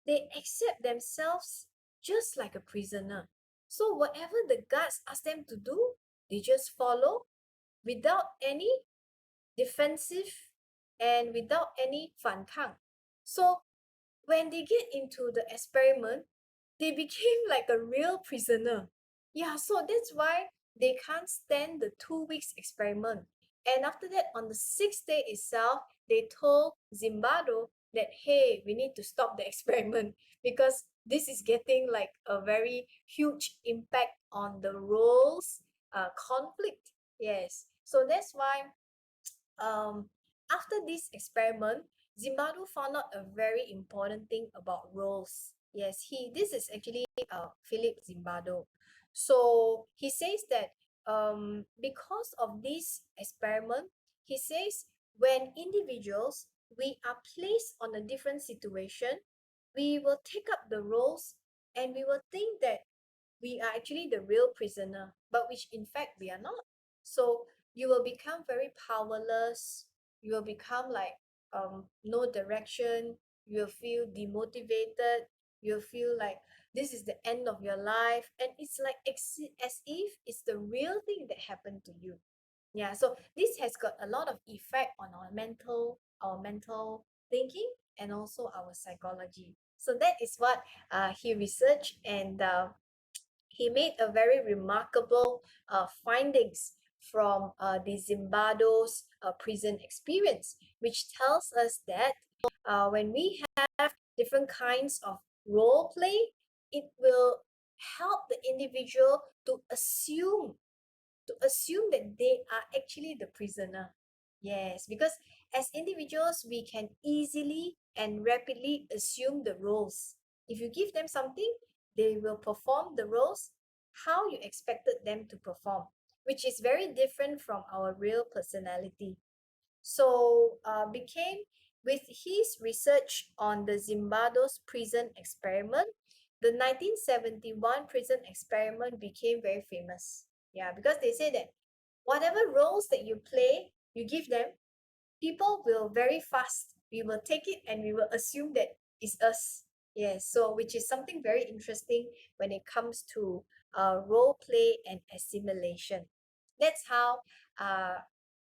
They accept themselves just like a prisoner. So whatever the guards ask them to do, they just follow without any defensive and without any 反抗. So when they get into the experiment, they became like a real prisoner. Yeah, so that's why they can't stand the 2 weeks experiment. And after that, on the 6th day itself, they told Zimbardo that, hey, we need to stop the experiment because this is getting like a very huge impact on the roles conflict. Yes, so that's why after this experiment, Zimbardo found out a very important thing about roles. Yes, this is actually Philip Zimbardo. So he says that because of this experiment, he says when individuals we are placed on a different situation, we will take up the roles and we will think that we are actually the real prisoner, but which in fact we are not. So you will become very powerless. You will become like no direction. You'll feel demotivated. You'll feel like this is the end of your life, and it's like as if it's the real thing that happened to you. Yeah, so this has got a lot of effect on our mental thinking and also our psychology. So that is what he researched, and he made a very remarkable findings from the Zimbardo's prison experience, which tells us that when we have different kinds of role play, it will help the individual to assume that they are actually the prisoner. Yes, because as individuals, we can easily and rapidly assume the roles. If you give them something, they will perform the roles how you expected them to perform, which is very different from our real personality. So, became with his research on the Zimbardo's prison experiment, the 1971 prison experiment became very famous. Yeah, because they say that whatever roles that you play, you give them, people will very fast. We will take it and we will assume that it's us. Yes, so which is something very interesting when it comes to role play and assimilation. That's how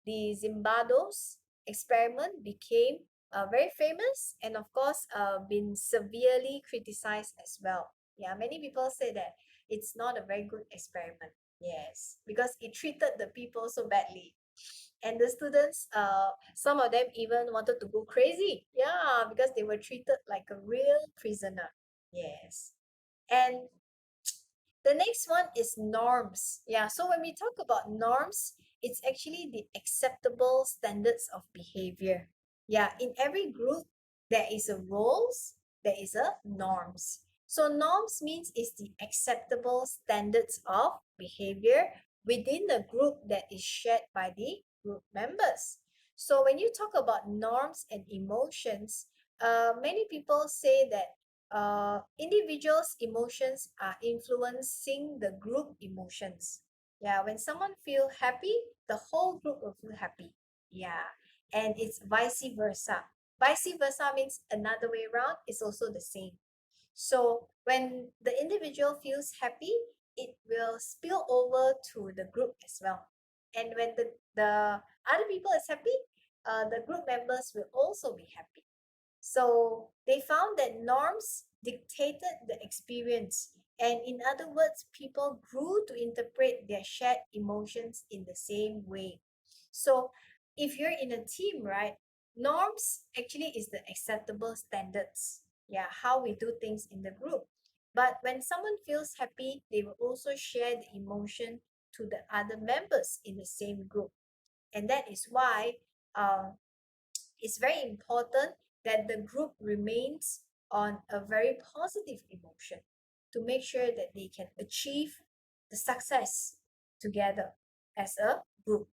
the Zimbardo's experiment became very famous and of course been severely criticized as well. Yeah, many people say that it's not a very good experiment. Yes, because it treated the people so badly. And the students, some of them even wanted to go crazy. Yeah, because they were treated like a real prisoner. Yes. And the next one is norms. Yeah, so when we talk about norms, it's actually the acceptable standards of behavior. Yeah, in every group, there is a roles, there is a norms. So norms means is the acceptable standards of behavior within the group that is shared by the group members. So when you talk about norms and emotions, many people say that individuals' emotions are influencing the group emotions. Yeah, when someone feel happy, the whole group will feel happy. Yeah, and it's vice versa. Vice versa means another way around is also the same. So when the individual feels happy, it will spill over to the group as well. And when the other people is happy, the group members will also be happy. So they found that norms dictated the experience. And in other words, people grew to interpret their shared emotions in the same way. So if you're in a team, right, norms actually is the acceptable standards. Yeah, how we do things in the group. But when someone feels happy, they will also share the emotion to the other members in the same group. And that is why um, it's very important that the group remains on a very positive emotion to make sure that they can achieve the success together as a group.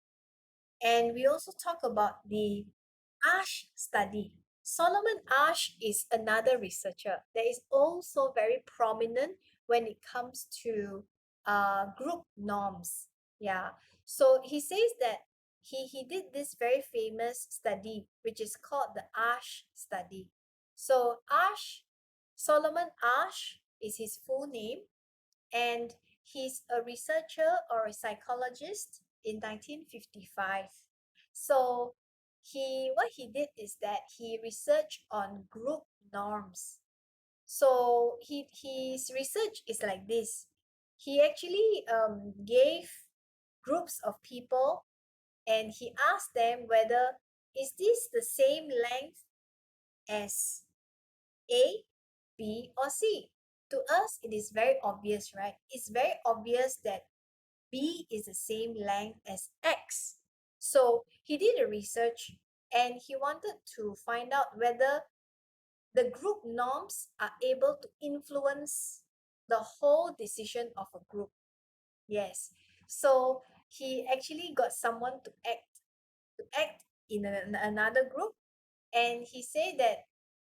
And we also talk about the Ash study. Solomon Ash is another researcher that is also very prominent when it comes to group norms. Yeah. So he says that he did this very famous study, which is called the Ash study. So Solomon Ash is his full name, and he's a researcher or a psychologist in 1955. So what he did is that he researched on group norms. So his research is like this. He actually gave groups of people and he asked them whether is this the same length as A, B, or C. To us, it is very obvious, right? It's very obvious that B is the same length as X. So he did a research and he wanted to find out whether the group norms are able to influence the whole decision of a group. Yes. So he actually got someone to act in another group, and he said that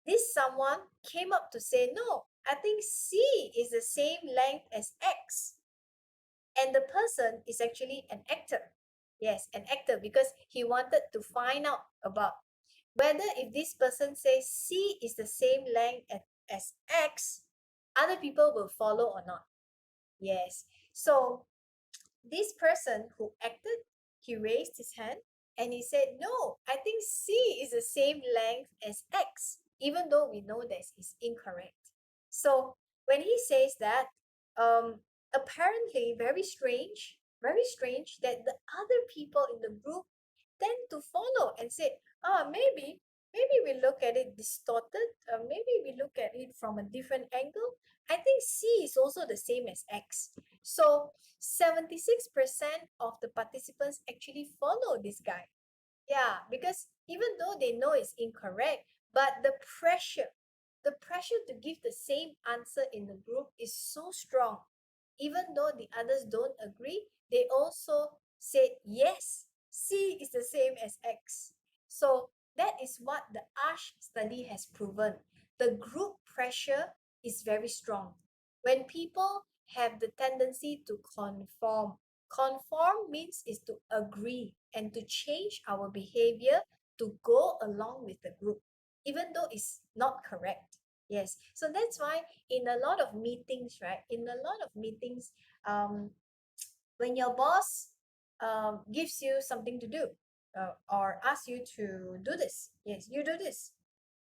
this someone came up to say, no, I think C is the same length as X. And the person is actually an actor. Yes, an actor, because he wanted to find out about whether if this person says C is the same length as X, other people will follow or not. Yes. So this person who acted, he raised his hand and he said, no, I think C is the same length as X, even though we know that is incorrect. So when he says that, apparently very strange that the other people in the group tend to follow and say, maybe we look at it distorted, maybe we look at it from a different angle. I think C is also the same as X. So 76% of the participants actually follow this guy. Yeah, because even though they know it's incorrect, but the pressure to give the same answer in the group is so strong. Even though the others don't agree, they also said yes, C is the same as X. So that is what the Ash study has proven. The group pressure is very strong. When people have the tendency to conform means is to agree and to change our behavior to go along with the group, even though it's not correct. Yes. So that's why in a lot of meetings, right? In a lot of meetings, when your boss gives you something to do or asks you to do this, yes, you do this.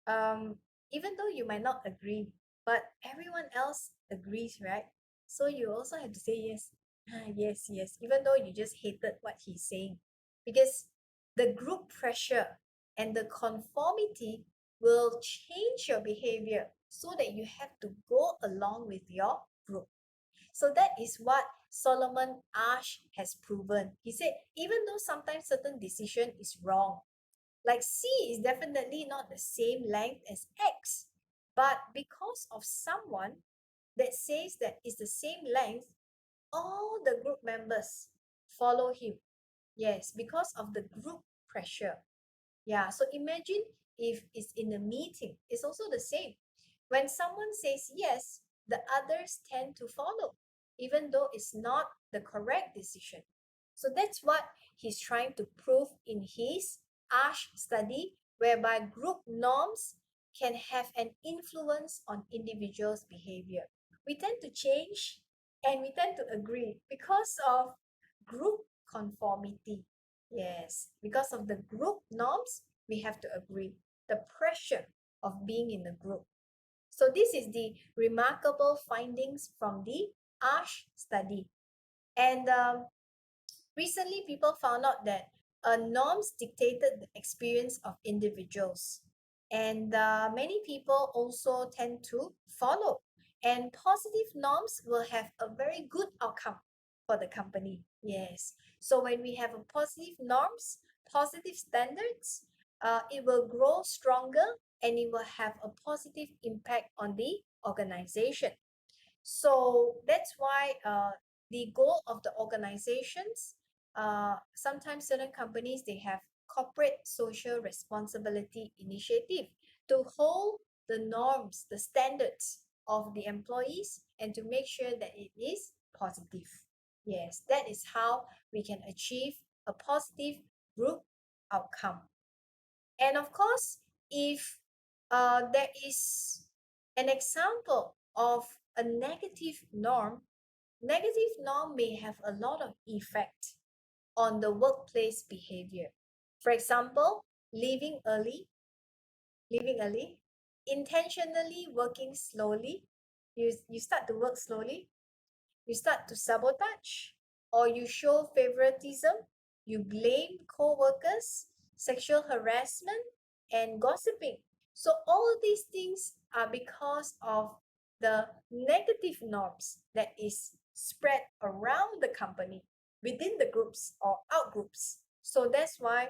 Even though you might not agree, but everyone else agrees, right? So you also have to say yes. Yes, yes, even though you just hated what he's saying. Because the group pressure and the conformity will change your behavior so that you have to go along with your group. So that is what Solomon Ash has proven. He said, even though sometimes certain decision is wrong, like C is definitely not the same length as X, but because of someone that says that it's the same length, all the group members follow him. Yes, because of the group pressure. Yeah, so imagine if it's in a meeting, it's also the same. When someone says yes, the others tend to follow, even though it's not the correct decision. So that's what he's trying to prove in his ASH study, whereby group norms can have an influence on individuals' behavior. We tend to change and we tend to agree because of group conformity. Yes, because of the group norms, we have to agree. The pressure of being in a group. So this is the remarkable findings from the ASH study. And recently, people found out that norms dictated the experience of individuals. And many people also tend to follow. And positive norms will have a very good outcome for the company. Yes. So when we have a positive norms, positive standards, it will grow stronger and it will have a positive impact on the organization. So that's why the goal of the organizations, sometimes certain companies, they have corporate social responsibility initiative to hold the norms, the standards of the employees and to make sure that it is positive. Yes, that is how we can achieve a positive group outcome. And of course, if there is an example of a negative norm may have a lot of effect on the workplace behavior. For example, leaving early, intentionally working slowly. You start to work slowly, you start to sabotage, or you show favoritism, you blame co-workers, sexual harassment, and gossiping. So all of these things are because of the negative norms that is spread around the company, within the groups or out groups. So that's why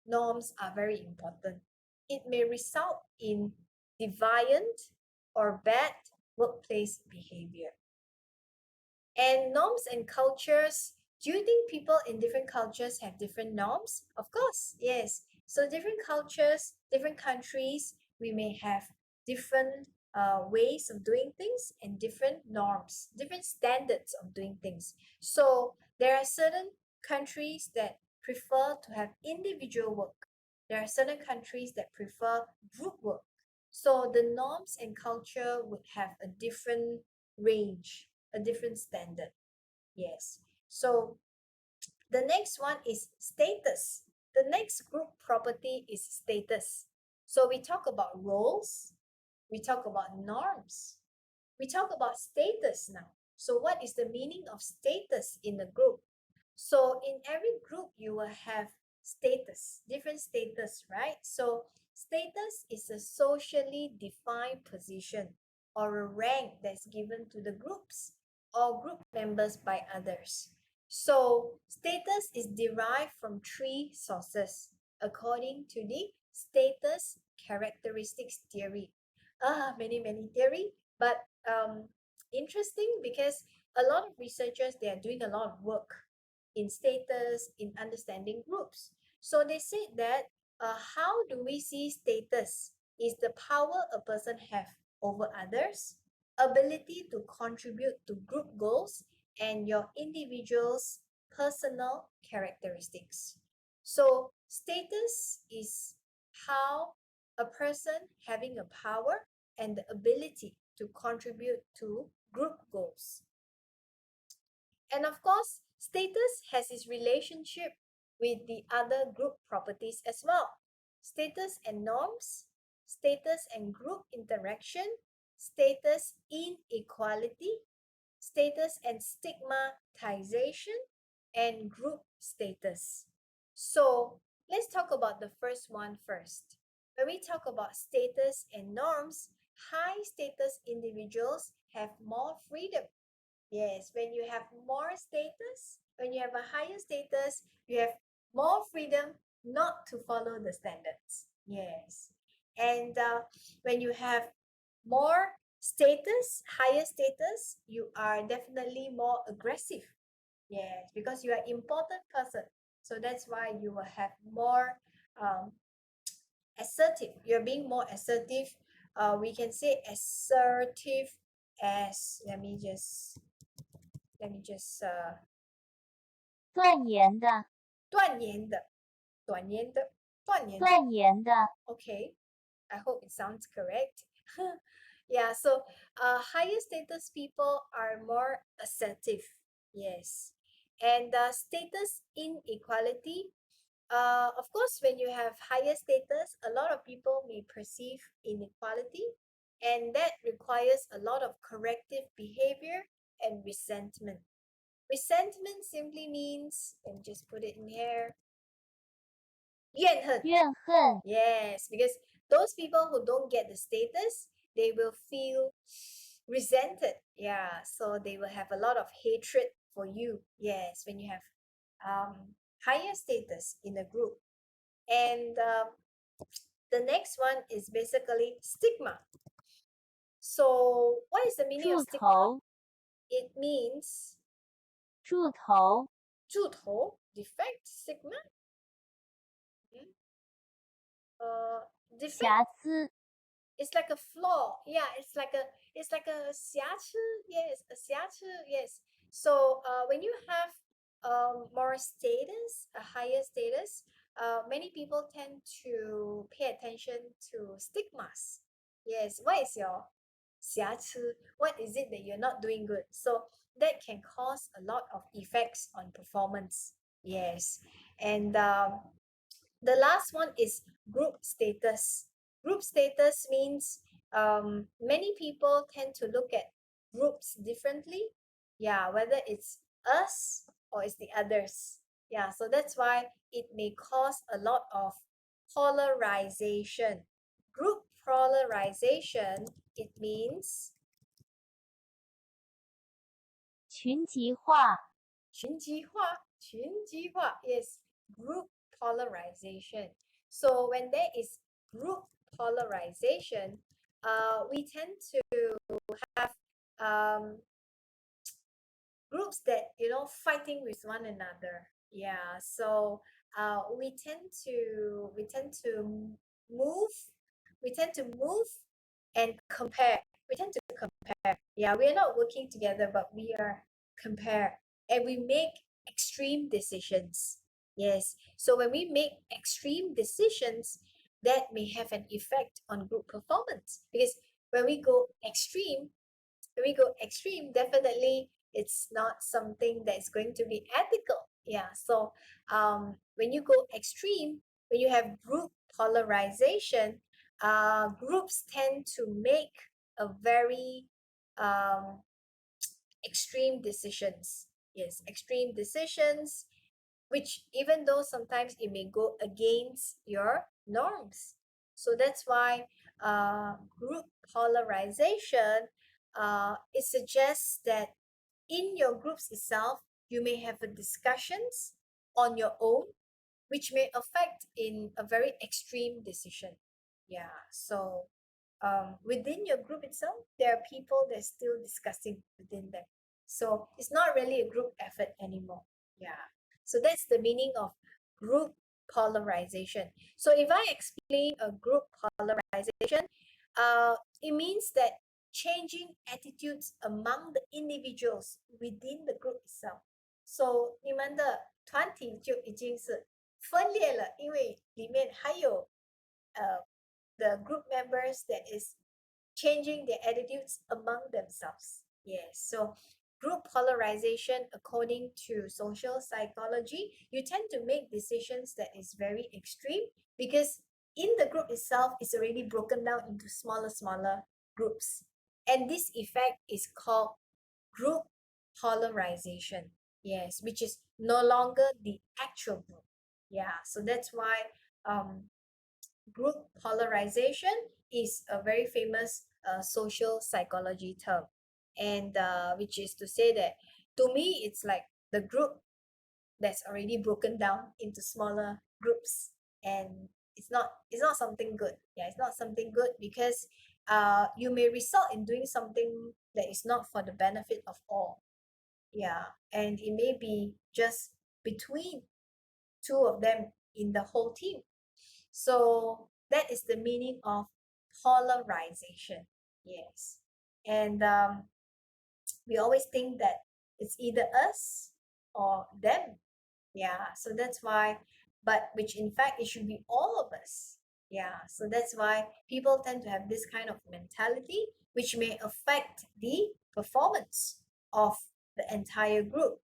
norms are very important. It may result in deviant or bad workplace behavior. And norms and cultures, do you think people in different cultures have different norms? Of course, yes. So different cultures, different countries, we may have different ways of doing things and different norms, different standards of doing things. So there are certain countries that prefer to have individual work. There are certain countries that prefer group work. So the norms and culture would have a different range, a different standard. Yes. So the next one is status. The next group property is status. So we talk about roles, we talk about norms, we talk about status now. So what is the meaning of status in a group? So in every group, you will have status, different status, right? So status is a socially defined position or a rank that's given to the groups or group members by others. So status is derived from three sources according to the status characteristics theory. Many theory, but interesting because a lot of researchers, they are doing a lot of work in status, in understanding groups. So they said that how do we see status is the power a person have over others, ability to contribute to group goals, and your individual's personal characteristics. So status is how a person having a power and the ability to contribute to group goals. And of course, status has its relationship with the other group properties as well. Status and norms, status and group interaction, status inequality, status and stigmatization, and group status. So let's talk about the first one first. When we talk about status and norms, high status individuals have more freedom. Yes, when you have more status, when you have a higher status, you have more freedom not to follow the standards. Yes. And when you have more status, higher status, you are definitely more aggressive. Yes, because you are important person. So that's why you will have more um, assertive. You're being more assertive. We can say assertive as let me just 断言的，断言的，断言的，断言的。断言的， Okay, I hope it sounds correct. Yeah, so higher status people are more assertive. Yes, and status inequality. Of course, when you have higher status, a lot of people may perceive inequality, and that requires a lot of corrective behavior and resentment. Resentment simply means, let me just put it in here, 怨恨. 怨恨， Yes, because those people who don't get the status, they will feel resented. Yeah, so they will have a lot of hatred for you. Yes, when you have higher status in a group. And the next one is basically stigma. So, what is the meaning 柱 of stigma? 头， It means 柱头，柱头, defect, stigma. Defect, 瑕疵， it's like a flaw. Yeah, it's like a 瑕疵. Yes, a 瑕疵. Yes. So when you have more status, a higher status, many people tend to pay attention to stigmas. Yes, what is your 瑕疵? What is it that you're not doing good? So that can cause a lot of effects on performance. Yes, and the last one is group status. Group status means many people tend to look at groups differently. Yeah, whether it's us or it's the others. Yeah, so that's why it may cause a lot of polarization. Group polarization, it means 群集化，群集化, yes, group polarization. So when there is group polarization, we tend to have groups that fighting with one another. Yeah, so we tend to move and compare. We tend to compare. Yeah, we are not working together, but we are compare, and we make extreme decisions. Yes, so when we make extreme decisions, that may have an effect on group performance, because when we go extreme, definitely it's not something that's going to be ethical. Yeah, so when you go extreme, when you have group polarization, groups tend to make a very extreme decisions. Yes, extreme decisions, which even though sometimes it may go against your norms. So that's why group polarization, it suggests that in your groups itself, you may have a discussions on your own, which may affect in a very extreme decision. Yeah, so within your group itself, there are people that are still discussing within them. So it's not really a group effort anymore. Yeah. So that's the meaning of group polarization. So if I explain a group polarization, it means that changing attitudes among the individuals within the group itself. So 你们的团体就已经是分裂了，因为里面还有the group members that is changing their attitudes among themselves. Yes, so group polarization, according to social psychology, you tend to make decisions that is very extreme because in the group itself is already broken down into smaller groups, and this effect is called group polarization. Yes, which is no longer the actual group. Yeah, so that's why group polarization is a very famous social psychology term, and which is to say that to me it's like the group that's already broken down into smaller groups, and it's not something good. Yeah, it's not something good because you may result in doing something that is not for the benefit of all. Yeah, and it may be just between two of them in the whole team. So that is the meaning of polarization. Yes. And we always think that it's either us or them. Yeah. So that's why, but which in fact it should be all of us. Yeah. So that's why people tend to have this kind of mentality, which may affect the performance of the entire group.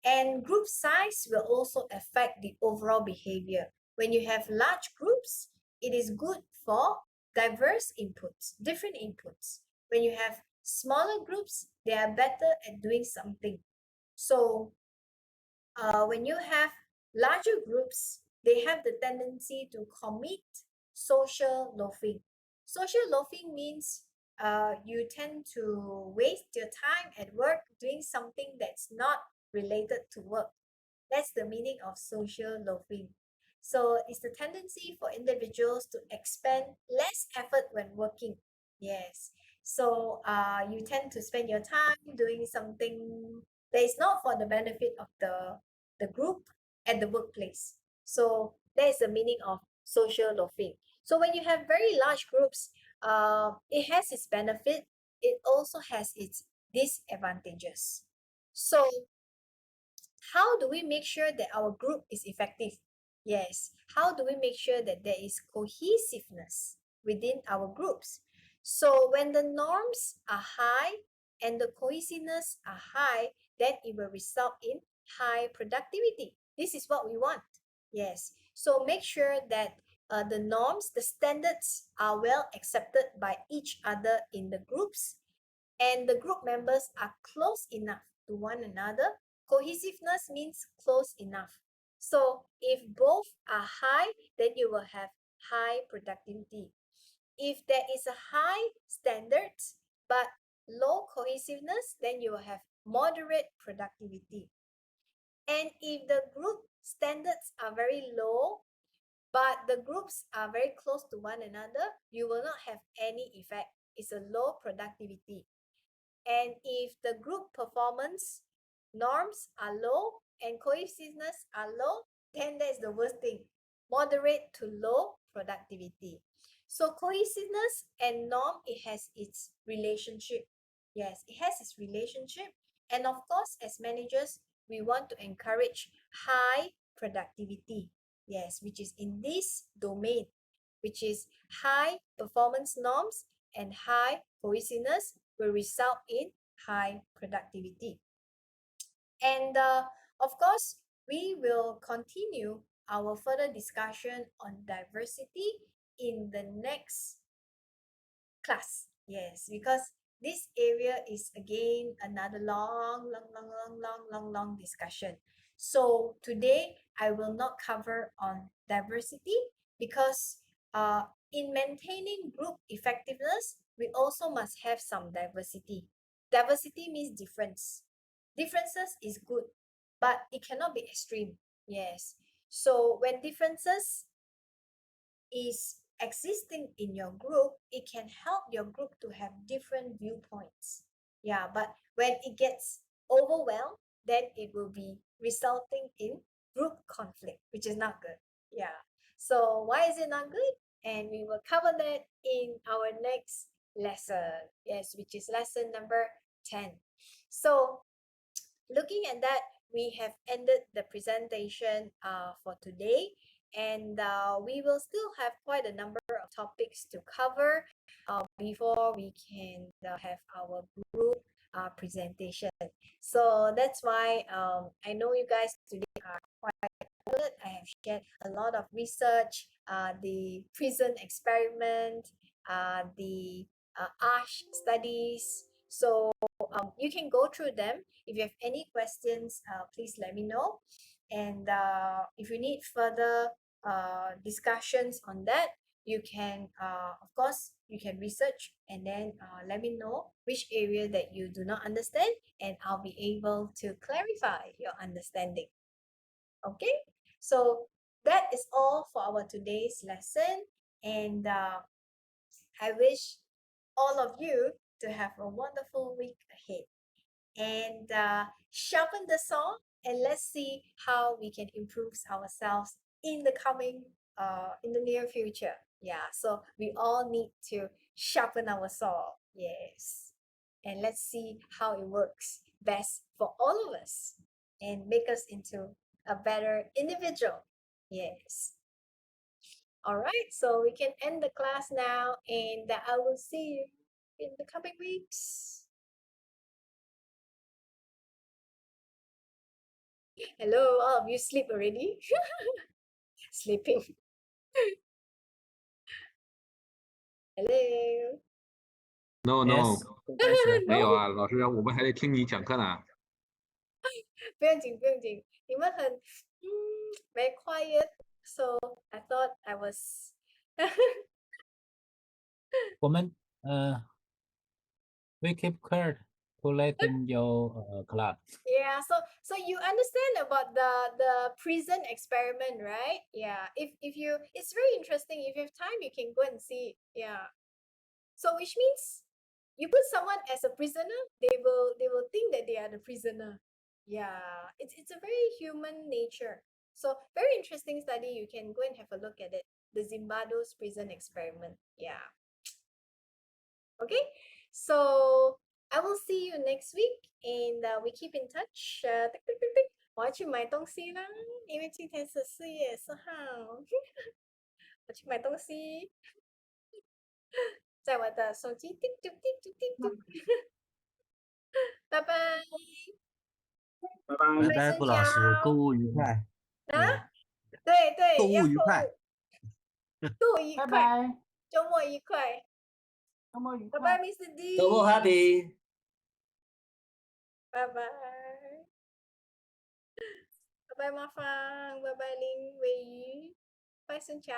And group size will also affect the overall behavior. When you have large groups, it is good for diverse inputs, different inputs. When you have smaller groups, they are better at doing something. So when you have larger groups, they have the tendency to commit social loafing. Social loafing means you tend to waste your time at work doing something that's not related to work. That's the meaning of social loafing. So it's the tendency for individuals to expend less effort when working. Yes. So you tend to spend your time doing something that is not for the benefit of the group at the workplace. So that is the meaning of social loafing. So when you have very large groups, it has its benefit. It also has its disadvantages. So how do we make sure that our group is effective? Yes. How do we make sure that there is cohesiveness within our groups? So when the norms are high and the cohesiveness are high, then it will result in high productivity. This is what we want. Yes. So make sure that the norms, the standards are well accepted by each other in the groups, and the group members are close enough to one another. Cohesiveness means close enough. So if both are high, then you will have high productivity. If there is a high standards but low cohesiveness, then you will have moderate productivity. And if the group standards are very low, but the groups are very close to one another, you will not have any effect. It's a low productivity. And if the group performance norms are low and cohesiveness are low, then that's the worst thing. Moderate to low productivity. So cohesiveness and norm, it has its relationship. Yes, it has its relationship. And of course, as managers, we want to encourage high productivity. Yes, which is in this domain, which is high performance norms and high cohesiveness will result in high productivity. And of course, we will continue our further discussion on diversity in the next class. Yes, because this area is again another long discussion. So today I will not cover on diversity because in maintaining group effectiveness, we also must have some diversity. Diversity means difference. Differences is good, but it cannot be extreme. Yes. So when differences is existing in your group, it can help your group to have different viewpoints. Yeah, but when it gets overwhelmed, then it will be resulting in group conflict, which is not good. Yeah. So why is it not good? And we will cover that in our next lesson. Yes, which is lesson number 10. So looking at that, we have ended the presentation for today, and we will still have quite a number of topics to cover before we can have our group presentation. So that's why I know you guys today are quite good. I have shared a lot of research, the prison experiment, the ASH studies. So you can go through them. If you have any questions, please let me know. And if you need further discussions on that, you can, of course, you can research and then let me know which area that you do not understand, and I'll be able to clarify your understanding. Okay, so that is all for our today's lesson, and I wish all of you to have a wonderful week ahead, and sharpen the saw, and let's see how we can improve ourselves in the coming in the near future. Yeah, so we all need to sharpen our saw. Yes. And let's see how it works best for all of us and make us into a better individual. Yes. All right, so we can end the class now, and I will see you in the coming weeks. Hello, all of you sleep already? Sleeping. Hello. No no， Yes，都开始。没有啊，老师，我们还得听你讲课呢。不用紧，不用紧，你们很very quiet, so I thought I was 我们we keep quiet to let in your class. yeah. So you understand about the prison experiment, right? Yeah. If you, it's very interesting. If you have time, you can go and see it. Yeah. So which means you put someone as a prisoner, they will think that they are the prisoner. Yeah, it's a very human nature. So very interesting study. You can go and have a look at it. The Zimbardo's prison experiment. Yeah. Okay, so I will see you next week, and we keep in touch. 我要去买东西啦，因为今天是4月4号。我去买东西，在我的手机叮嘟叮嘟叮嘟。拜拜。拜拜。拜拜，顾老师，购物愉快。啊，对对，购物要愉快购物愉拜快，拜，周末愉快。周末愉拜快拜。，Mr. D。周末 happy。拜拜。拜拜，麻烦。拜拜，林伟瑜。拜，孙乔。